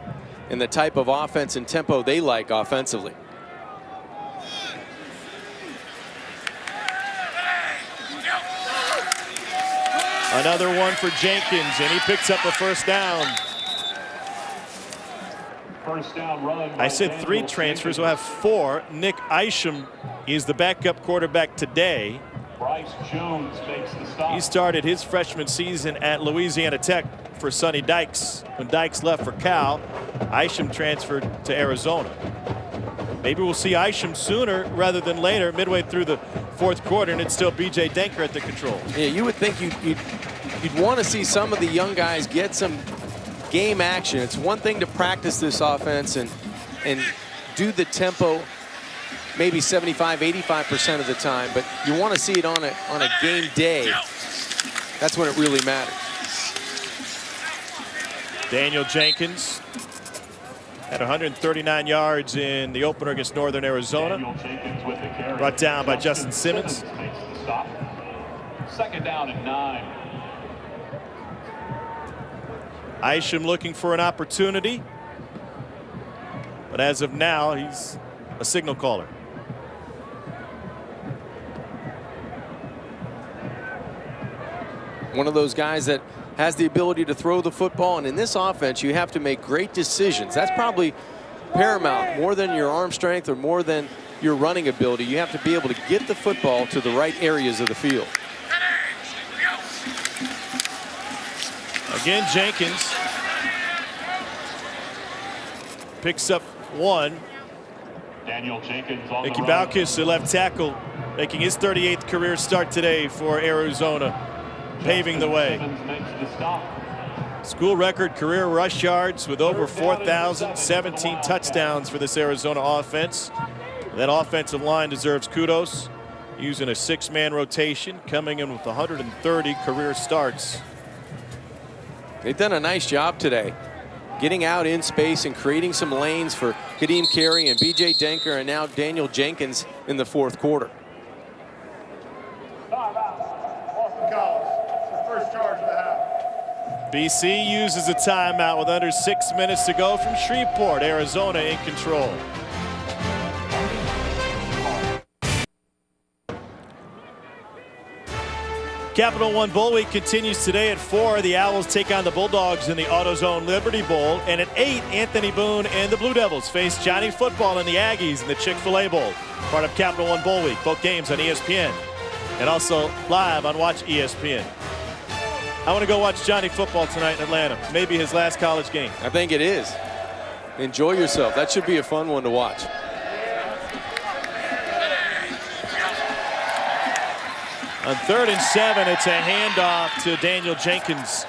in the type of offense and tempo they like offensively. Another one for Jenkins, and he picks up a first down. First down run. I said 3 transfers. We'll have 4. Nick Isham is the backup quarterback today. Bryce Jones makes the stop. He started his freshman season at Louisiana Tech for Sonny Dykes. When Dykes left for Cal, Isham transferred to Arizona. Maybe we'll see Isham sooner rather than later, midway through the 4th quarter, and it's still B.J. Danker at the control. Yeah, you would think you'd want to see some of the young guys get some game action. It's one thing to practice this offense and do the tempo maybe 75-85% of the time, but you want to see it on a game day. That's when it really matters. Daniel Jenkins had 139 yards in the opener against Northern Arizona. Brought down by Justin Simmons. Second down and 9. Isham looking for an opportunity, but as of now, he's a signal caller. one of those guys that has the ability to throw the football. And in this offense, you have to make great decisions. That's probably paramount, more than your arm strength or more than your running ability. You have to be able to get the football to the right areas of the field. Again, Jenkins picks up 1. Daniel Jenkins on Mickey the run. Balkus, the left tackle, making his 38th career start today for Arizona, paving the way. School record career rush yards with over 4,000, 17 touchdowns for this Arizona offense. That offensive line deserves kudos, using a 6-man rotation, coming in with 130 career starts. They've done a nice job today, getting out in space and creating some lanes for Kadeem Carey and B.J. Denker and now Daniel Jenkins in the 4th quarter. Boston College, the first charge of the half. BC uses a timeout with under 6 minutes to go from Shreveport. Arizona in control. Capital One Bowl Week continues today at 4. The Owls take on the Bulldogs in the AutoZone Liberty Bowl. And at 8, Anthony Boone and the Blue Devils face Johnny Football and the Aggies in the Chick-fil-A Bowl. Part of Capital One Bowl Week. Both games on ESPN. And also live on Watch ESPN. I want to go watch Johnny Football tonight in Atlanta. Maybe his last college game. I think it is. Enjoy yourself. That should be a fun one to watch. On 3rd and 7, it's a handoff to Daniel Jenkins.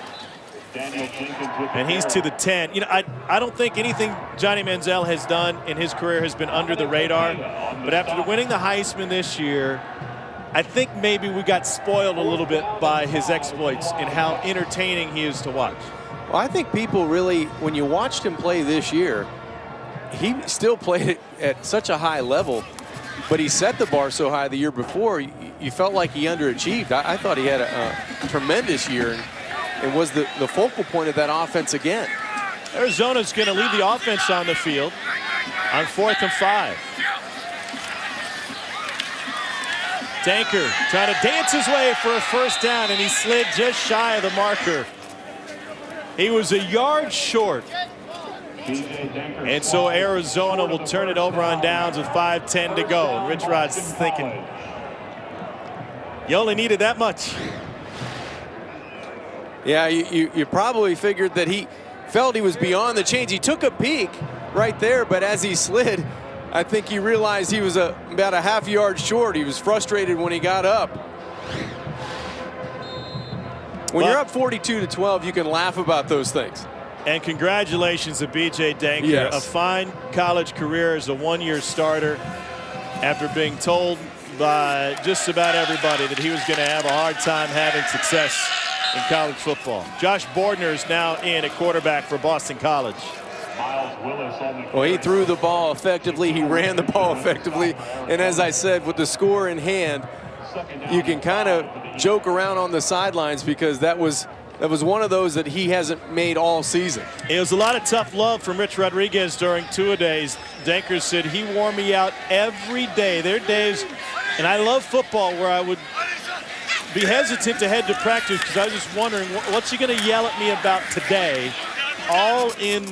And he's to the 10. You know, I don't think anything Johnny Manziel has done in his career has been under the radar. But after winning the Heisman this year, I think maybe we got spoiled a little bit by his exploits and how entertaining he is to watch. Well, I think people really, when you watched him play this year, he still played it at such a high level, but he set the bar so high the year before, you felt like he underachieved. I thought he had a tremendous year and was the focal point of that offense again. Arizona's going to lead the offense on the field on 4th and 5. Denker trying to dance his way for a first down, and he slid just shy of the marker. He was a yard short. And so Arizona will turn it over on downs with 5:10 to go. And Rich Rod's thinking, you only needed that much. Yeah, you probably figured that he felt he was beyond the chains. He took a peek right there, but as he slid, I think he realized he was about a half yard short. He was frustrated when he got up. When you're up 42-12, you can laugh about those things. And congratulations to B.J. Denker. Yes. A fine college career as a 1-year starter after being told by just about everybody that he was going to have a hard time having success in college football. Josh Bordner is now in at quarterback for Boston College. Well, he threw the ball effectively. He ran the ball effectively. And as I said, with the score in hand, you can kind of joke around on the sidelines because that was one of those that he hasn't made all season. It was a lot of tough love from Rich Rodriguez during two-a-days. Denker said he wore me out every day. There are days, and I love football, where I would be hesitant to head to practice because I was just wondering, what's he going to yell at me about today? All in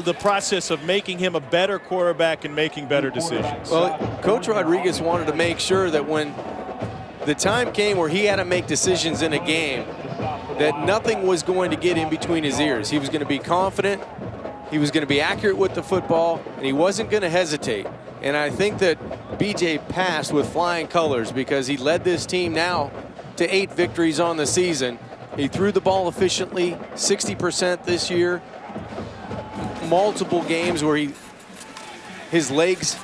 the process of making him a better quarterback and making better decisions. Well, Coach Rodriguez wanted to make sure that when the time came where he had to make decisions in a game, that nothing was going to get in between his ears. He was going to be confident, he was going to be accurate with the football, and he wasn't going to hesitate. And I think that BJ passed with flying colors because he led this team now to 8 victories on the season. He threw the ball efficiently, 60% this year. Multiple games where his legs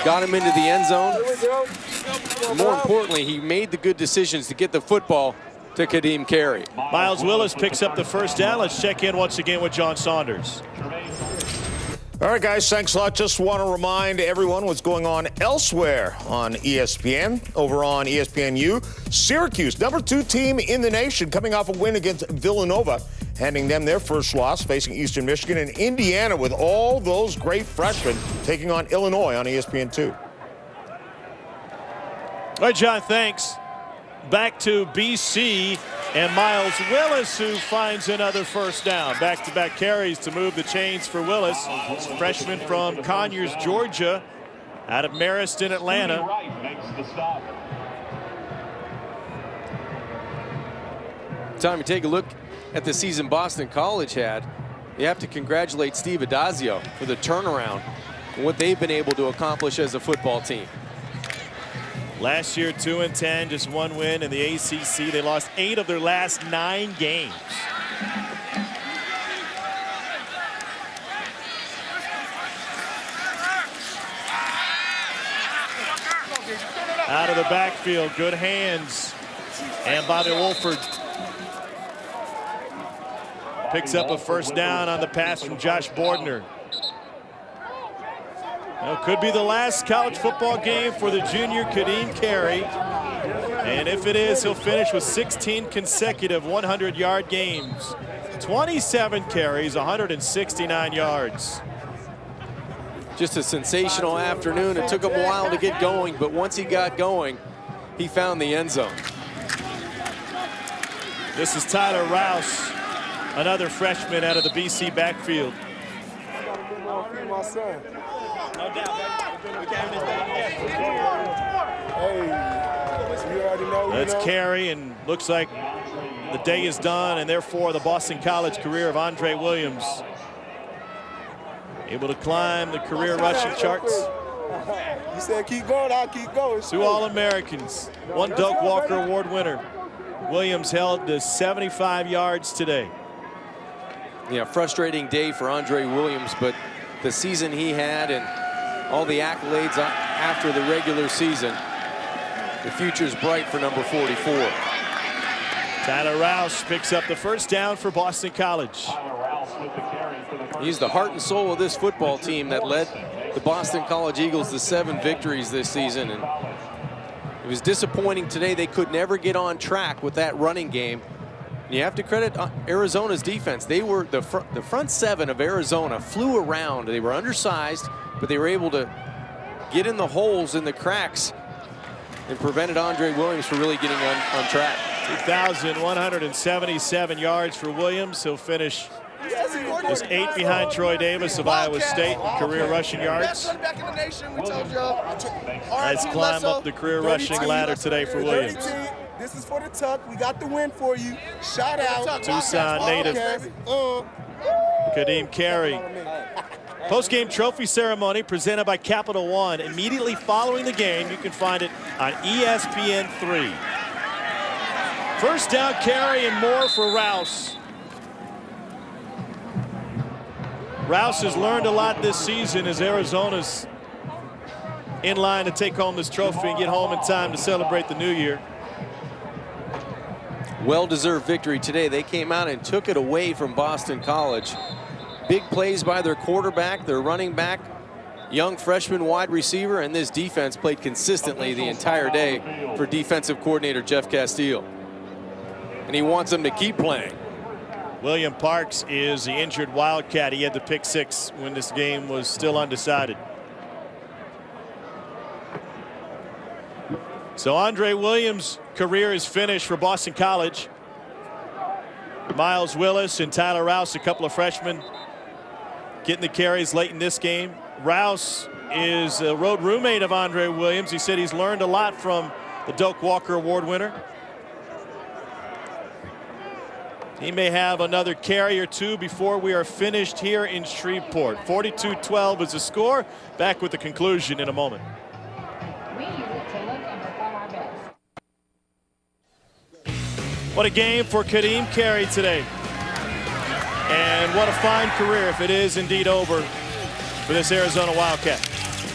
got him into the end zone. More importantly, he made the good decisions to get the football to Kadeem Carey. Miles Willis picks up the first down. Let's check in once again with John Saunders. All right, guys, thanks a lot. Just want to remind everyone what's going on elsewhere on ESPN. Over on ESPNU, Syracuse, #2 team in the nation, coming off a win against Villanova, handing them their first loss, facing Eastern Michigan, and Indiana with all those great freshmen taking on Illinois on ESPN2. All right, John, thanks. back to BC, and Miles Willis, who finds another first down. Back-to-back carries to move the chains for Willis. Freshman from Conyers, Georgia, out of Marist, Atlanta. Time to take a look at the season Boston College had. You have to congratulate Steve Adazio for the turnaround and what they've been able to accomplish as a football team. Last year, 2-10, just one win in the ACC. They lost 8 of their last 9 games. Out of the backfield, good hands. And Bobby Wolford picks up a first down on the pass from Josh Bordner. Well, could be the last college football game for the junior Kadeem Carey. And if it is, he'll finish with 16 consecutive 100-yard games. 27 carries, 169 yards. Just a sensational afternoon. It took him a while to get going, but once he got going, he found the end zone. This is Tyler Rouse, another freshman out of the BC backfield. That's Carey, and looks like the day is done, and therefore the Boston College career of Andre Williams. Able to climb the career rushing charts. You said keep going, I'll keep going. 2 All-Americans, 1 Doak Walker Award winner. Williams held to 75 yards today. Yeah, frustrating day for Andre Williams, but the season he had and all the accolades after the regular season, the future's bright for number 44. Tyler Rouse picks up the first down for Boston College. He's the heart and soul of this football team that led the Boston College Eagles to 7 victories this season. And it was disappointing today. They could never get on track with that running game. And you have to credit Arizona's defense. They were the front 7 of Arizona flew around. They were undersized, but they were able to get in the holes in the cracks and prevented Andre Williams from really getting on track. 2,177 yards for Williams. He'll finish just 8 behind Troy Davis of Iowa State in career rushing yards. Nice climb up the career rushing ladder today for Williams. This is for the Tuck. We got the win for you. Shout out. Tucson native Kadeem Carey. Post-game trophy ceremony presented by Capital One. Immediately following the game, you can find it on ESPN3. First down carry and more for Rouse. Rouse has learned a lot this season as Arizona's in line to take home this trophy and get home in time to celebrate the new year. Well-deserved victory today. They came out and took it away from Boston College. Big plays by their quarterback, their running back, young freshman wide receiver, and this defense played consistently the entire day for defensive coordinator Jeff Castile. And he wants them to keep playing. William Parks is the injured Wildcat. He had the pick 6 when this game was still undecided. So Andre Williams' career is finished for Boston College. Miles Willis and Tyler Rouse, a couple of freshmen, getting the carries late in this game. Rouse is a road roommate of Andre Williams. He said he's learned a lot from the Doak Walker Award winner. He may have another carry or 2 before we are finished here in Shreveport. 42-12 is the score. Back with the conclusion in a moment. What a game for Kadeem Carey today. And what a fine career if it is indeed over for this Arizona Wildcat.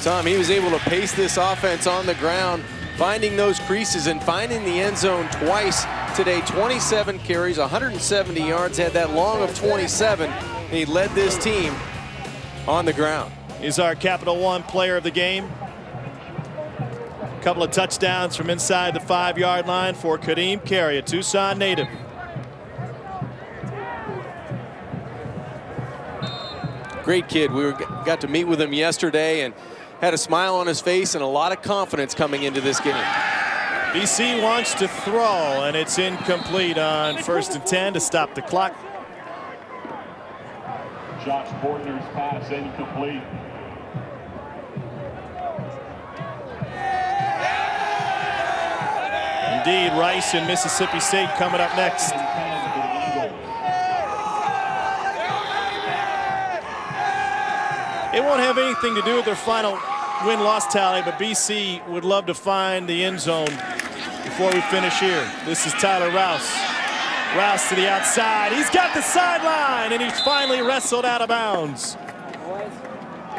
Tom, he was able to pace this offense on the ground, finding those creases and finding the end zone twice today. 27 carries, 170 yards, had that long of 27. And he led this team on the ground. He's our Capital One player of the game. A couple of touchdowns from inside the 5-yard line for Kadeem Carey, a Tucson native. Great kid. We got to meet with him yesterday and had a smile on his face and a lot of confidence coming into this game. BC wants to throw, and it's incomplete on 1st and 10 to stop the clock. Josh Bordner's pass incomplete. Indeed, Rice and Mississippi State coming up next. It won't have anything to do with their final win-loss tally, but BC would love to find the end zone before we finish here. This is Tyler Rouse. Rouse to the outside. He's got the sideline, and he's finally wrestled out of bounds.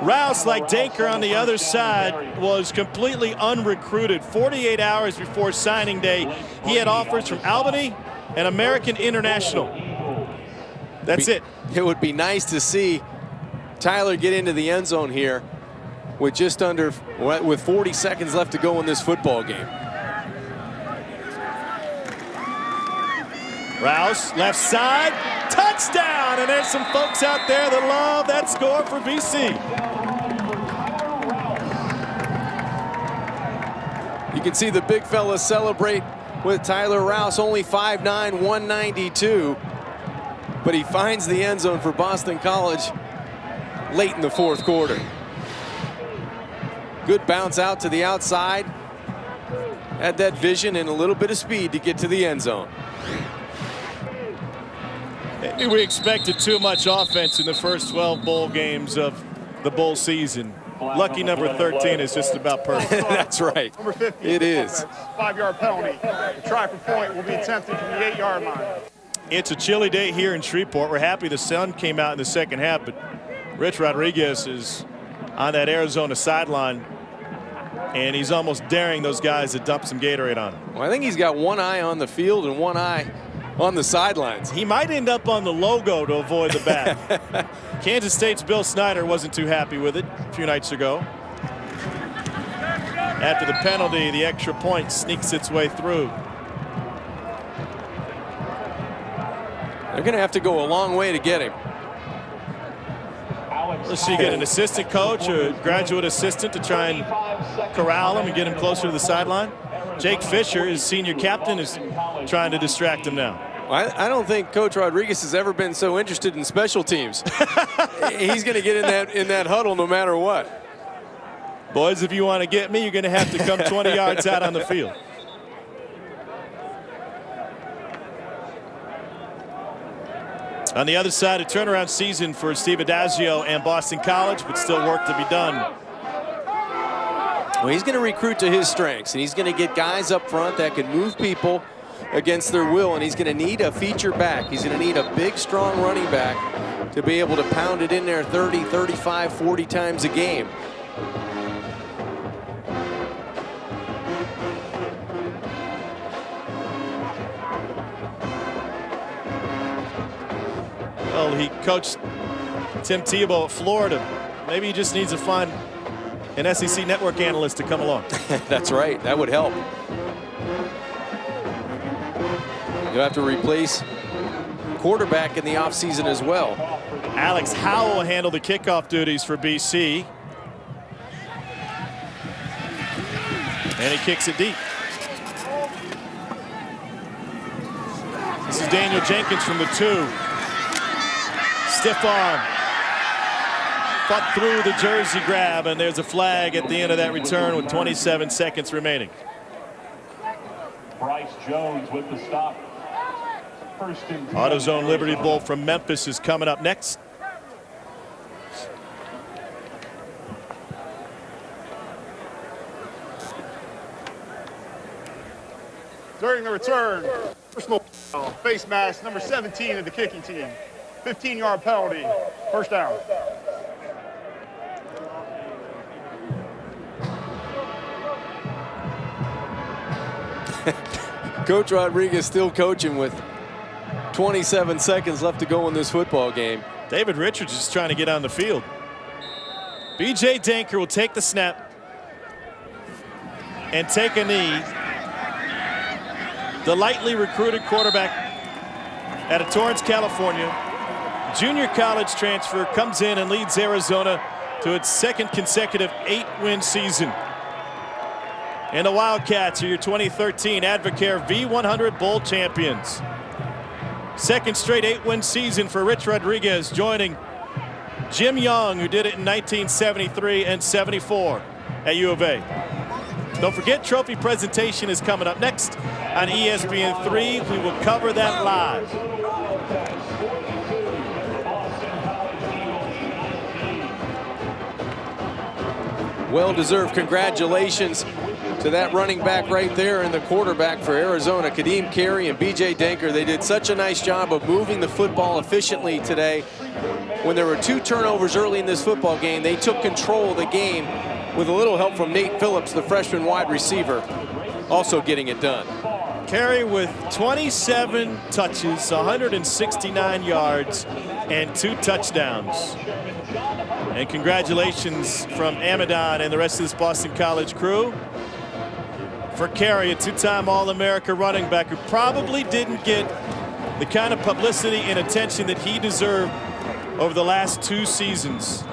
Rouse, like Danker on the other side, was completely unrecruited. 48 hours before signing day, he had offers from Albany and American International. That's it. It would be nice to see Tyler get into the end zone here with just under, with 40 seconds left to go in this football game. Rouse, left side, touchdown! And there's some folks out there that love that score for BC. You can see the big fellas celebrate with Tyler Rouse, only 5'9", 192. But he finds the end zone for Boston College late in the 4th quarter. Good bounce out to the outside. Had that vision and a little bit of speed to get to the end zone. Maybe we expected too much offense in the first 12 bowl games of the bowl season. Lucky number 13 is just about perfect. That's right. Number 50. It is. 5-yard penalty. The try for point will be attempted from the 8-yard line. It's a chilly day here in Shreveport. We're happy the sun came out in the second half, but Rich Rodriguez is on that Arizona sideline, and he's almost daring those guys to dump some Gatorade on him. Well, I think he's got one eye on the field and one eye on the sidelines. He might end up on the logo to avoid the bat. Kansas State's Bill Snyder wasn't too happy with it a few nights ago. After the penalty, the extra point sneaks its way through. They're going to have to go a long way to get him. Let's see, get an assistant coach or a graduate assistant to try and corral him and get him closer to the sideline. Jake Fisher, his senior captain, is trying to distract him now. I don't think Coach Rodriguez has ever been so interested in special teams. He's going to get in that huddle no matter what. Boys, if you want to get me, you're going to have to come 20 yards out on the field. On the other side, a turnaround season for Steve Adazio and Boston College, but still work to be done. Well, he's going to recruit to his strengths, and he's going to get guys up front that can move people against their will, and he's going to need a feature back. He's going to need a big, strong running back to be able to pound it in there 30, 35, 40 times a game. Well, he coached Tim Tebow at Florida. Maybe he just needs to find an SEC network analyst to come along. That's right. That would help. You'll have to replace quarterback in the offseason as well. Alex Howell will handle the kickoff duties for BC. And he kicks it deep. This is Daniel Jenkins from the 2. Stiff arm. Fought through the jersey grab, and there's a flag at the end of that return with 27 seconds remaining. Bryce Jones with the stop. First and 10. AutoZone Liberty Bowl from Memphis is coming up next. During the return, personal foul, face mask, number 17 of the kicking team. 15-yard penalty, first down. Coach Rodriguez still coaching with 27 seconds left to go in this football game. David Richards is trying to get on the field. BJ Danker will take the snap and take a knee. The lightly recruited quarterback out of Torrance, California, junior college transfer, comes in and leads Arizona to its second consecutive 8-win season. And the Wildcats are your 2013 Advocare V100 Bowl champions. Second straight 8-win season for Rich Rodriguez, joining Jim Young, who did it in 1973 and 74 at U of A. Don't forget, trophy presentation is coming up next on ESPN3. We will cover that live. Well-deserved congratulations to that running back right there and the quarterback for Arizona, Kadeem Carey and B.J. Denker. They did such a nice job of moving the football efficiently today. When there were 2 turnovers early in this football game, they took control of the game with a little help from Nate Phillips, the freshman wide receiver, also getting it done. Carey with 27 touches, 169 yards, and 2 touchdowns. And congratulations from Amidon and the rest of this Boston College crew for Carey, a 2-time All-America running back who probably didn't get the kind of publicity and attention that he deserved over the last 2 seasons.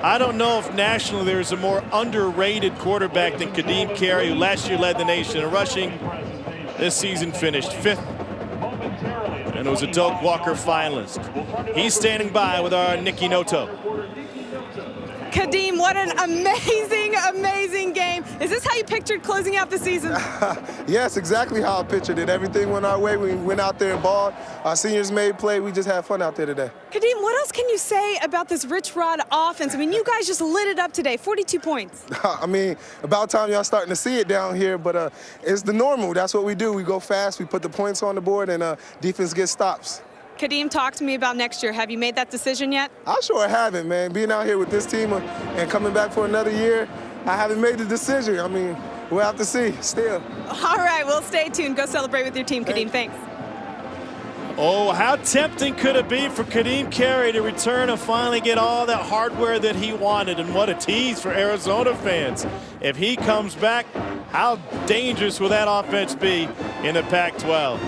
I don't know if nationally there's a more underrated quarterback than Kadeem Carey, who last year led the nation in rushing. This season finished 5th and was a Doak Walker finalist. He's standing by with our Nikki Noto. Kadeem, what an amazing, amazing game. Is this how you pictured closing out the season? Yes, exactly how I pictured it. Everything went our way. We went out there and balled. Our seniors made play. We just had fun out there today. Kadeem, what else can you say about this Rich Rod offense? I mean, you guys just lit it up today, 42 points. I mean, about time y'all starting to see it down here, but it's the normal. That's what we do. We go fast, we put the points on the board, and defense gets stops. Kadeem, talk to me about next year. Have you made that decision yet? I sure haven't, man. Being out here with this team and coming back for another year, I haven't made the decision. I mean, we'll have to see still. All right, well, stay tuned. Go celebrate with your team, Kadeem. Thanks. Oh, how tempting could it be for Kadeem Carey to return and finally get all that hardware that he wanted? And what a tease for Arizona fans. If he comes back, how dangerous will that offense be in the Pac-12?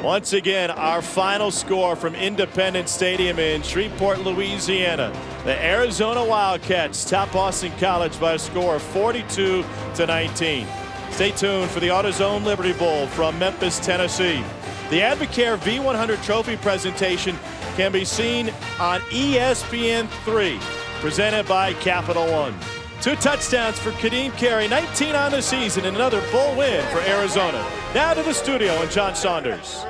Once again, our final score from Independence Stadium in Shreveport, Louisiana. The Arizona Wildcats top Boston College by a score of 42-19. Stay tuned for the AutoZone Liberty Bowl from Memphis, Tennessee. The Advocare V100 trophy presentation can be seen on ESPN3, presented by Capital One. 2 touchdowns for Kadeem Carey, 19 on the season, and another bowl win for Arizona. Now to the studio and John Saunders.